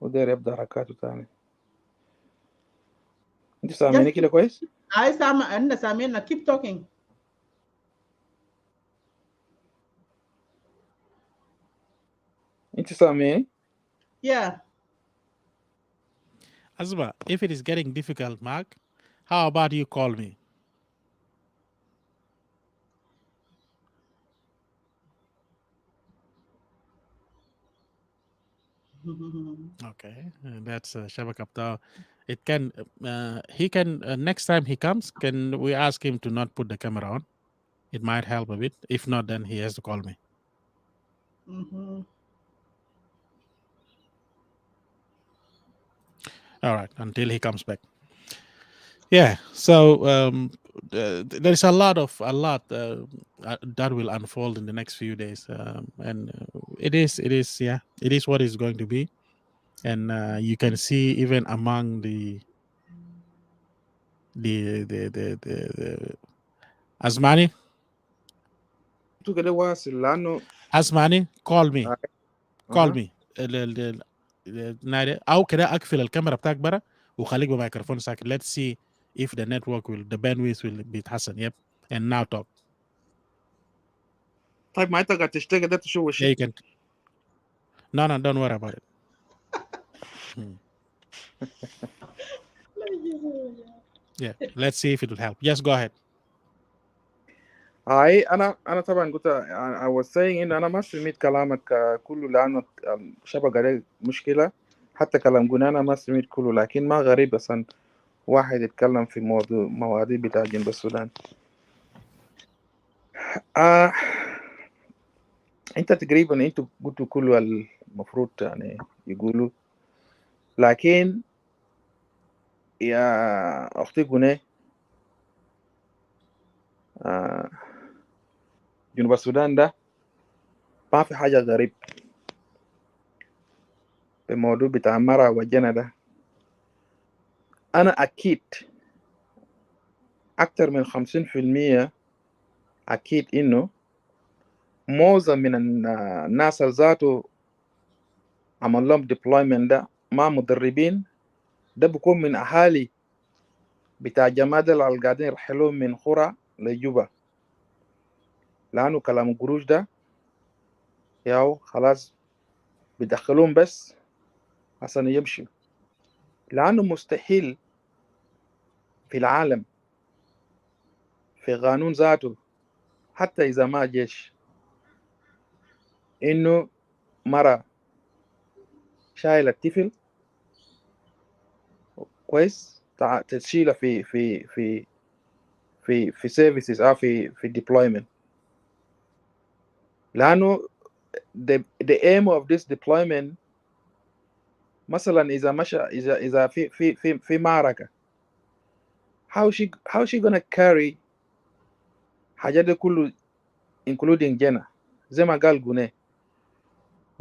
ودير يبدأ حركاته تاني. انت سامعني كده كويس؟ سامع، انا سامعنا. keep talking. انت سامعني؟ Yeah. Azba, if it is getting difficult, Mark, how about you call me? Okay, that's Shabakapta. It can, he can, next time he comes, can we ask him to not put the camera on? It might help a bit. If not, then he has to call me. All right, until he comes back. Yeah, so there is a lot that will unfold in the next few days, and it is what it's going to be, and you can see even among the Asmani. Asmani, call me. Call me. أو كده أقفل الكاميرا بتاعك برا وخليك بميكروفون ساكت. Let's see if the network the bandwidth will بيتحسن. Yep. And now talk. طيب ما انت قاعد تشتغل ده تشوف Yeah, you can. No, don't worry about it. Yeah, let's see if it will help. Yes, go ahead. انا طبعا قلت I was saying ان انا ما سمعت كلامك كله لانه الشبكه دي مشكله، حتى كلام قلنا أنا ما سمعت كله، لكن ما غريب أصلا واحد يتكلم في مواضيع بتاع جنوب السودان. أنت تقريبا أنتوا قلتوا كله المفروض يعني يقولوا، لكن يا أختي قناه جنوب السودان ده ما في حاجة غريب بموضوع بتاع مرة وجنة ده. أنا أكيد أكتر من 50% أكيد إنه معظم من الناس اللي ذاته عمل لهم deployment ده ما مدربين، ده بيكون من أهالي بتاع جماعة اللي قاعدين يرحلون من خورا لجوبا، لأنه كلام القروش ده ياو خلاص بيدخلون بس عشان يمشوا، لأنه مستحيل في العالم في قانون ذاته حتى إذا ما جيش إنه مرة شايل الطفل كويس تشيله في سيرفيسز أو في deployment، لأنه the aim of this deployment مثلا إذا مشى إذا في معركة، how she gonna carry حاجات دي كله including جنة زي ما قال قناه.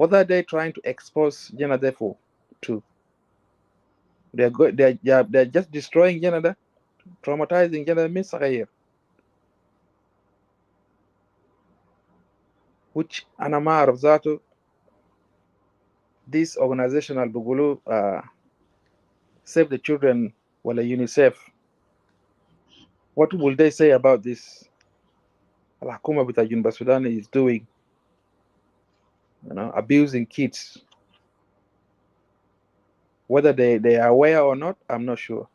What are they trying to expose جنة therefore to? They're just destroying جنة ده، traumatizing جنة من صغير، which أنا ما أعرف ذاته this organizational بيقولوا save the children ولا UNICEF. What will they say about this? الحكومة بتاع جنوب السودان is doing, abusing kids. Whether they are aware or not, I'm not sure.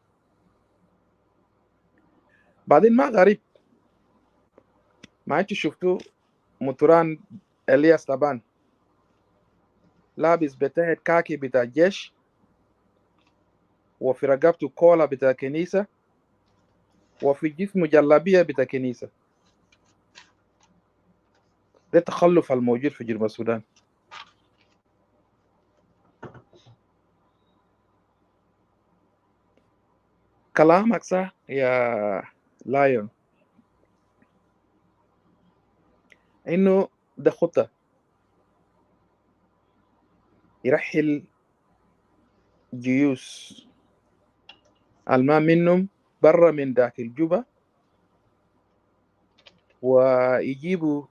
بعدين ما غريب ما انتوا شفتوا مطران الياس طبعا لابس بتاعت كاكي بتاع الجيش وفي رقبته كولا بتاع كنيسة وفي جسمه جلابية بتاع كنيسة. ده تخلف الموجود في جنوب السودان. كلامك صح يا لايون انه ده خطة يرحل جيوش الماء منهم برا من داخل الجوبة ويجيبوا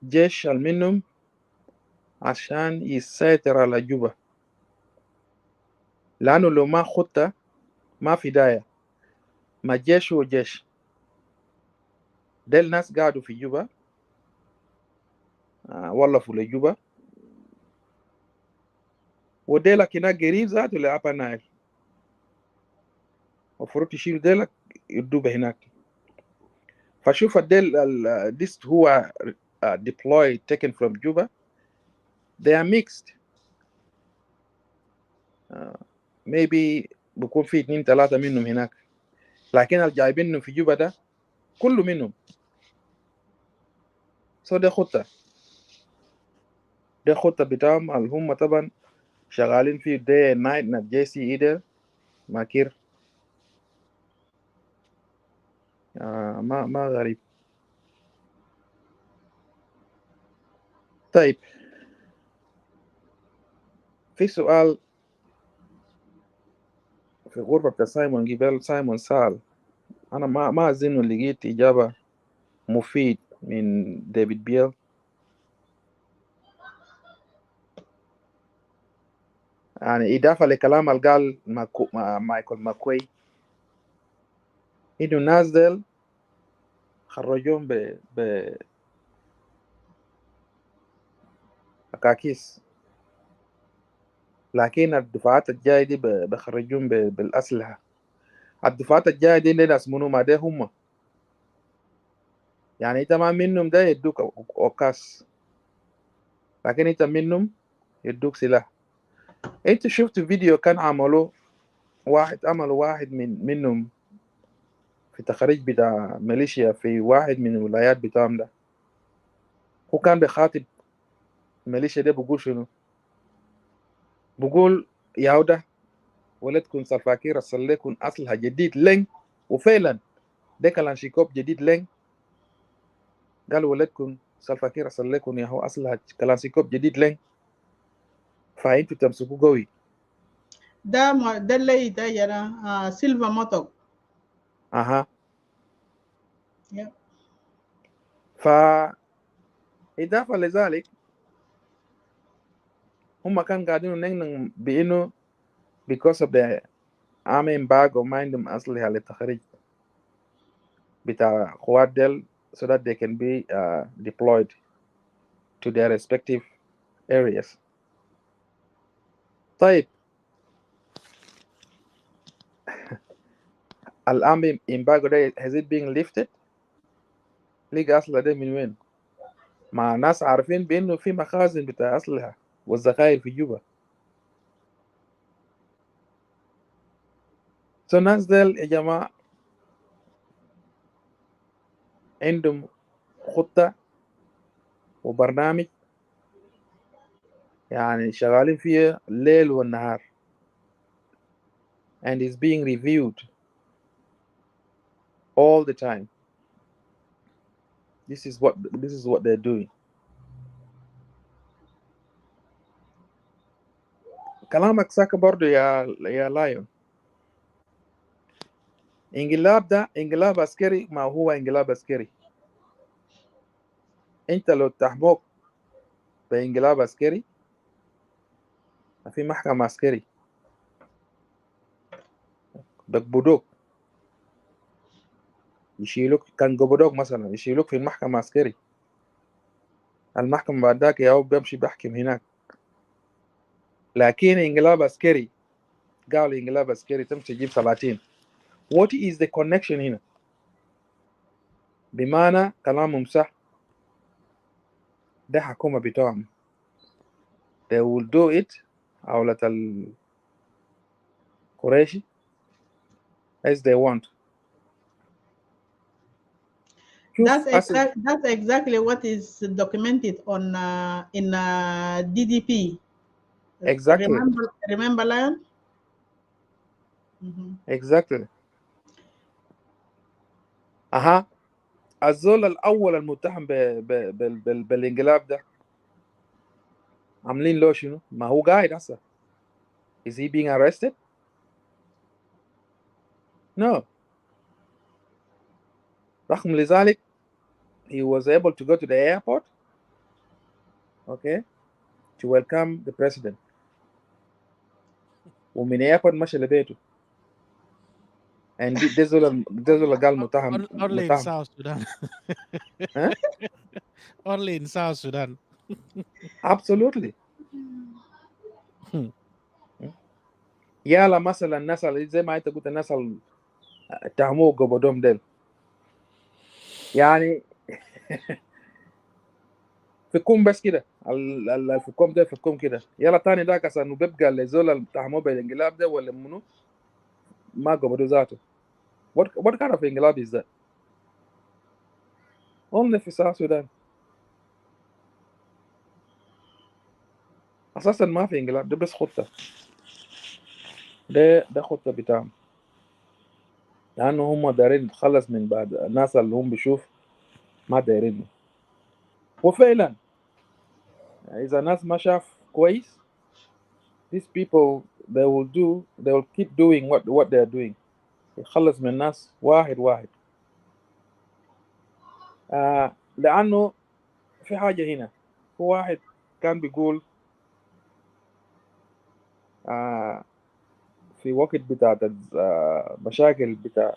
جيش منهم عشان يسيطر على جوبة، لأنه لو ما خطة ما في داية، ما جيش وجيش. ديل ناس قاعدوا في جوبة ولفوا لجوبة، وديلك هناك قريب ذاته لأبر نايل، المفروض تشيل ديلك يدوبة هناك. فشوف الديل this هو deployed taken from Juba, they are mixed. maybe بكون في 2-3 منهم هناك، لكن الجايبينهم في جوبة ده كله منهم. ده خطة بتاعهم اللي هم طبعا شغالين فيه day and night not JC either ما كير. ما غريب. طيب في سؤال في غرفة بتاع سايمون جبال، سايمون سأل، أنا ما أظن لقيت إجابة مفيد من ديفيد بيل. يعني إضافة لكلام اللي قال مايكل ماكوي إنه الناس ديل خرجوهم بأكاكيس، لكن الدفعات الجاية دي بخرجوهم بالأسلحة. الدفعات الجاية دي ناس منو ما ده هم، يعني أنت ما منهم ده يدوك أوكاس، لكن أنت منهم يدوك سلاح. انت شفت فيديو كان عملوا واحد منهم في تخريج بتاع ميليشيا في واحد من الولايات بتاعهم ده. هو كان بيخاطب الميليشيا ده بيقول شنو؟ بيقول يا ده ولدكم سلفاكير ارسل لكم اصلها جديد لين، وفعلا ده كلاشينكوف جديد لين. قال ولدكم سلفاكير ارسل لكم يا هو اصلها كلاشينكوف جديد لين، فانتوا تمسكوه قوي. ده اللي ده يا سيلفا موتوك. اها. Yeah. فإضافة لذلك هم كان قاعدين ننن بإنه because of the army embargo ما عندهم أسلحة للتخريج بتاع قوات ديل so that they can be deployed to their respective areas. طيب الارمي embargo ده has it been lifted؟ لقى أسلحة ده من وين؟ مع ناس عارفين بإنه في مخازن بتاع أسلحة والذخائر في جوبا. so الناس ديل يا جماعة عندهم خطة وبرنامج يعني شغالين فيها الليل والنهار and is being reviewed all the time. This is what they're doing. كلامك ساكا برضو يا لايون. انقلاب ده انقلاب عسكري، ما هو انقلاب عسكري. انت لو تحموك بانقلاب عسكري في محكمة عسكري بقبضوك يشيلوك، كان قبضوك مثلا يشيلوك في المحكمة عسكري، المحكمة بعد ذاك يا بيمشي بيحكم هناك. لكن انقلاب عسكري قالوا انقلاب عسكري تمشي تجيب 30. What is the connection هنا؟ بمعنى كلامهم صح، ده حكومة بتاعهم they will do it عولة القريشي as they want. That's exactly what is documented on in DDP. Exactly. Remember Lion? Exactly. أها. الزول الأول المتهم بالانقلاب ده عاملين له شنو؟ ما هو قاعد هسه. Is he being arrested? No. رغم لذلك he was able to go to the airport, okay, to welcome the president. ومن airport مشى لبيته. And ده زول قال متهم. Only in South Sudan. Huh? Only in South Sudan. Absolutely. يلا مثلا الناس اللي زي ما انت قلت الناس اللي اتهموه قبضهم ديل يعني فيكم بس كده الفكوم ده فيكم كده يلا تاني ده كسر بيبقى اللي زول اللي اتهموه بالانقلاب ده ولا منو ما قبضوا ذاته. What kind of انقلاب is that? Only في South Sudan. اساسا ما في انقلاب، ده بس خطه، ده خطه بتاعهم، لانه هم دايرين يتخلص من بعد الناس اللي هم بيشوف ما دايرينه. وفعلا اذا الناس ما شاف كويس these people they will keep doing what they are doing. يخلص من الناس واحد واحد. لانه في حاجه هنا، في واحد كان بيقول في وقت بتاع مشاكل بتاع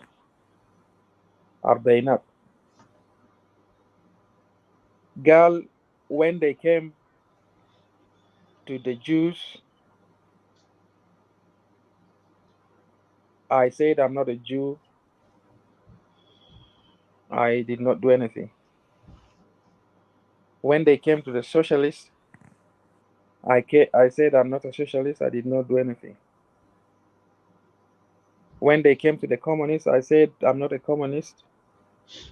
أربعينات، قال when they came to the Jews I said I'm not a Jew, I did not do anything. When they came to the socialists I said I'm not a socialist. I did not do anything. When they came to the communists, I said I'm not a communist.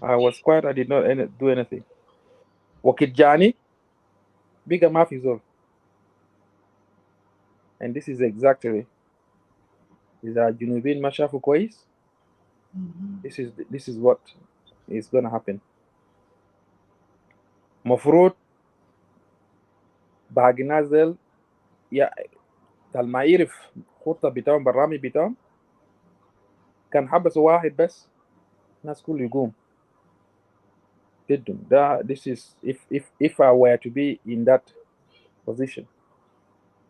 I was quiet. I did not do anything. Wakijani, bigger mafizol. And this is exactly إذا الجنوبيين ما شافوا كويس. This is what is gonna happen. مفروض باقي الناس ديل ما يعرف خطة بتاعهم برامج بتاعهم كان حبسوا واحد بس الناس كله يقوم ضدهم. This is if I were to be in that position,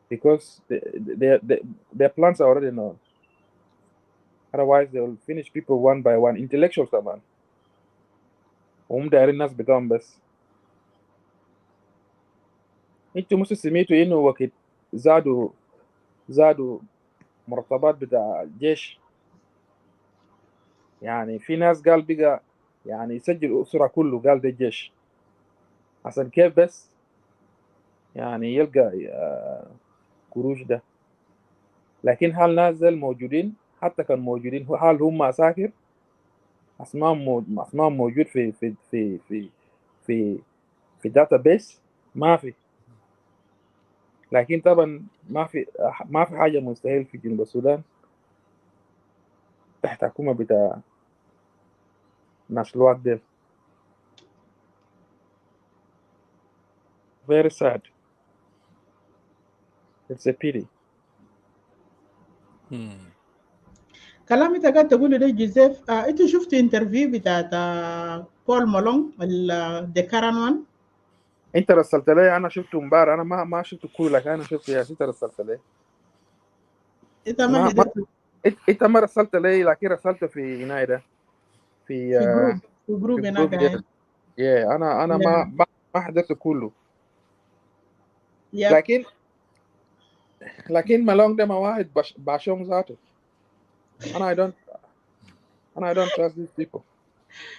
because their plans are already known. Otherwise they will finish people one by one. Intellectuals طبعا وهم دايرين الناس بتاعهم بس. انتوا مش سمعتوا انه وقت زادوا مرتبات بتاع الجيش؟ يعني في ناس قال بقى يعني يسجل أسرة كله قال ده الجيش عشان كيف بس يعني يلقى قروش ده. لكن هل ناس موجودين؟ حتى كان موجودين هل هم عساكر؟ اسمائهم موجود في في في في في في داتا بيس؟ ما في. لكن طبعا ما في حاجه مستحيل في جنوب السودان تحت حكومه بتاع ناس الوقت ديل. Very sad. It's a pity. كلام انت قاعد تقوله ده جوزيف، انت شفت انترفيو بتاعت بول مالون ذا كارن وان؟ انت رسلت لي، انا شفته امبارح، انا ما شفته كله لكن انا شفته يا انت رسلت لي. انت ما رسلت لي لكن رسلته في هنا ده في جروب هناك. انا ما حضرته كله. لكن مالون ده ما واحد باشون ذاته. and I don't trust these people.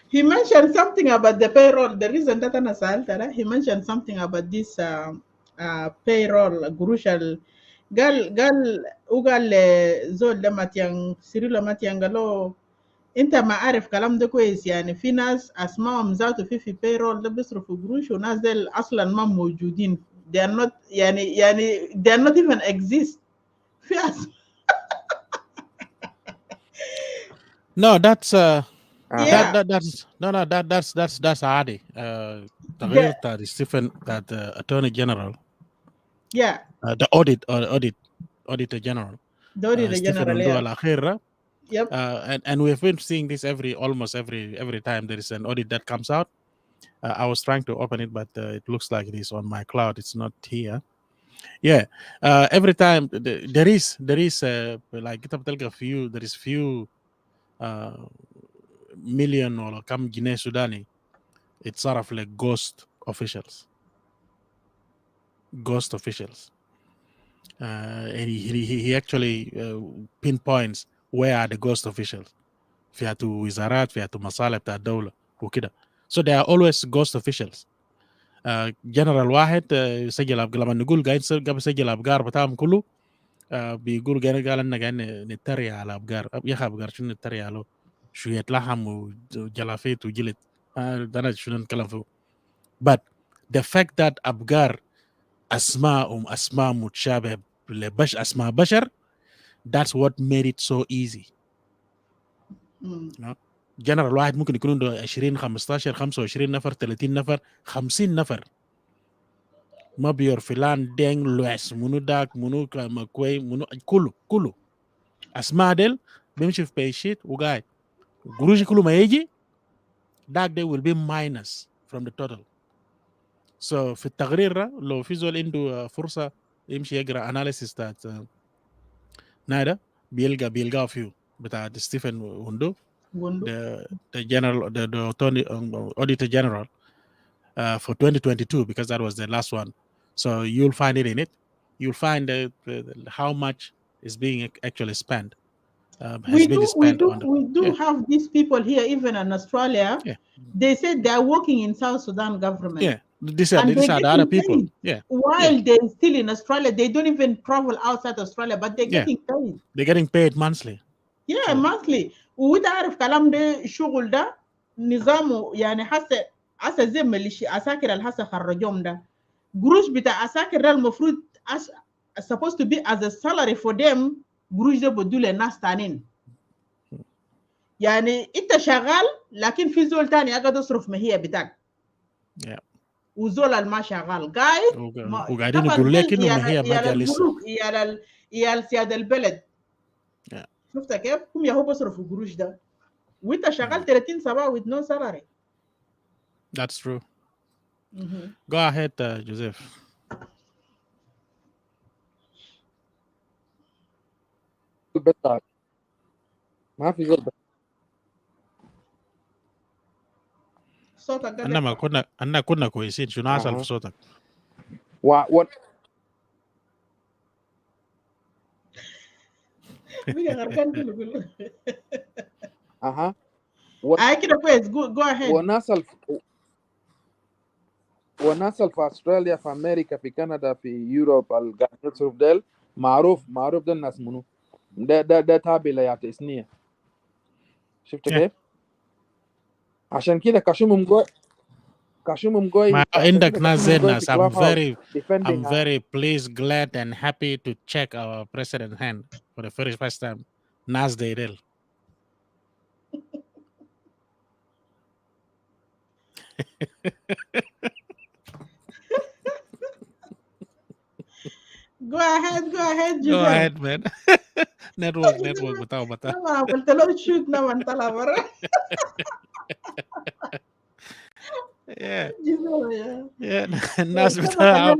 He mentioned something about the payroll. The reason that أنا سألت he mentioned something about this payroll crucial. قال زول لما تيان سيريلو ما تيان قالوا أنت ما عارف كلام ده كويس، يعني في ناس أسمائهم ذاته في payroll ده بيصرفوا قروش وناس ديل أصلا ما موجودين. They are not they are not even exist. في No, that's that's عادي. تغيير بتاع Stephen بتاع Attorney General. Yeah. The Auditor General. The Auditor General. الأخيرة. Yep. And we have been seeing this almost every time there is an audit that comes out. I was trying to open it, but it looks like it is on my cloud. It's not here. Yeah. Every time there is like there is few million or كم جنيه سوداني اتصرف like ghost officials. And he actually pinpoints where are the ghost officials. فيها وزارات، فيها مصالح بتاع الدولة وكده. So there are always ghost officials. جنرال واحد سجل لما نقول قاعد يسجل أبقار بتاعهم كله بيقول قال إننا قاعد نتريق على أبقار. يا أخي أبقار شنو نتريق عليه؟ شوية لحم وجلافيت وجلد. ده أنا شنو نتكلم فيه. But the fact that أبقار أسماء متشابه أسماء بشر, that's what made it so easy. جنرال واحد ممكن يكون عنده 20 15 25 نفر 30 نفر 50 نفر. ما بيور فلان دين لويس منو داك منو مكوي منو كله اسماء ديل بيمشي في بيشيت وقاعد قروشي كله ما يجي داك they will be minus from the total. So في التقرير لو في زول عنده فرصة يمشي يقرأ analysis بتاعت نادا بيلقى فيه بتاع ستيفن وندو the general the auditor general for 2022, because that was the last one. So you'll find it in it. You'll find how much is being actually spent. We do have these people here, even in Australia. Yeah. They said they are working in South Sudan government. Yeah, These are And they're the other getting people. paid. Yeah. While they're still in Australia, they don't even travel outside Australia, but they're Yeah. getting paid. They're getting paid monthly. Yeah, So- monthly. وده عارف كلام ده الشغل ده نظامه يعني هسه زي مليشي عساكر اللي هسه خرجوهم ده قروش بتاع عساكر ده المفروض supposed to be as a salary for them قروش ده بدوا للناس تانيين. يعني انت شغال لكن في زول تاني قاعد يصرف مهية بتاعك. Yeah. وزول اللي ما شغال قاعد وقاعدين طبعا يقولوا لك دي انه ما هي ما جا لسه. الملوك يا سياد البلد. Yeah. شفت كيف؟ هم يا هو بصرفوا قروش ده وانت شغال 30 صباح with no salary. That's true. Go ahead, Joseph. بتاع ما في زول صوتك أنا كنا كويسين. شنو حصل في صوتك؟ بيجي غرقان كله اها كده كويس. جو اهيد. والناس في استراليا في امريكا في كندا في يوروب القاعدين يصرف ديل معروف ده الناس منو ده تابع ليات اسنيه. شفت كيف؟ عشان كده كاشومهم جوي ما عندك ناس زي الناس. I'm defending very pleased, glad and happy to check our president hand for the first time. ناس ديرل. Go ahead, Giselle. Go ahead, man. network بتاعه ما قلت له شوت لما طلع برا. Yeah. Giselle, Yeah. الناس بتاعه.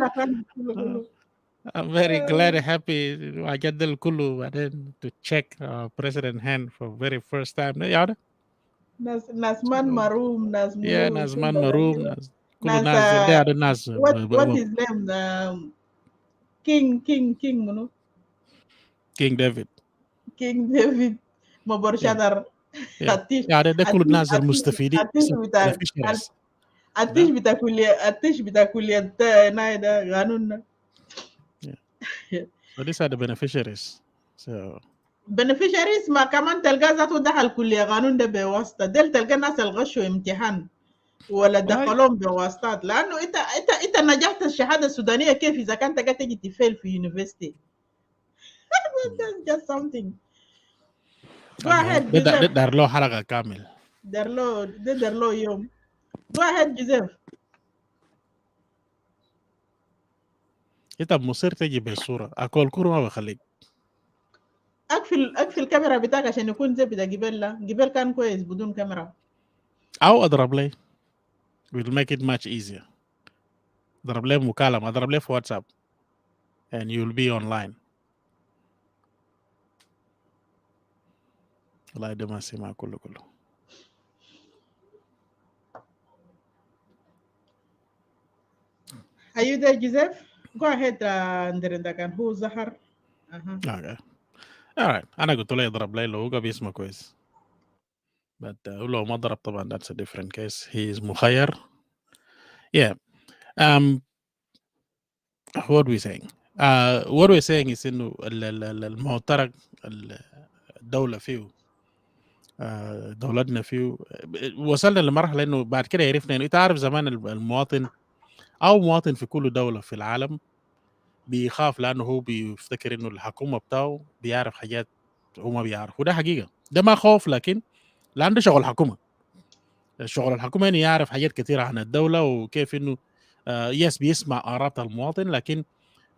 I'm very glad and happy. أجدل كله بعدين to check our president hand for very first time. يعني ناس مان مروم ناس منو. Yeah, ناس مان مروم ناس كل ناس ده الناس. What his name? King منو. King David. مبرشادر. يعني ده كل الناس المستفيدين. التيش بتاع كلية نايدا قانوننا. So these are the beneficiaries. So beneficiaries ما كمان تلقى ذاته دخل كلية قانون ده بواسطة. دل تلقى الناس الغشوا امتحان ولا دخلهم بواسطات لأنه أنت نجحت الشهادة السودانية كيف إذا كنت قاعد تجي تفيل في يونيفرسيتي. That's just something. Go ahead, Joseph. دار له حلقة كامل. دار له يوم. Go ahead, Joseph. انت مصير تجي بالصورة اكل كورة ما بخليك. اقفل الكاميرا بتاعك عشان يكون زي بتاع جبال كان كويس بدون كاميرا. او اضرب لي. We'll make it much easier. اضرب لي مكالمة، اضرب لي في واتساب and you'll be online. والله ده ما سمع كله. Are you there, Joseph? Go ahead, Nderinda كان هو ظهر. Okay. Alright. أنا قلت له يضرب لي لو هو بيسمع كويس. But لو ما ضرب طبعا that's a different case. He is مخير. Yeah. What are we saying? What we're saying is إنه المعترك الدولة فيه دولتنا فيه وصلنا لمرحلة إنه بعد كده عرفنا إنه أنت عارف زمان المواطن أو مواطن في كل دولة في العالم بيخاف لأنه هو بيفتكر إنه الحكومة بتاعه بيعرف حاجات هو ما بيعرف وده حقيقة. ده ما خوف لكن لأنه شغل حكومة. شغل الحكومة إنه يعرف حاجات كثيرة عن الدولة وكيف إنه يس بيسمع آراء المواطن لكن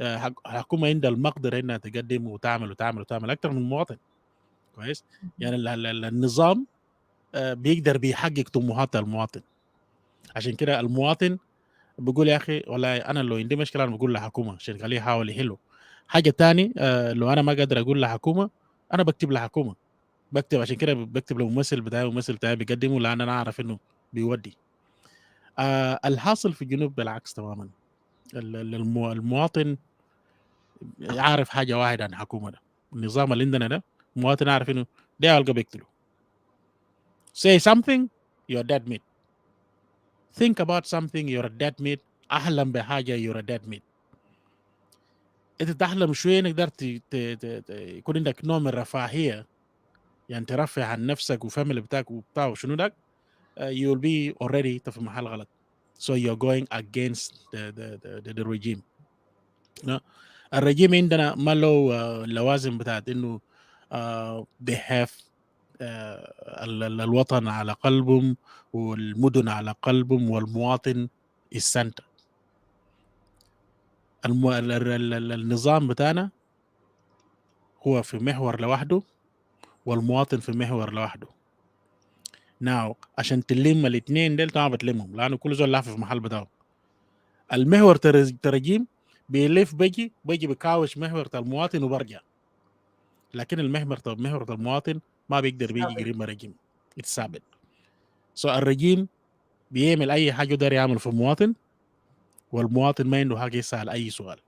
الحكومة عندها المقدرة إنها تقدم وتعمل أكثر من المواطن. كويس؟ يعني النظام بيقدر بيحقق طموحات المواطن. عشان كده المواطن بقول يا أخي والله أنا لو عندي مشكلة أنا بقول للحكومة عشان خليه يحاول يحله. حاجة تاني لو أنا ما قادر أقول لحكومة أنا بكتب لحكومة. بكتب عشان كده بكتب لممثل بتاعي بيقدمه لأن أنا أعرف إنه بيودي. الحاصل في الجنوب بالعكس تماما. المواطن عارف حاجة واحدة عن الحكومة ده. النظام اللي عندنا ده المواطن عارف إنه ده ألقى بيقتله. Say something, you're dead meat. Think about something, you're a dead meat. احلم بحاجه you're a dead meat. انت تحلم شويه نقدر يكون عندك نوع من الرفاهيه، يعني ترفه عن نفسك وفاميلي بتاعك وبتاع وشنو ده. You will be already في محل غلط. So you're going against the regime. الرجيم عندنا ما له اللوازم بتاعت انه they have الوطن على قلبهم والمدن على قلبهم والمواطن السنتر. النظام بتاعنا هو في محور لوحده والمواطن في محور لوحده. ناو عشان تلم الاثنين دول طبعا بتلمهم لانه كل زول لافف في محل بتاعه. المحور ترجيم بيلف بيجي بكاوش محور المواطن وبرجع، لكن محور المواطن ما بيقدر بيجي قريب من الرجيم، يتثابت. سو الرجيم بيعمل اي حاجه يقدر يعمل في المواطن، والمواطن ما عنده حاجه يسال اي سؤال.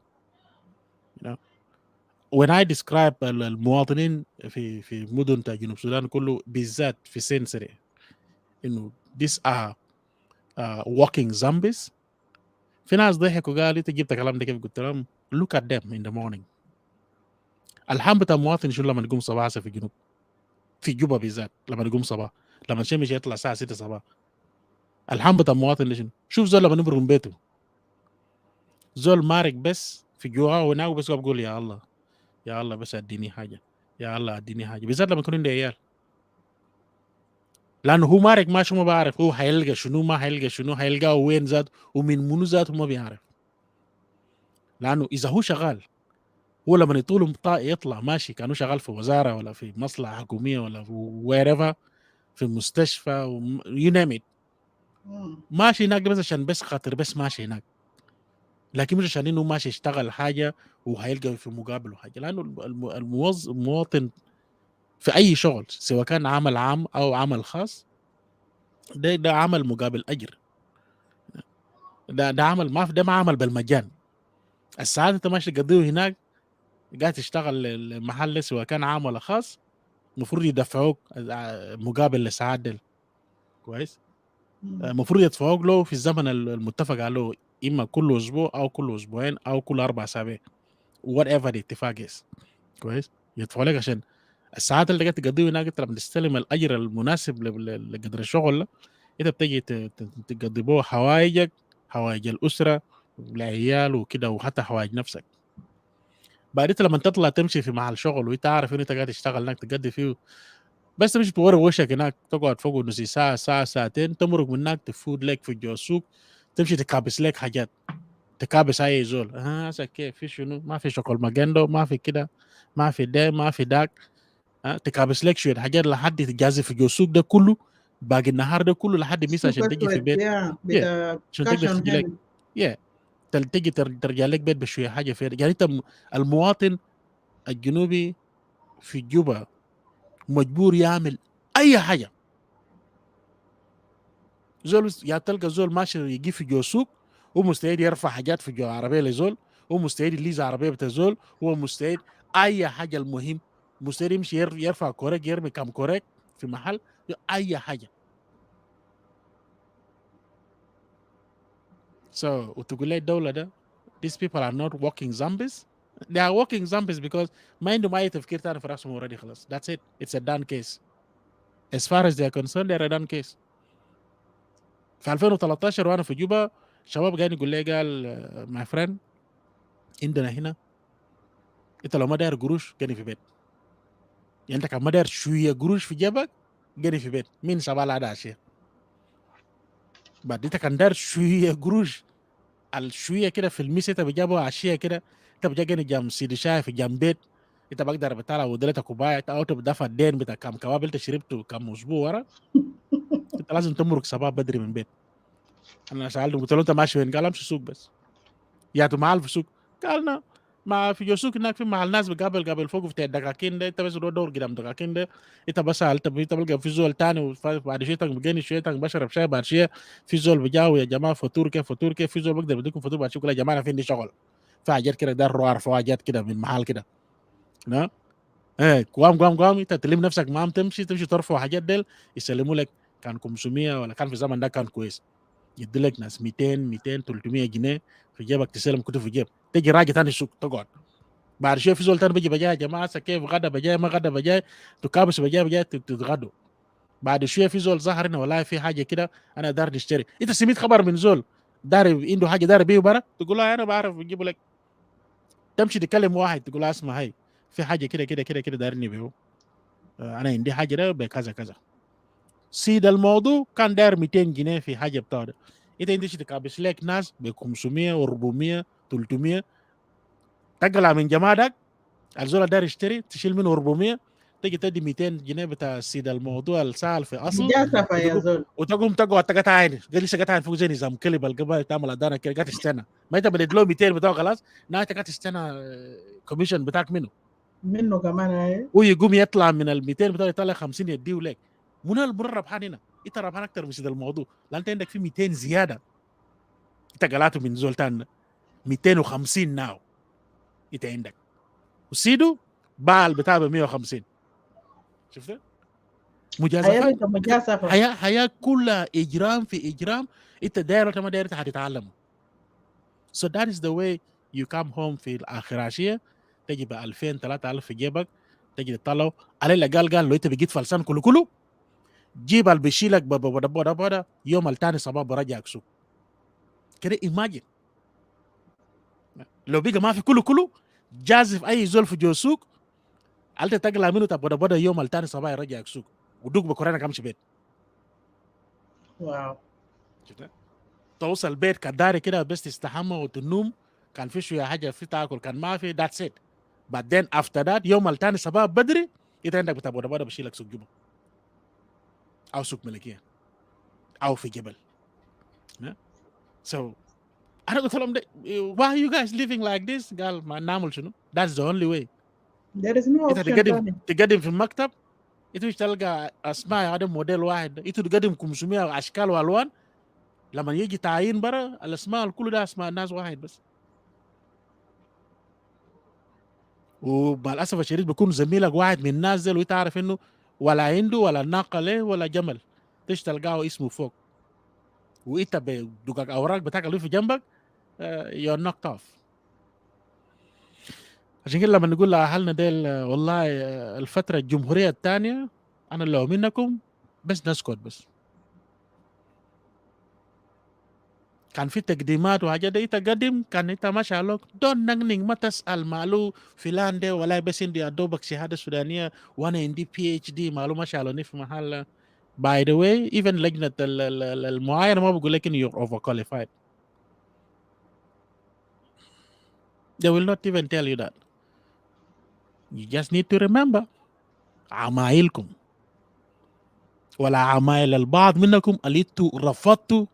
when I describe المواطنين في مدن جنوب السودان كله بالذات في سنسري انه these are walking zombies. في ناس ضحكوا قالوا انت جبت الكلام ده كيف؟ قلت لهم look at them in the morning. الحام بتاع المواطن شو لما يقوم صباح في الجنوب في جوبا بالذات، لما يقوم صباح لما الشمس يطلع الساعه 6 صباح، الحام بتاع المواطن شنو؟ شوف زول لما نبرق من بيته زول مارك بس في جوعه وناو بس بقول يا الله يا الله بس اديني حاجه، يا الله اديني حاجه، بالذات لما يكون عنده عيال، لانه هو مارك ماشي ما بعرف هو هيلقى شنو ما هيلقى شنو، هيلقاه وين ذات ومن منو ذاته ما بيعرف. لانه اذا هو شغال هو لما يطول يطلع ماشي كانه شغال في وزاره ولا في مصلحه حكوميه ولا في ويرفا في مستشفى يو نيم ات، ماشي هناك بس عشان بس خاطر بس ماشي هناك، لكن مش عشان انه ماشي يشتغل حاجه وهيلقى في مقابله حاجه. لانه المواطن في اي شغل سواء كان عمل عام او عمل خاص ده عمل مقابل اجر، ده عمل ما عمل بالمجان. الساعات انت ماشي تقضيه هناك قاعد تشتغل المحل سواء كان عام ولا خاص المفروض يدفعوك مقابل للساعات دي كويس. المفروض يدفعوك له في الزمن المتفق عليه، اما كل اسبوع او كل اسبوعين او كل 4 اسابيع وات ايفر الاتفاق كويس. يدفعوا لك عشان الساعات اللي قاعد تقضيه هناك انت لما تستلم الاجر المناسب لقدر الشغل ده انت بتجي تقضي به حوائجك، حوائج الاسره والعيال وكده، وحتى حوائج نفسك. بعد انت لما تطلع تمشي في محل شغل وانت عارف ان انت قاعد تشتغل هناك تقضي فيه، بس تمشي توري وشك هناك تقعد فوق نص ساعه ساعتين، تمرق من هناك تفوت لك في جو السوق تمشي تكابس لك حاجات، تكابس اي زول هسه كيف في شنو، ما في شغل ماجندو، ما في كده، ما في ده ما في داك، تكابس لك شويه حاجات لحد تجازي في جو السوق ده كله باقي النهار ده كله لحد ميسا عشان تجي في بيت عشان تقدر تجي لك تجي ترجع لك بيت بشويه حاجه في يعني انت المواطن الجنوبي في جوبا مجبور يعمل اي حاجه. زول يا تلقى زول ماشي يجي في جو سوق هو مستعد يرفع حاجات في جو عربيه لزول، هو مستعد يليز عربيه بتاع زول، هو مستعد اي حاجه. المهم مستعد يمشي يرفع كوريك يرمي كم كوريك في محل اي حاجه. وتقول لي الدوله ده these people are not walking zombies. They are walking zombies because ما عندهم اي تفكير ثاني في راسهم already خلاص. That's it. It's a done case. As far as they are concerned they are a done case. في 2013 وانا في جوبا شباب قاعد يقول لي قال ماي فريند عندنا هنا انت لو ما داير قروش قني في بيت، يعني انت كان ما داير شويه قروش في جيبك قني في بيت مين شبال هذا الشيء. بعد انت كان داير شويه قروش الشويه كده في الميس انت بجابوا عشيه كده انت بجا قني جام سيدي شاي في جام بيت انت بقدر بتطلع ودلتك كوبايه او تدفع الدين بتاع كم كباب انت شربته كم اسبوع ورا انت لازم تمرق صباح بدري من بيت. انا سالته قلت له انت ماشي وين؟ قال امشي سوق بس. يا معال في سوق؟ قالنا ما في جوسوك هناك في محل ناس بقابل فوق في الدقاقين ده انت بس دور قدام الدقاقين ده انت بس انت بلقى في زول تاني بعد شويه بقيني شويه بشرب شاي بعد شويه في زول بجاو يا جماعه فطور كيف في زول بقدر بديكم فطور بعد شويه يا جماعه في عندي شغل في حاجات كده دار اعرف حاجات كده من محل كده قوام انت تلم نفسك معاهم تمشي ترفع حاجات ديل يسلموا لك كان 500 ولا كان في الزمن ده كان كويس يدلك ناس 200 300 جنيه في جيبك تسلم كتب في جيب، تجي راجع ثاني السوق تقعد. بعد شويه في زول ثاني بيجي بجاي يا جماعه كيف غدا بجاي ما غدا بجاي، تكابس بجاي تتغدوا. بعد شويه في زول ظهر هنا والله في حاجه كده انا دار نشتري، انت سميت خبر من زول دار عنده حاجه دار بيه برا، تقول له انا بعرف بجيب لك. تمشي تكلم واحد تقول له اسمع هاي في حاجه كده كده كده كده دارني بيه، انا عندي حاجه ده بكذا كذا. سيد الموضوع كان داير 200 جنيه في حاجه بتاعته، انت عندك تكابس لك ناس ب 500 و400 300، تقلع من جماعتك الزول داير يشتري تشيل منه 400، تجي تدي 200 جنيه بتاع سيد الموضوع السال في اصل، مجازفة يا زول. وتقوم تقعد تقطعين قال لسه قطعين فوق زي نظام كلب القبائل تعمل ادانا كده قاعد تستنى، ما انت بديت له 200 بتاعه خلاص، نهاية قاعد تستنى كوميشن بتاعك منه كمان هاي. ويقوم يطلع من ال 200 بتاعه يطلع 50 يديه لك. منو الربحان هنا؟ انت ربحان اكثر من سيد الموضوع، لان انت عندك في 200 زياده انت قلعته من زولتان 250 ناو انت عندك، وسيدو باع البتاع ب 150. شفت؟ مجازفات، أيوة مجازفة. حياه كلها اجرام في اجرام، انت داير ولا ما داير هتتعلم. So that is the way you come home في الآخراشية، تجي ب 2000 3000 في جيبك، تجي تطلعه على الأقل قال لو أنت بقيت فلسان كله جيب اللي بيشيلك بدا يوم الثاني صباح برجعك سوق كده. imagine لو بقى ما في كله جازف أي زول في جو سوق أنت تقلع منه بدا يوم الثاني صباح يرجعك سوق ودوك بكورانا كمش بيت. واو. توصل البيت كداري كده بس تستحمى وتنوم، كان في شويه حاجه في تاكل كان ما في، that's it. بعدين after that يوم الثاني صباح بدري انت عندك بتاع بودا بشيلك سوق جبل او سوق ملكيه او في جبل. So انا قلت لهم why are you guys living like this؟ قال ما نعمل شنو؟ that's the only way. There is no انت option. تقدم في المكتب انت مش تلقى اسماء هذا موديل واحد، انت تقدم 500 اشكال والوان، لما يجي تعيين برا الاسماء كل ده اسماء الناس واحد بس. ومع الاسف الشديد بيكون زميلك واحد من الناس دي وانت عارف انه ولا عنده ولا ناقه له ولا جمل، تيجي تلقاه اسمه فوق وانت بدقك اوراق بتاعك اللي في جنبك يور نوكت اوف. عشان كده لما نقول لاهلنا ديل والله الفتره الجمهوريه الثانيه انا لو منكم بس نسكت بس. كان في تقديمات وحاجات دي تقدم كان انت ما شاء الله دون نغنغ ما تسال مالو فلان ده ولا بس عندي ادوبك شهاده سودانيه وانا عندي PhD مالو ما شاء الله في محل. باي ذا واي even لجنه المعاينه ما بقول لك انه you're overqualified. They will not even tell you that. You just need to remember عمايلكم ولا عمايل البعض منكم اللي انتوا رفضتوا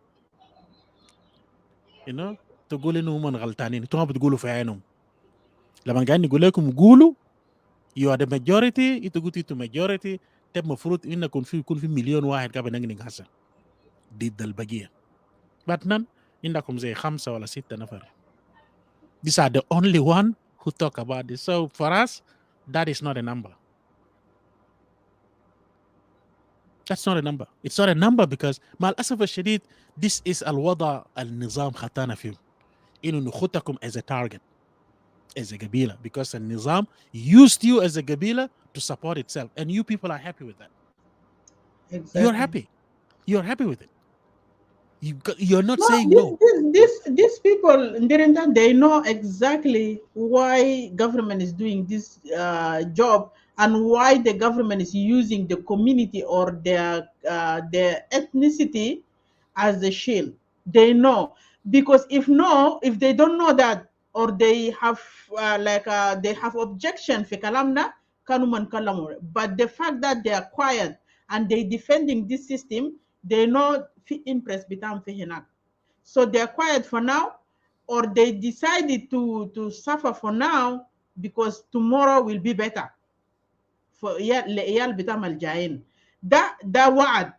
تقول انه هم غلطانين، انتوا ما بتقولوا في عينهم. لما قاعدين نقول لكم قولوا you are the majority، انتوا قلتوا انتوا majority، طيب المفروض انكم يكون في مليون واحد قاعد نغنغ هسه ضد البقيه، بعدين عندكم زي 5 ولا 6 نفر. These are the only one who talk about this. So for us that is not a number. That's not a number. It's not a number because مع الأسف الشديد this is الوضع النظام خطانا فيه إنه نخطكم as a target as a قبيلة because النظام used you as a قبيلة to support itself and you people are happy with that. Exactly. You're happy. You're happy with it. You're not No, saying no. these people, they know exactly why government is doing this job and why the government is using the community or their ethnicity as a shield. They know, because if they don't know that, or they have they have objection for kalamna kanuman kalamu, but the fact that they are quiet and they defending this system, they know impressed bitam fihinak. So they're quiet for now, or they decided to suffer for now because tomorrow will be better for العيال بتاعهم الجايين. ده وعد.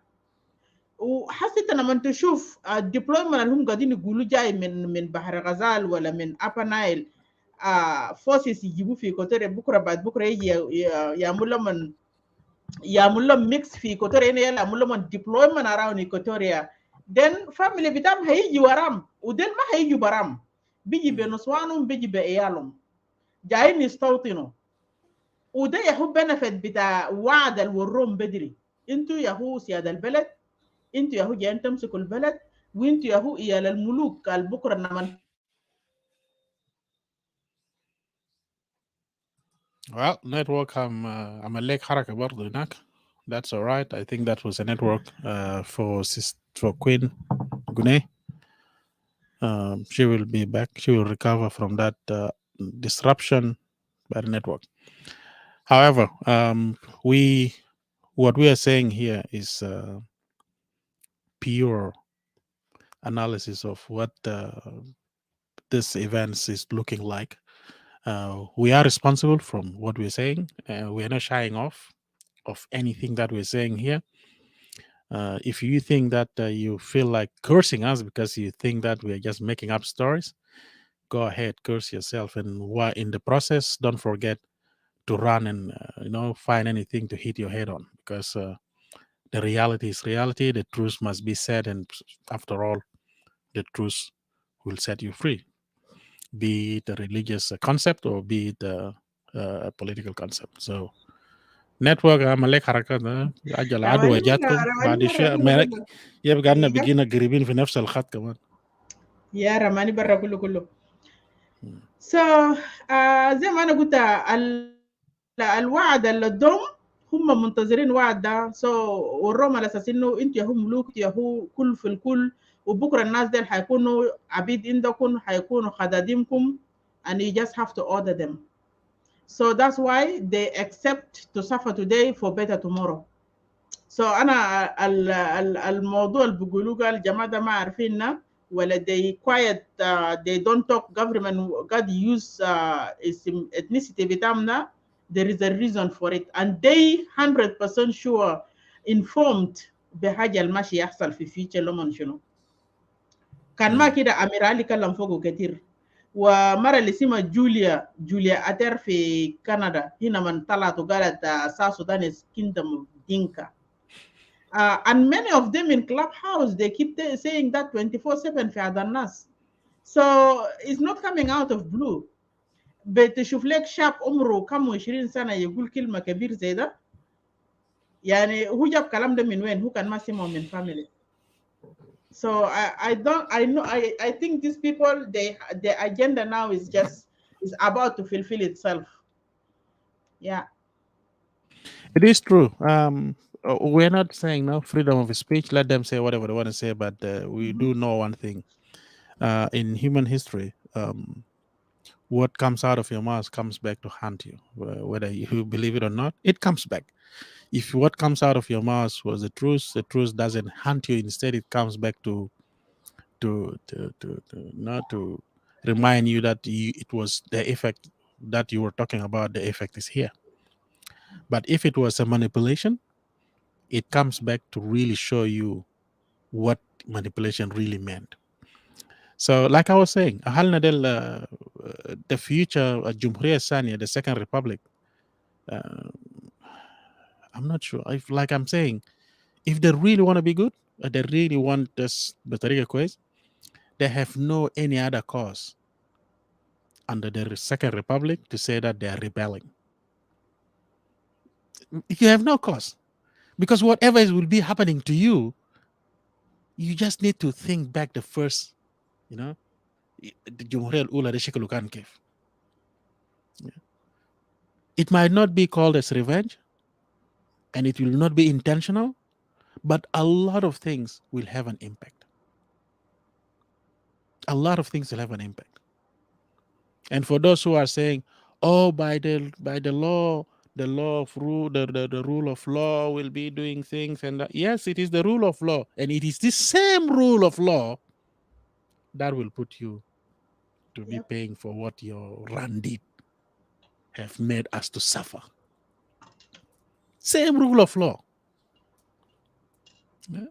وحسيت لما تشوف الديبلويمنت اللي هم قاعدين يقولوا جاي من بحر غزال ولا من Upper Nile فورسز يجيبوا في كوتوريا بكره بعد بكره يجي يعمل لهم ميكس في كوتوريا، يعمل لهم ديبلويمنت around Equatoria then family bitam هيجي ورام ودل ما هيجي برام بيجي بنسوانهم بيجي بعيالهم جايين يستوطنوا وده يهو بنفت بتاع وعد الوروم بدري انتوا يهو سيادة البلد انتوا يهو جايين تمسكوا البلد وانتوا يهو ايال الملوك قال بكره نمن. Well, network I'm a leg حركة برضه هناك. That's all right. I think that was a network for Queen Gune. She will be back. She will recover from that disruption by the network. However, what we are saying here is pure analysis of what this event is looking like. We are responsible from what we're saying. We are not shying off of anything that we're saying here. If you think that you feel like cursing us because you think that we are just making up stories, go ahead, curse yourself. And while in the process, don't forget to run and find anything to hit your head on, because the reality is reality. The truth must be said, and after all, the truth will set you free, be it a religious concept or be it a political concept. So network عمل حركات اجل عدوى جاتكم بعد شويه يبقى عندنا بقينا قريبين في نفس الخط كمان. يا رماني برا كله so زي ما انا قلت الوعد اللي ادوم هم منتظرين وعد ده so وروم على اساس انه انتوا يا هم ملوك يا هو كل في الكل وبكره الناس دول حيكونوا عبيد عندكم حيكونوا خداديمكم and you just have to order them. So that's why they accept to suffer today for better tomorrow. So أنا الموضوع اللي بيقولوه قال الجماعة ده ما عارفيننا ولا they quiet they don't talk government قاعد use ethnicity بتاعنا. There is a reason for it and they 100% sure informed بحاجة الماشي يحصل في future لمن شنو. كان ما كده أميرالي كلام فوقه كتير. ومرة اللي اسمها جوليا أتر في كندا هنا من طلعت وقالت South Sudan is kingdom of Dinka. And many of them in Clubhouse, they keep saying that 24/7 في هذا الناس. So it's not coming out of blue. بتشوف لك شاب عمره كم 20 سنة يقول كلمة كبير زي ده. يعني هو جاب كلام ده من وين؟ هو كان ما سمعه من family. So I think these people, their agenda now is about to fulfill itself. Yeah. It is true. We're not saying no freedom of speech. Let them say whatever they want to say, but we do know one thing. In human history, what comes out of your mouth comes back to haunt you, whether you believe it or not. It comes back. If what comes out of your mouth was the truth doesn't haunt you. Instead, it comes back to remind you that it was the effect that you were talking about. The effect is here. But if it was a manipulation, it comes back to really show you what manipulation really meant. So, like I was saying, the future Jumhuriyah Sania, the Second Republic, I'm not sure. Like I'm saying, if they really want to be good, they really want this بطريقة كويس, they have no any other cause under the Second Republic to say that they are rebelling. You have no cause, because whatever will be happening to you, you just need to think back the first, الجمهورية الأولى ده شكله كان كيف. It might not be called as revenge, and it will not be intentional, but a lot of things will have an impact. A lot of things will have an impact. And for those who are saying, "Oh, by the law, the law of rule, the rule of law will be doing things," and yes, it is the rule of law, and it is this same rule of law that will put you to be paying for what your Randit have made us to suffer. Same rule of law. Yeah.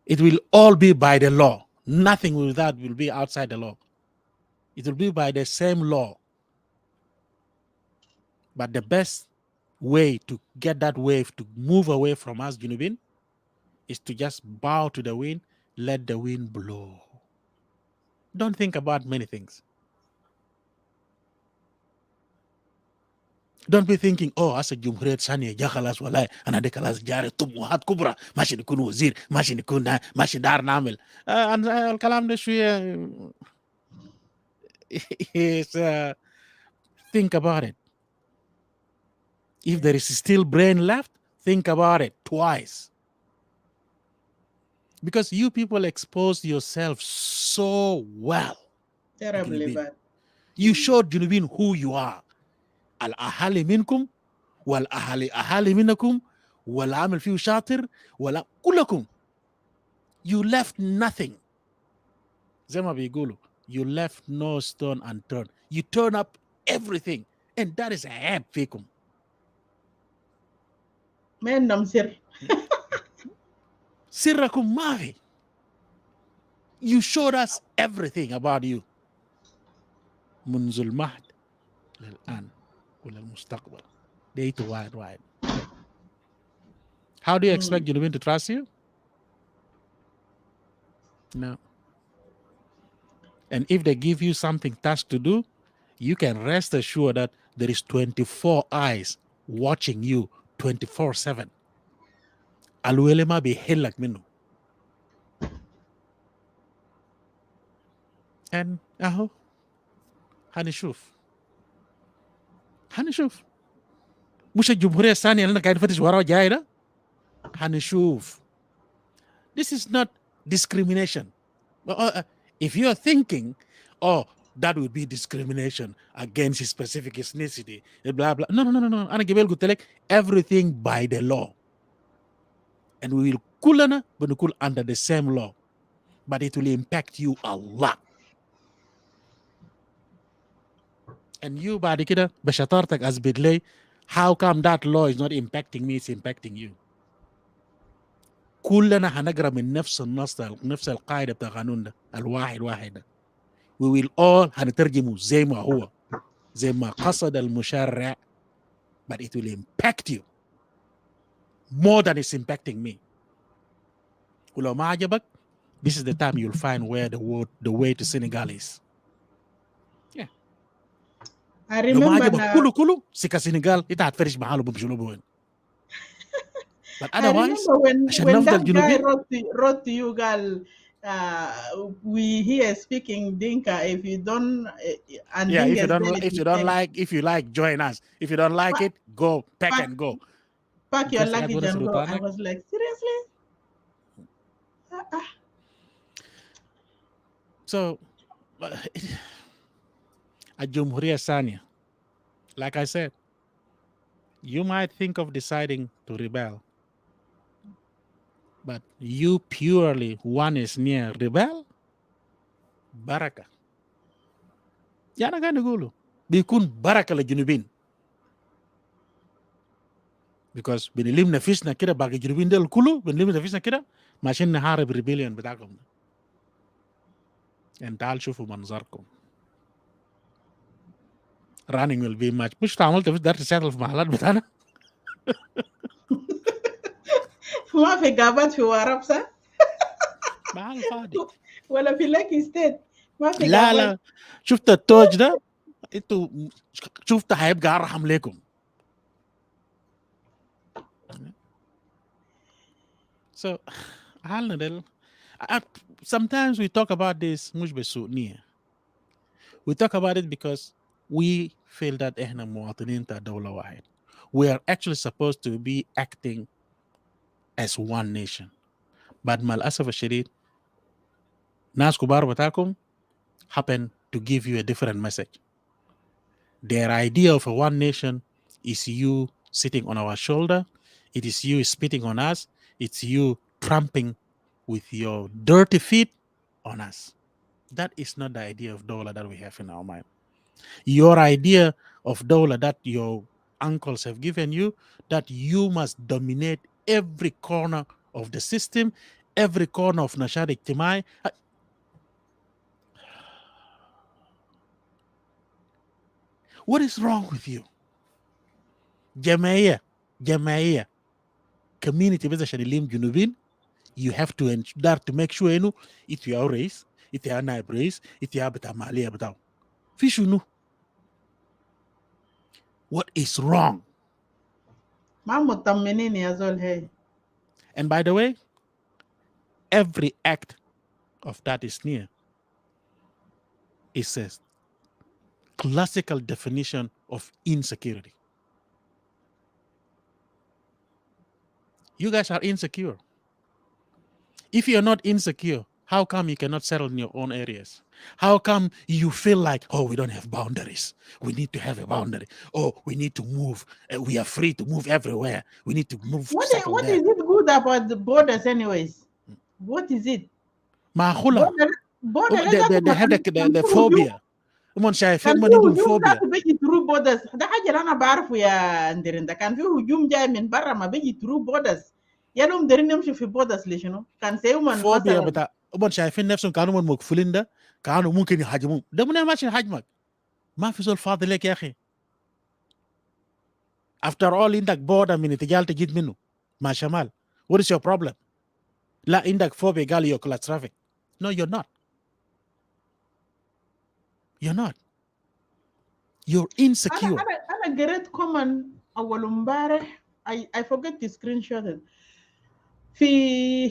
It will all be by the law. Nothing with that will be outside the law. It will be by the same law. But the best way to get that wave to move away from us, Junubin, is to just bow to the wind let the wind blow. Don't think about many things. Don't be thinking, oh, as a jumhuriyat sani ja khalas walai ana de khalas jare tumuhat kubra mashi nikun wazir mashi nikun mashi dar namel al kalam de shwiya is think about it. If there is still brain left, think about it twice. Because you people expose yourself so well. Terribly bad. You showed Junubin who you are. Al-ahali minkum, wal-ahali minakum, wal-amil fiu shatir, wal-kulakum. You left nothing. Zema bigulu, you left no stone unturned. You turn up everything. And that is a help fikum. Men namsir. Sirrakum mavi. You showed us everything about you. Munzul mahd lil-an wal-mustaqbal. Day to wide. How do you expect Junubin to trust you? No. And if they give you something task to do, you can rest assured that there is 24 eyes watching you 24/7. Alwelema be hellak minu. And aho, hanishuf. Musha jumhuriya sani alana kain fatish wara jaira. Hanishuf. This is not discrimination. If you are thinking, oh, that would be discrimination against a specific ethnicity, blah, blah. No. Ana Gibel Gutelek, everything by the law. And we will kulana, but we under the same law. But it will impact you a lot. And you, Badikida, Bashatartak as Bidley, how come that law is not impacting me, it's impacting you? كلنا هنقرا من نفس النص نفس القاعده بتاع القانون ده الواحد ده. We will all هنترجمه زي ما هو زي ما قصد المشرع, but it will impact you more than it's impacting me. ولو ما عجبك, this is the time you'll find where the way to Senegal is. Yeah. I لو ما remember عجبك كله سكا سنغال انت هتفرش معاه بمشلوبه وين. But I otherwise, remember when that guy wrote to you, girl, we here speaking Dinka. If you don't, and yeah, Dinka if you like, join us. If you don't like it, go pack and go. Pack your luggage and go. I was like, seriously? So, a Jumhuriya Sania, like I said, you might think of deciding to rebel. But you purely one is near rebel, baraka. Yana gani gulu. Bikun baraka la Junubin. Because binilim na fish na kira bagi Junubin del kulu, binilim na fish na kira, machine na harab rebellion bitakum. And tal shufu manzarkum. Running will be much. Push tamal to that settle في محلات بتاعنا. ما في قابات في وراب صح؟ محل فاضي. ولا في لاكي ستيت ما في لا قابات. لا شفت التوج ده انتوا شفت هيبقى ارحم لكم. So حالنا ده sometimes we talk about this مش بسوء. We talk about it because we feel that احنا مواطنين تاع دولة واحد. We are actually supposed to be acting as one nation. But مع الأسف الشديد ناس كبار بتاعكم happen to give you a different message. Their idea of a one nation is you sitting on our shoulder. It is you spitting on us. It's you tramping with your dirty feet on us. That is not the idea of Dola that we have in our mind. Your idea of Dola that your uncles have given you, that you must dominate every corner of the system, every corner of Nashad Ijtimai. What is wrong with you? Jamaiya, community بس عشان يلم جنوبين you have to ensure to make sure انه if you are race if you are نائب رئيس if you are بتاع مالية بتاعه في شنو what is wrong. ما مطمنين يا زول هي. And by the way, every act of that is near is a classical definition of insecurity. You guys are insecure. If you're not insecure, how come you cannot settle in your own areas? How come you feel like, oh, we don't have boundaries? We need to have a boundary. Oh, we need to move. We are free to move everywhere. We need to move. What is it good about the borders anyways? What is it? Border, they have the phobia. كان في هجوم ذاته بيجي through borders. ده حاجة اللي أنا بعرفه يا ندرين. كان في هجوم جاي من برا ما بيجي through borders. يا لهم دارين يمشوا في borders ليش كان سيومن فوبيا بتاع هم شايفين نفسهم كانوا من مقفولين ده كانوا ممكن يهاجمون ده من ماشي يهاجمك ما في زول فاضي لك يا أخي. After all عندك border من اتجاه تجيت منه مع شمال. What is your problem? لا عندك فوبيا قال you're claustrophobic. No, you're not. You're not. You're insecure. أنا قريت كومن أول امبارح I forget to screenshot it. في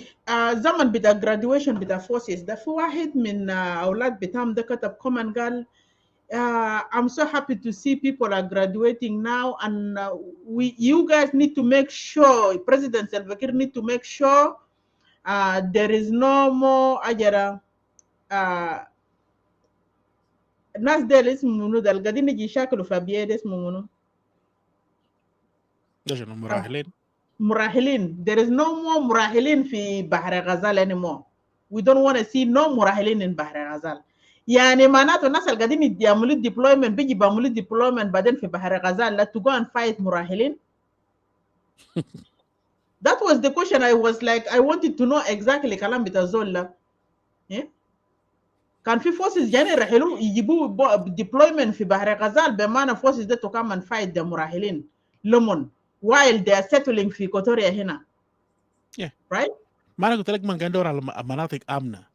زمن بتاع graduation بتاع forces ده في واحد من أولاد بتاعهم ده كتب كومن قال I'm so happy to see people are graduating now and you guys need to make sure President Salva Kiir need to make sure there is no more أجرا الناس ديل اسمه منو ده القاعدين يجي يشاكلوا في أبيض اسمه منو ده مراهلين مراهلين. There is no more مراهلين في بحر غزال anymore. We don't want to see no مراهلين in بحر غزال. يعني معناته الناس اللي قاعدين يعملوا deployment بيجي بيعملوا deployment بعدين في بحر غزال لا to go and fight مراهلين. That was the question. I was like I wanted to know exactly كلام بتاع زول ده. كان في forces جاني يرحلوا يجيبوا deployment في بحر غزال بمعنى forces ده to come and fight the مراهلين لمن while they are settling في إيكواتوريا هنا. Yeah. Right? ما أنا قلت لك من كان دور على مناطق آمنة.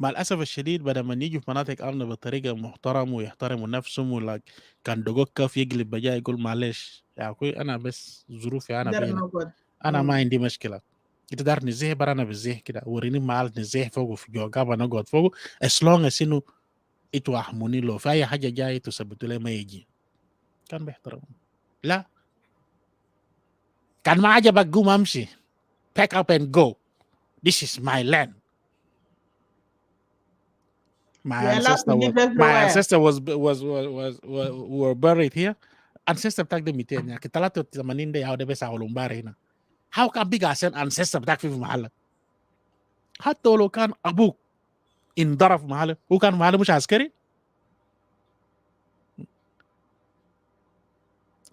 مع الأسف الشديد بدل ما يجوا في مناطق آمنة بطريقة محترمة ويحترموا نفسهم ولا كان دقوق كف يقلب بجاي يقول معلش يا أخوي أنا بس ظروفي أنا فينا أنا ما عندي مشكلة. أنت دار نزيه برانا بزيه كده وريني معال نزيه فوقه في جوجابا نقعد فوقه as long as إنه يتوحموني له في أي حاجة جاي تثبتوا لي ما يجي. كان بيحترمهم. لا كان ما عجبك قوم أمشي. Pack up and go. This is my land. My ancestor were buried here. Ancestor بتاعك ده 200 يعني 83 ده يعود بس على لومباري هنا. How can big عشان ancestor بتاعك في محلك؟ حتى لو كان أبوك انضرب في محله هو كان محله مش عسكري؟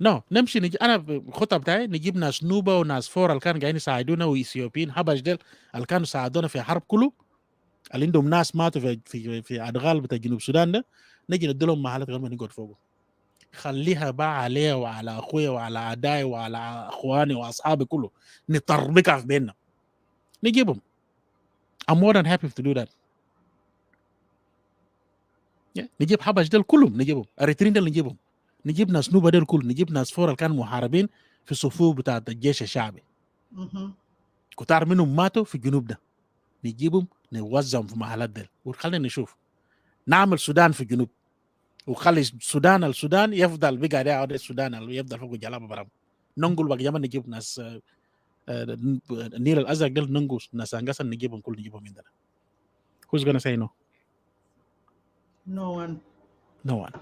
No نمشي نجي أنا الخطة بتاعي نجيب ناس نوبة وناس فور اللي كانوا قاعدين يساعدونا وإثيوبيين حبش ديل اللي كانوا ساعدونا في حرب كله اللي عندهم ناس ماتوا في أدغال بتاع جنوب السودان ده نجي ندلهم محلات غير ما نقعد فوقه. خليها بقى عليه وعلى أخويا وعلى أعدائي وعلى أخواني وأصحابي كله نطربكها في بيننا نجيبهم. I'm more than happy to do that. نجيب حبش ديل كلهم نجيبهم أريترين ديل نجيبهم نجيب ناس نوبة ديل كله نجيب ناس فور اللي كانوا محاربين في صفوف بتاع الجيش الشعبي كتار منهم ماتوا في الجنوب ده نجيبهم نوزعهم في محلات ديل وخلينا نشوف نعمل سودان في الجنوب وخلي السودان يفضل بقى ده السودان اللي يفضل فوق جلابه برام ننقل بقى جمان نجيب ناس النيل الازرق ديل ننقل ناس انقصا نجيبهم كل نجيبهم عندنا. Who's gonna say no? No one.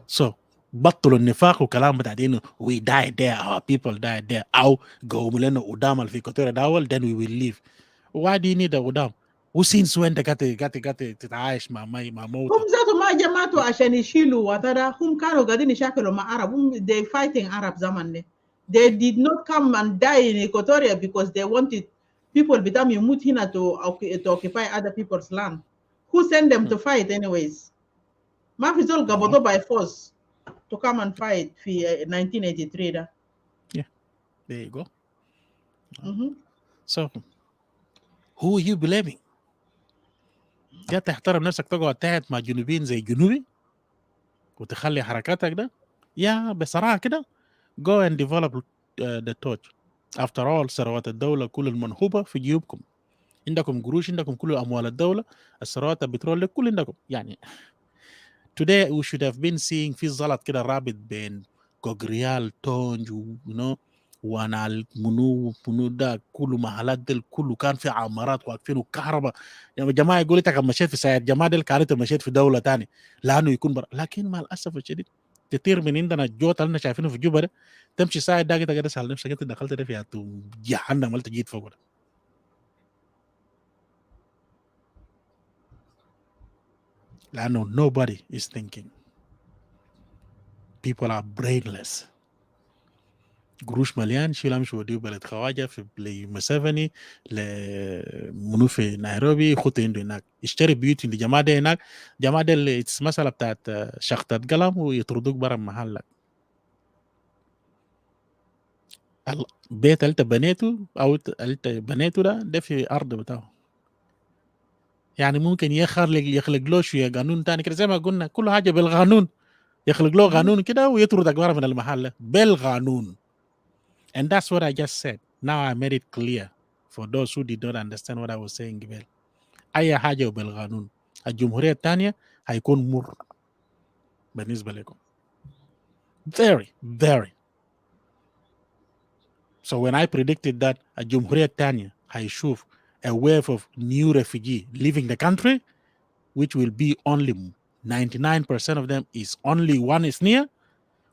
So بطلوا النفاق وكلام بتاع انه we died there our people died there او قوموا لنا قدام في كوتوريا داول then we will leave. Why do you need a قدام؟ وسينس وين انت قاعد تتعايش مع موت؟ هم ذاتهم ما جماعته عشان يشيلوا وترى هم كانوا قاعدين يشاكلوا مع عرب هم they fighting Arab زمان ده. They did not come and die in Equatoria because they wanted people بتاعهم يموت هنا to occupy other people's land. Who sent them to fight anyways? ما في زول قبضوا by force to come and fight في 1983 ده. Yeah, there you go. So Who are you blaming؟ يا تحترم نفسك تقعد تحت مع جنوبيين زي جنوبي وتخلي حركاتك ده، يا بصراحة كده go and develop the torch. After all ثروات الدولة كل المنهوبة في جيوبكم، عندكم قروش، عندكم كل أموال الدولة، الثروات البترول كل عندكم. يعني today we should have been seeing في زلط كده رابط بين كوغريال تونج وانا منو ده كله محلات دل كله كان في عمارات واقفين وكهرباء. يا جماعه يقول لك مشيت في سيد جماعه دل كانت مشيت في دوله ثانيه لانه يكون لكن مع الاسف الشديد كثير من عندنا الجوت اللي شايفينه في جوبا ده تمشي ساعه ده كده كده سال نفسك انت دخلت ده في جهنم ولا جيت فوق ده. لانه nobody is thinking. People are brainless. قروش مليان شيل امشي وديه بلد خواجه في لمسافني لمنو في نيروبي خط عنده هناك يشتري بيوت عند جماعه دي هناك. جماعه دي اللي مساله بتاعت شخطة قلم ويطردوك برا محلك. البيت اللي انت بنيته او انت بنيته ده في ارض بتاعه. يعني ممكن يخلق له شويه قانون تاني كده زي ما قلنا كل حاجه بالقانون. يخلق له قانون كده ويطردك برا من المحل بالقانون. And that's what I just said. Now I made it clear for those who did not understand what I was saying قبل. أي حاجة بالقانون. الجمهورية الثانية هيكون مر بالنسبة لكم. Very, very. So when I predicted that الجمهورية الثانية هيشوف a wave of new refugee leaving the country, which will be only 99% of them is only one is near,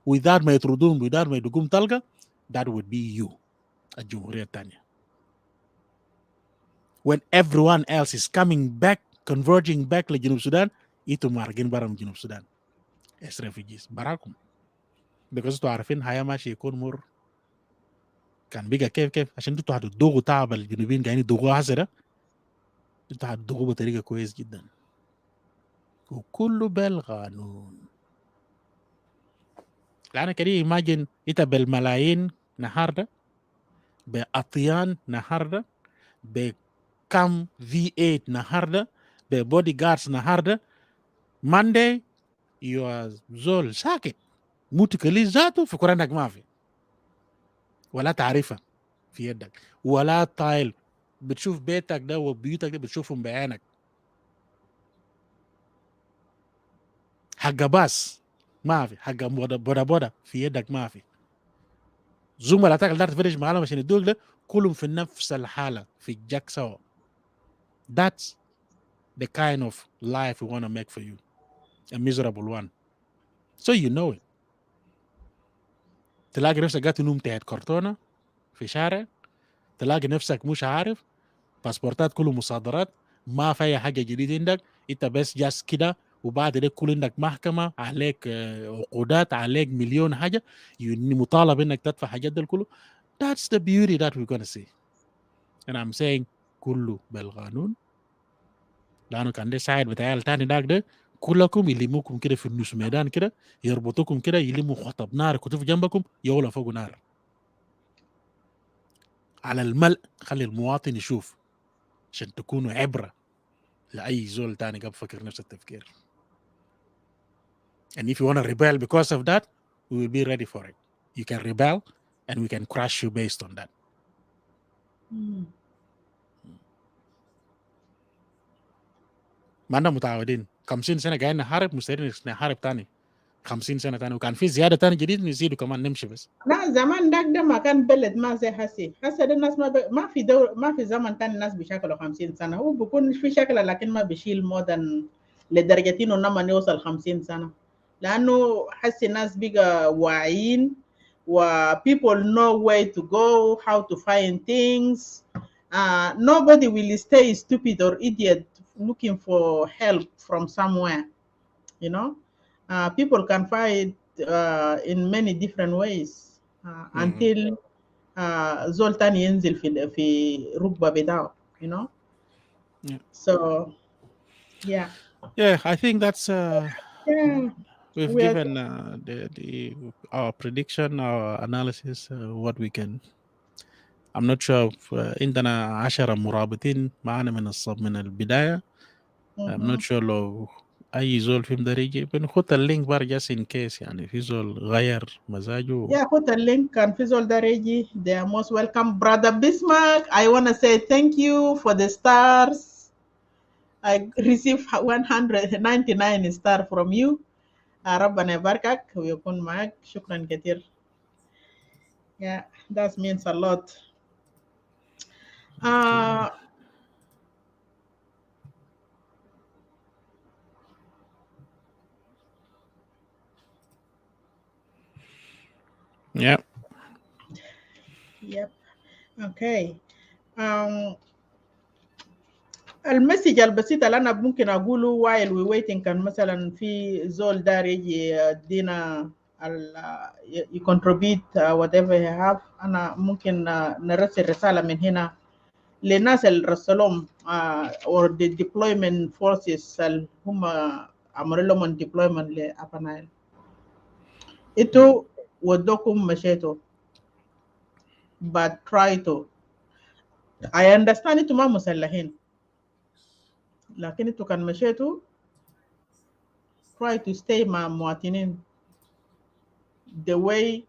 without ما يطردون without ما يدقون طلقة, that would be you. الجمهورية الثانية. When everyone else is coming back, converging back لجنوب السودان, إنتوا مارقين برا من جنوب السودان as refugees براكم. because انتوا عارفين حياة ماشي يكون مر. كان بيجا كيف عشان انتوا هتدوغوا تعب الجنوبيين قاعدين يدوغوا هسه انتوا هتدوغوا بطريقة كويس جدا. وكله بالقانون. لأنا كده imagine انت بالملايين نهارده بأطيان نهارده بكم V8 نهارده ببودي جاردز نهارده Monday you are زول ساكت متكلي ذاته في قرانك ما في ولا تعرفها في يدك ولا طايل بتشوف بيتك ده وبيوتك ده بتشوفهم بعينك. حق باص ما في، حق بودا في يدك ما في. زملاتك اللي تفرج معاهم عشان يدوك ده كلهم في نفس الحالة في جاك سوا. That's the kind of life we want to make for you. A miserable one. So you know it. تلاقي نفسك قاعد تنوم تحت كرتونة في شارع، تلاقي نفسك مش عارف باسبورتات كله مصادرات، ما في اي حاجه جديده عندك، انت بس جاس كده وبعد ده كل عندك محكمه عليك عقودات عليك مليون حاجه مطالب انك تدفع حاجات ده كله. That's the beauty that we're gonna see. And I'm saying كله بالقانون. لانه كان ده ساعد بتاع الثاني ده كلكم يلموكم كده في النص ميدان كده يربطوكم كده يلموا خطب نار كتف جنبكم يولى فوق نار على الملء. خلي المواطن يشوف عشان تكونوا عبرة لأي زول تاني قبل فكر نفس التفكير. And if you want to rebel because of that, we will be ready for it. You can rebel and we can crush you based on that. ما عندنا متعودين 50 سنة قاعدين نحارب مستعدين نحارب تاني 50 سنة تاني وكان في زيادة تاني جديد نزيدوا كمان نمشي بس. لا زمان ده ما كان بلد ما زي هسه ده الناس ما في ما في زمن تاني الناس بيشكلوا 50 سنة. هو بيكون في شكل لكن ما بيشيل مودن لدرجة انه لما يوصل 50 سنة لأنه هسه الناس بقى واعيين و people know where to go, how to find things. Nobody will stay stupid or idiot looking for help from somewhere, you know. People can find in many different ways until زول تاني ينزل في ركبة بتاعه, you know. So yeah I think that's yeah we've given our prediction, our analysis, what we can I'm not sure عندنا 10 مرابطين معنا من البداية. I'm not sure لو أي زول فيهم ده يجي بنخط اللينك بار just in case يعني في زول غير مزاجه. Yeah, put a link and visual Dareji. They are most welcome. Brother Bismarck, I want to say thank you for the stars. I received 199 star from you. ربنا يباركك ويكون معك. شكرا كثير. Yeah, that means a lot. Yep. Yep. Okay. المسج البسيطة اللي أنا ممكن أقوله while we waiting كان مثلا في زول دار يجي يدينا يcontribute whatever he have. أنا ممكن نرسل رسالة من هنا للناس اللي رسلهم or the deployment forces اللي هم عملوا لهم deployment ل Upper Nile. إنتوا ودوكم مشيتوا but try to I understand إنتوا ما مسلحين لكن إنتوا كان مشيتوا try to stay مع مواطنين the way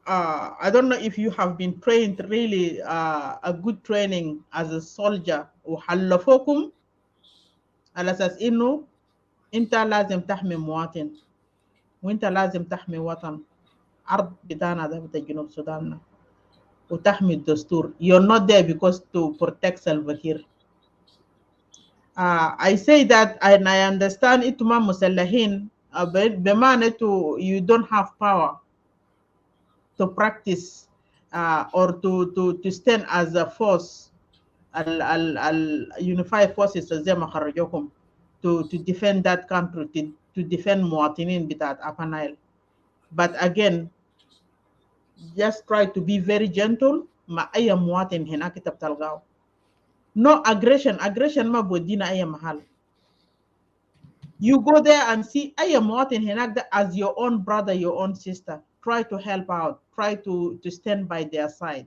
I don't know if you have been trained really a good training as a soldier وحلفوكم على أساس إنه أنت لازم تحمي مواطن وأنت لازم تحمي وطن أرض بتاعنا ده بتاع جنوب السودان وتحمي الدستور. You're not there because to protect Salva Kiir. I say that and I understand إنتوا ما مسلحين بمعنى you don't have power to practice or to stand as a force unify forces زي ما خرجوكم to defend that country to defend مواطنين بتاعت Upper Nile. But again just try to be very gentle مع أي مواطن هناك أنت بتلقاه. No aggression ما بودينا أي محل. You go there and see أي مواطن هناك as your own brother, your own sister. Try to help out. Try to stand by their side.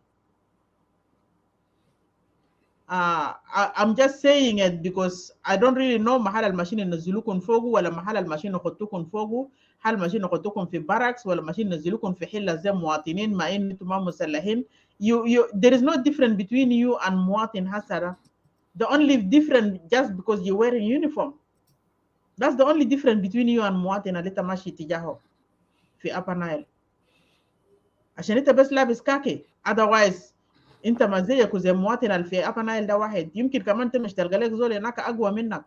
I'm just saying it because I don't really know محل الماشين ينزلوكم فوقه ولا محل الماشين يحطوكم فوقه. هل ماشين يحطوكم في باركس ولا ماشين ينزلوكم في حلة زي مواطنين مع إن أنتم ما مسلحين. There is no difference between you and مواطن هسرة. The only difference just because you're wearing uniform. That's the only difference between you and مواطن اللي أنت ماشي تجاهه في Upper Nile. عشان أنت بس لابس كاكي. Otherwise أنت ما زيك وزي مواطن اللي في Upper Nile ده واحد. يمكن كمان أنت مش تلقى لك زول هناك أقوى منك.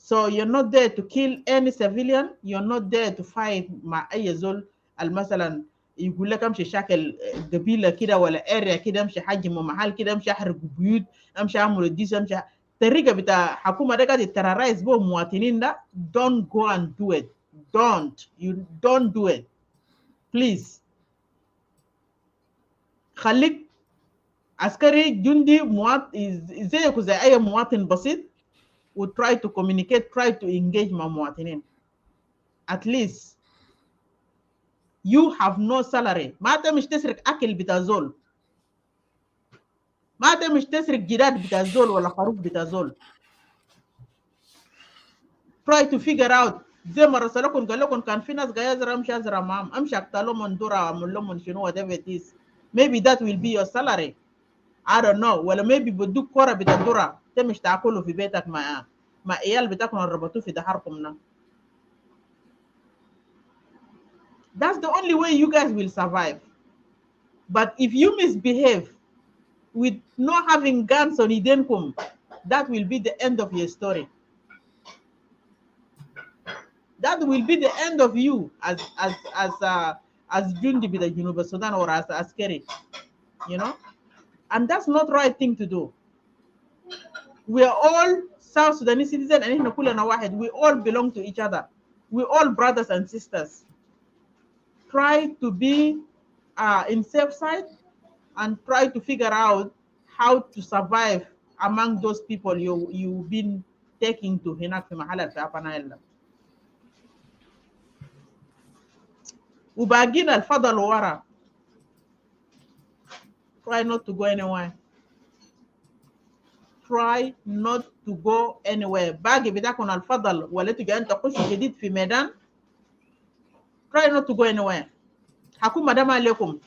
So you're not there to kill any civilian. You're not there to fight مع أي زول. مثلا يقول لك امشي شاكل قبيله كده ولا اريا كده امشي حجم محل كده امشي احرق بيوت امشي اعمل الديس امشي الطريقه بتاع حكومه ده قاعد يترايز بو مواطنين ده. Don't go and do it. Don't do it please. خليك عسكري جندي زيك زي اي مواطن بسيط و try to communicate, try to engage مع مواطنين. At least you have no salary. ما انت مش تسرق اكل بتاع زول. ما انت مش تسرق جداد بتاع زول ولا خروف بتاع زول. Try to figure out زي ما رسلكم قال لكم كان في ناس قاعد يزرع امشي ازرع معهم امشي اقتلوا من دورة اعمل لهم شنو whatever it is. Maybe that will be your salary. I don't know. ولا maybe بدوك كورة بتاع دورة تمش تاكله في بيتك مع عيال بتاعكم ربطوه في دحركم. That's the only way you guys will survive. But if you misbehave with not having guns on Idenkum, that will be the end of your story. That will be the end of you as Jundi bida Junuba Sudan or as Askeri, you know. And that's not the right thing to do. We are all South Sudanese citizens and we all belong to each other. We're all brothers and sisters. Try to be in safe side and try to figure out how to survive among those people you've been taking to Hinak fi Mahala fi Upper Nile. وباقينا الفضل ورا. Try not to go anywhere. Try not to go anywhere. باقي بتاعكم الفضل ولا تجي أنت تخش جديد في ميدان. Try not to go anywhere. حكومة ده ما عليكم.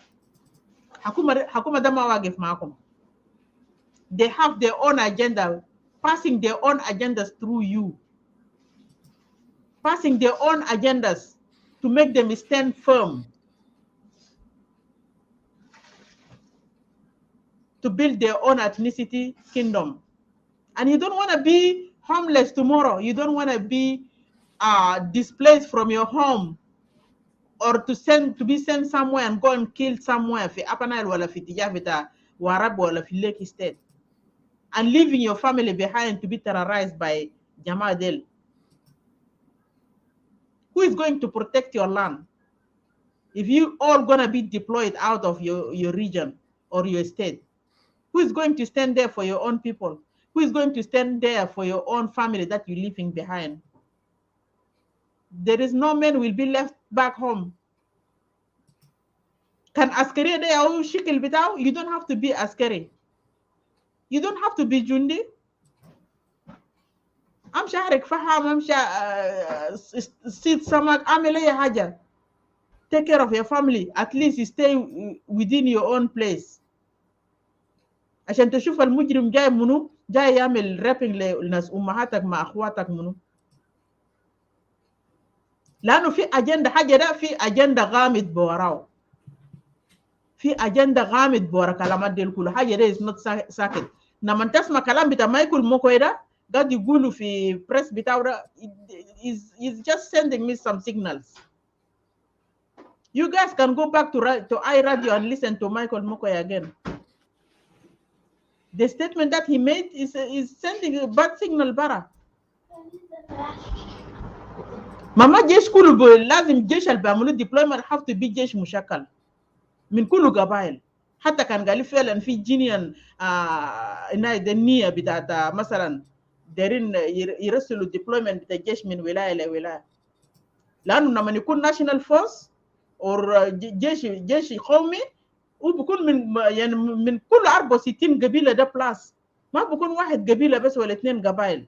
حكومة ده ما واقف معكم. They have their own agenda, passing their own agendas through you. Passing their own agendas to make them stand firm. To build their own ethnicity kingdom. And you don't want to be homeless tomorrow. You don't want to be displaced from your home, or to be sent somewhere and go and kill somewhere في Upper Nile ولا في اتجاه بتاع وراب ولا في Lake State, and leaving your family behind to be terrorized by Jamaa Del. Who is going to protect your land if you all gonna be deployed out of your region or your state? Who is going to stand there for your own people? Who is going to stand there for your own family that you're leaving behind? There is no man will be left back home. Can askari there or shikil bitaw? You don't have to be askari. You don't have to be jundi. I'm sharik faham, I'm sit samak, amele haja. Take care of your family. At least you stay within your own place. عشان تشوف المجرم جاي منو جاي يعمل رابينج لناس امهاتك مع اخواتك منو. لانه في اجنده حاجه ده في اجنده غامض بوراه. في اجنده غامض بورا كلامات دي كله. حاجه ده is not ساكت. لما تسمع كلام بتاع مايكل موكوي ده قاعد يقولوا في بريس بتاعه ده is just sending me some signals. You guys can go back to iRadio and listen to Michael Mokoy again. The statement that he made is sending a bad signal bara. Mama jesh kulu lazim jesh al bamulu deployment have to be jesh mushakal min kulu gabail. حتى كان قال فعلا في جينيان النية بتاعت مثلا دايرين يرسلوا deployment بتاع الجيش من ولاية لولاية. لأنه لما يكون national force أو جيش قومي وبكون من كل 64 قبيلة ده بلاس. ما بكون واحد قبيلة بس ولا 2 قبائل.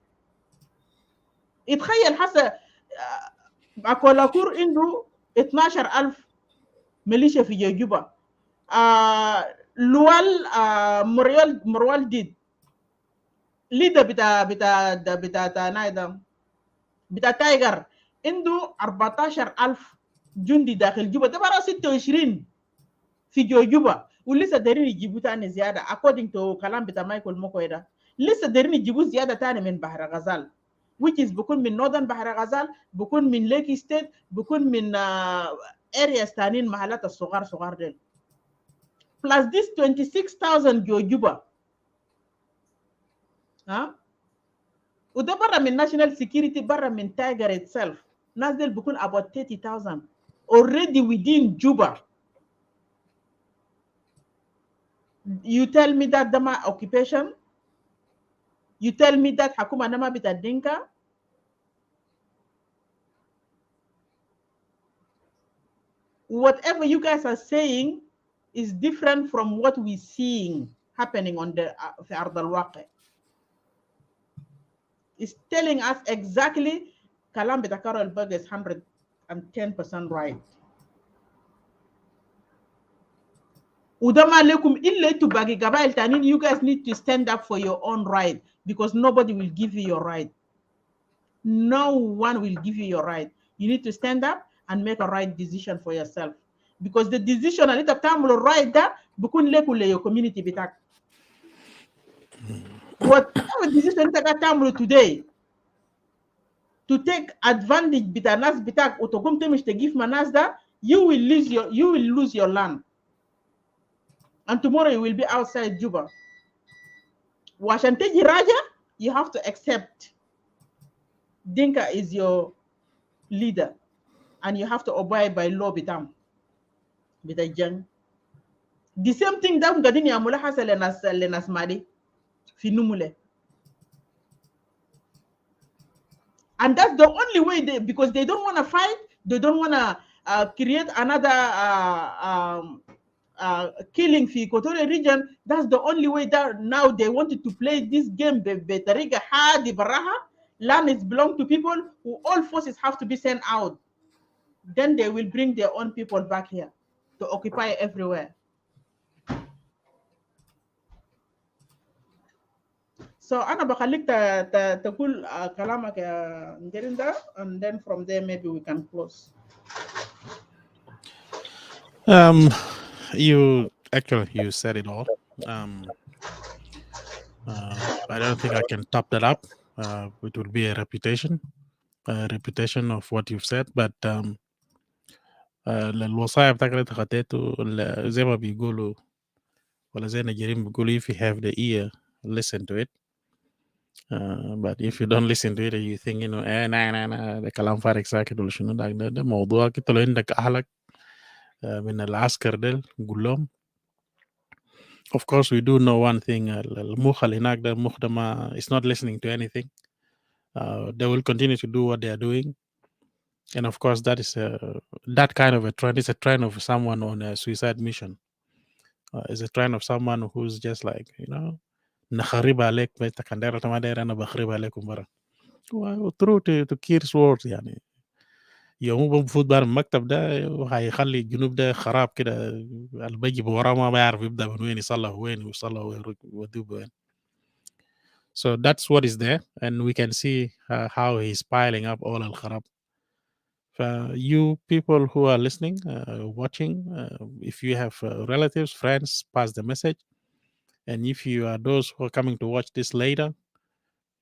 يتخيل حسا أكولاكور عنده 12,000 ميليشيا في جوجوبا. لوال مروال ديد ليدا بتاع نايدا بتاع تايجر عنده 14,000 جندي داخل جوبا. ده برا 26 في جوجوبا ولسه دايرين يجيبوا تاني زياده according to كلام بتاع مايكل موكوي ده. لسه دايرين يجيبوا زياده تاني من بحر غزال which is بكون من northern بحر غزال، بكون من ليكي ستيت، بكون من areas تانيين محلات الصغار ديل. plus this 26,000 جوجوبا. وده برا من national security برا من تايجر itself. ناس ديل بكون about 30,000 already within Juba. You tell me that Dama occupation? You tell me that Hakuma Nama Bita Dinka? Whatever you guys are saying is different from what we're seeing happening on the Ard al-Waqi. It's telling us exactly Kalam Bita Karol Berg is 110% right. Udama lekum ille to bagi gabail tanin. You guys need to stand up for your own right because nobody will give you your right. No one will give you your right. You need to stand up and make a right decision for yourself because the decision a little time will right that bukun lekule your community bitak. Whatever decision take time today to take advantage bitanas bitak utogum temish to give manasda, you will lose your land. And tomorrow you will be outside Juba. Washanteji Raja, you have to accept Dinka is your leader. And you have to obey by law bitam. Bitajang. The same thing that Gadini Amula has lenas madi. Finumule. And that's the only way because they don't want to fight, they don't want to create another killing في Equatorial region. That's the only way that now they wanted to play this game بطريقة حادي براها. Land is belong to people who all forces have to be sent out. Then they will bring their own people back here to occupy everywhere. So أنا بخليك تقول كلامك يا نجريندا, and then from there maybe we can close. You actually you said it all. I don't think I can top that up. It will be a repetition of what you've said, but الوصايا بتاعك اللي خدته زي ما بيقولوا ولا زي نجرين بيقولوا if you have the ear listen to it, but if you don't listen to it you think nah ده كلام فارغ ساكت ولا شنو ده موضوع كده. لو عندك أهلك من العسكر ده قول لهم. Of course we do know one thing, المخ اللي هناك ده المخ ده ما is not listening to anything. They will continue to do what they are doing, and of course that is that kind of a trend. It's a trend of someone on a suicide mission. It's a trend of someone who's just like, نخرب عليك بيتك كان داير ما داير انا بخرب عليكم برا. True to Kir's words يعني يوم بفوت بار المكتب ده وهيخلي الجنوب ده خراب كده. اللي بيجي وراه ما بيعرف يبدا من وين يصلح وين ويصلح ويوديه وين. So that's what is there, and we can see how he's piling up all al-kharab. You people who are listening, watching, if you have relatives, friends, pass the message. And if you are those who are coming to watch this later,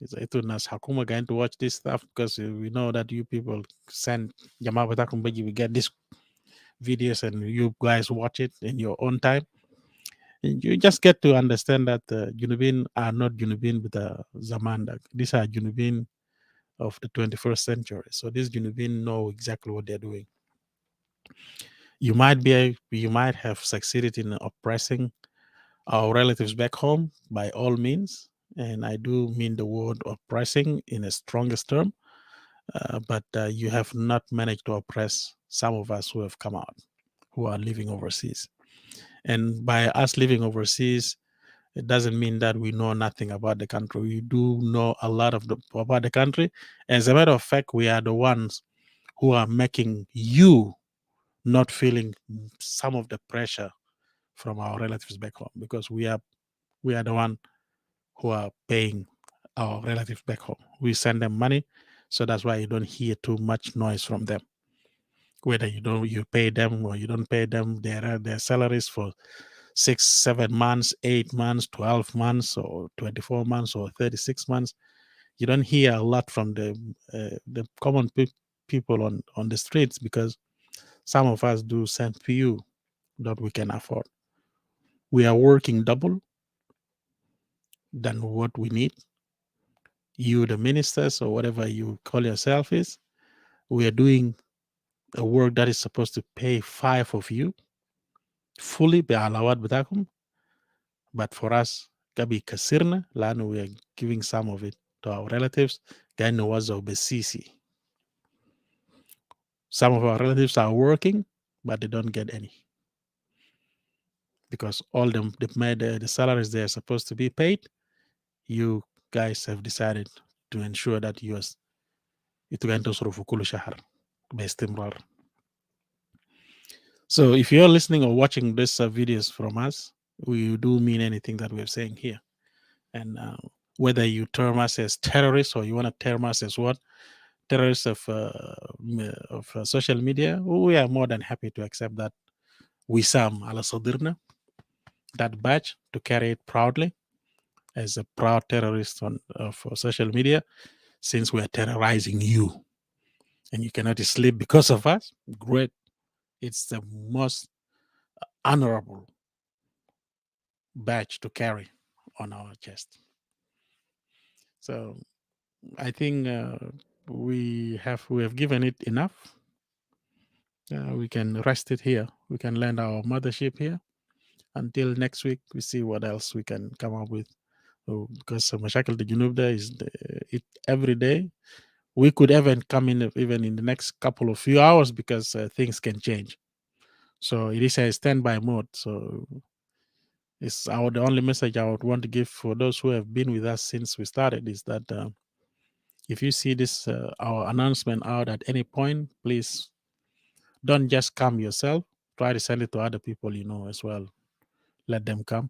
it's nas Hakuma going to watch this stuff, because we know that you people send Jama Batakum Baji, we get these videos and you guys watch it in your own time. And you just get to understand that Junubin are not Junubin with Zamandak. These are Junubin of the 21st century. So these Junubin know exactly what they're doing. You might have succeeded in oppressing our relatives back home by all means, and I do mean the word oppressing in a strongest term, but you have not managed to oppress some of us who have come out, who are living overseas. And by us living overseas, it doesn't mean that we know nothing about the country. We do know a lot about the country. As a matter of fact, we are the ones who are making you not feeling some of the pressure from our relatives back home, because we are the one who are paying our relatives back home. We send them money, so that's why you don't hear too much noise from them. Whether you pay them or you don't pay them their salaries for 6, 7 months, 8 months, 12 months, or 24 months, or 36 months, you don't hear a lot from the common people on the streets, because some of us do send few that we can afford. We are working double than what we need. You, the ministers, or whatever you call yourself is, we are doing a work that is supposed to pay 5 of you fully بعلاوات بتاعكم, but for us gabi kasirna لأنه we are giving some of it to our relatives قاعدين نوزعوا بالسيسي. Some of our relatives are working, but they don't get any, because all the salaries they are supposed to be paid, you guys have decided to ensure that you قاعدين تصرفوا كل شهر باستمرار. So if you're listening or watching these videos from us, we do mean anything that we're saying here. And whether you term us as terrorists or you want to term us as what? Terrorists of social media, we are more than happy to accept that. Wisam ala Sadirna, that badge, to carry it proudly as a proud terrorist of social media, since we are terrorizing you and you cannot sleep because of us. Great. It's the most honorable badge to carry on our chest. So I think we have given it enough. We can rest it here. We can land our mothership here until next week. We see what else we can come up with. Because Mashakal the Junub there is every day. We could even come in even in the next few hours, because things can change. So it is a standby mode. So it's the only message I would want to give for those who have been with us since we started is that if you see this our announcement out at any point, please don't just come yourself. Try to send it to other people you know as well. Let them come.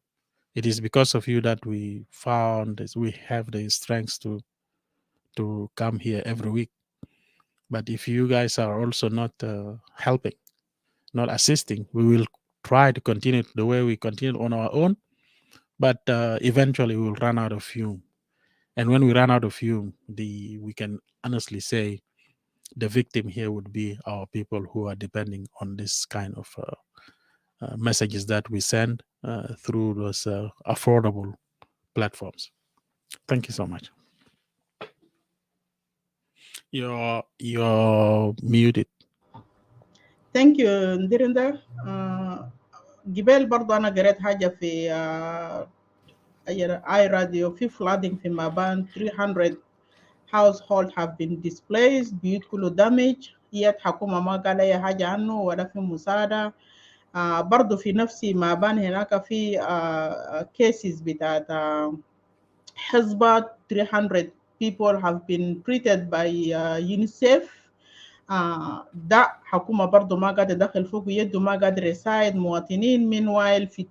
It is because of you that we found that we have the strength to come here every week. But if you guys are also not helping, not assisting, we will try to continue the way we continue on our own. But eventually we will run out of fume. And when we run out of fume, we can honestly say the victim here would be our people who are depending on this kind of messages that we send through those affordable platforms. Thank you so much. You're muted. Thank you Ndirinder. قبل برضو أنا قريت حاجة في اي راديو في flooding في مابان 300 households have been displaced, بيوت كله damage، يد حكومة ما قال أي حاجة عنه ولا في مساعدة. برضو في نفسي مابان هناك في cases بتاعت حزبة 300 people have been treated by UNICEF. ده حكومة برضو ما قادر يدخل فوق يده، ما قادر يساعد مواطنين. meanwhile في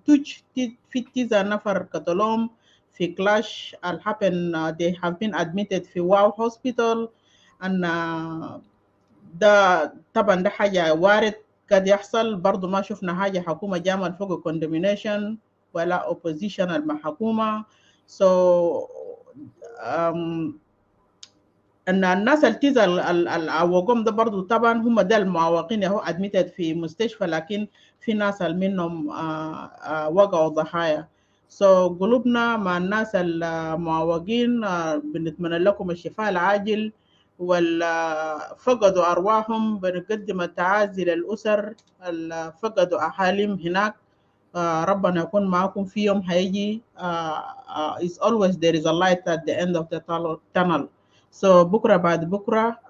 في 9 نفر قتلوهم في كلاش happen they have been admitted في واو hospital. and ده طبعا ده حاجة وارد قد يحصل. برضو ما شفنا حاجة حكومة جامل فوق condemnation ولا opposition المحكومة. so ان الناس التيزا العوقهم ده برضو طبعا هم ده المعوقين هو admitted في مستشفى، لكن في ناس منهم وقعوا ضحايا. so قلوبنا مع الناس المعوقين، بنتمنى لكم الشفاء العاجل، والفقدوا أرواحهم بنقدم التعازي للأسر اللي فقدوا أهاليهم هناك. ربنا يكون معكم في يوم هيجي. is always there is a light at the end of the tunnel. so بكرة بعد بكرة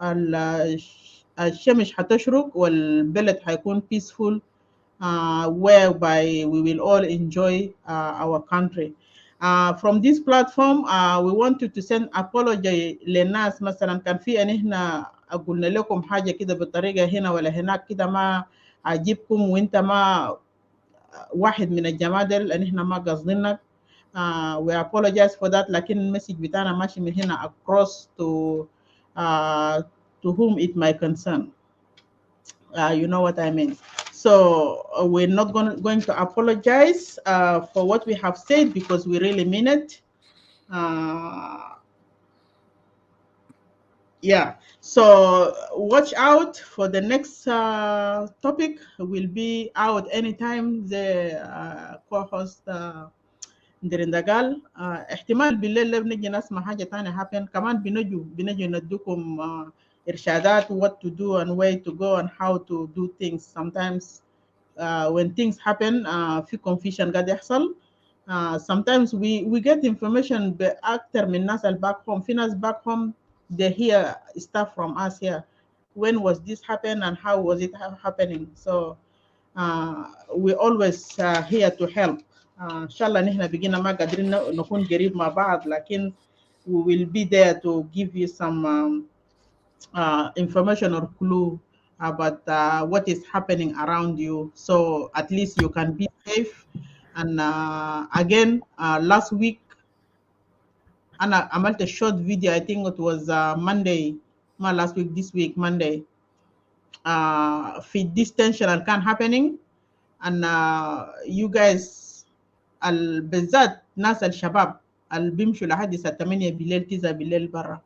الشمس هتشرق والبلد هيكون peaceful whereby we will all enjoy our country. From this platform we wanted to send apology للناس. مثلا كان في ان احنا قلنا لكم حاجة كده بطريقة هنا ولا هناك كده ما عجبكم وانت ما واحد من الجماعة دول ان احنا ما قصدناك. we apologize for that، لكن المسج بتاعنا ماشي من هنا across to whom it might concern. You know what I mean. So we're not going to apologize for what we have said because we really mean it. Yeah, so watch out for the next topic. Will be out anytime. The co-host Ndirindaqal احتمال بالليل بنجي نسمع حاجة تانية happen. كمان بنجي ندوكم إرشادات what to do and where to go and how to do things. Sometimes when things happen في confusion قاعد يحصل. Sometimes we get information أكتر من الناس back home. في ناس back home they hear stuff from us here. When was this happen and how was it happening? So we always here to help. إن شاء الله نحن بقينا ما قادرين نكون قريب مع بعض، لكن we will be there to give you some information or clue about what is happening around you, so at least you can be safe. And again last week أنا عملت a short video. I think it was Monday، ما last week this week Monday. في this tension اللي كان happening and you guys بالذات ناس الشباب اللي بيمشوا لحد الساعة 8 بالليل 9 بالليل برا.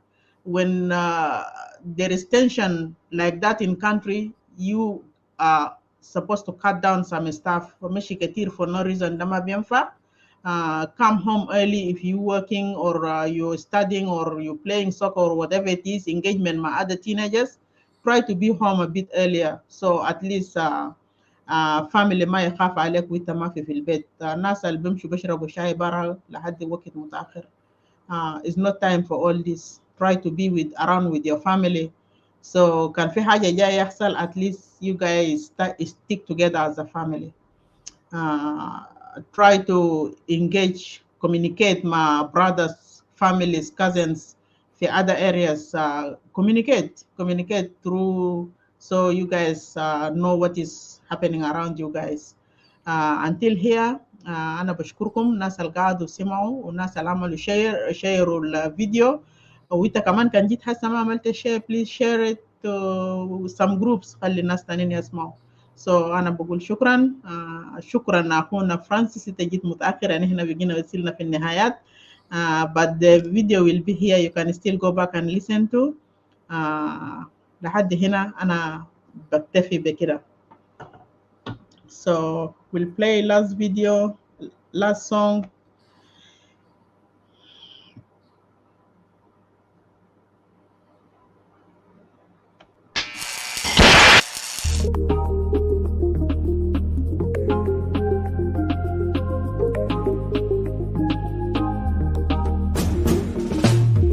when there is tension like that in country you are supposed to cut down some stuff. مشي كتير for no reason ده ما بينفع. Come home early if you working or you're studying or you're playing soccer or whatever it is, engagement مع other teenagers. Try to be home a bit earlier so at least family ما يخاف عليك وانت ما في البيت. الناس اللي بيمشوا بيشربوا شاي برا لحد وقت متأخر. It's not time for all this. Try to be around with your family So كان في حاجة جاي يحصل at least you guys stick together as a family. Try to engage, communicate my brothers, families, cousins, the other areas. Communicate through so you guys know what is happening around you guys. Until here, أنا بشكركم الناس اللي قعدوا سمعوا والناس اللي عملوا شيروا الفيديو. وانت كمان كان جيت حاسة ما عملت share, please share it to some groups خلي الناس تانيين يسمعوا. So أنا بقول شكرا. شكرا أخونا فرانسيس، أنت جيت متأخر يعني إحنا بقينا وصلنا في النهايات. But the video will be here, you can still go back and listen to. لحد هنا أنا بكتفي بكده. So we'll play last video, last song.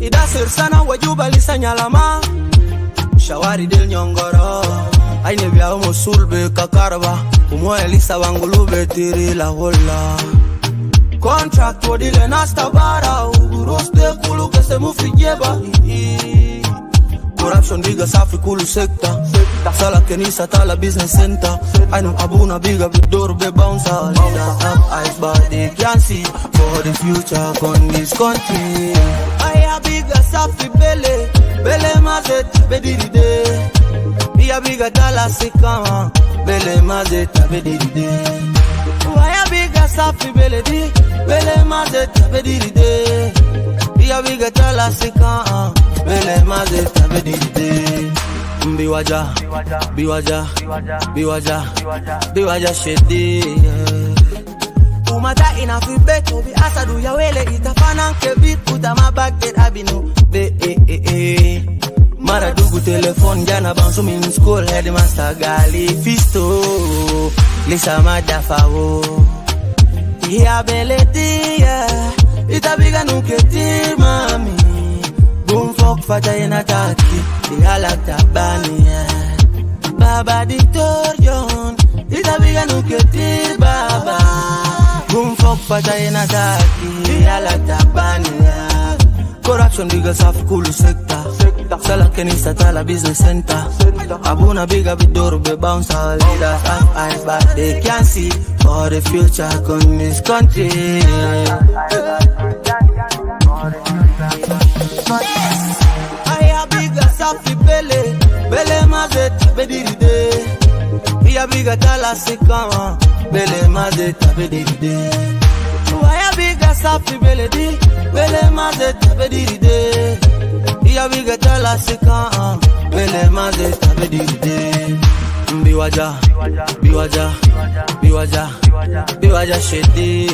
Idasir sana wajuba lisanyalama shawari del nyongoro aine vya musulbe kakarba umoya lisa wangulube tiri la hola contract wodile nastabara uruste kulu kese mufijeba corruption biga safi kulu sekta sala kenisa tala business center aino abuna biga bidor be bouncer leaders have eyes but they can't see for the future on this country. Aya biga safi bele mazet bediride Aya biga tala sikama bele mazet bediride Aya biga safi bele mazet bediride Aya biga tala sikama bele mazet bediride biwaja shedi umata inafibeto bi asadu ya wele itafana kebit utamabake abinu be mara dugu telefone jana bansu min school headmaster gali fisto lisa madafawo ya beletia itabiga nuketi mami bumfok fata inataki ihalak tabani baba Dictor John itabiga nuketi baba bumfok fata inataki ihalak tabani corruption biga safi kulu sekta sala kenisa tala business center abuna biga bidor be bouncer leaders have eyes but they can't see for the future on this country. Aya biga safi bele mazet bediride Aya biga tala sikama bele mazet bediride Aya biga safi bele mazet bediride Aya biga tala sikama bele mazet bediride biwaja shedi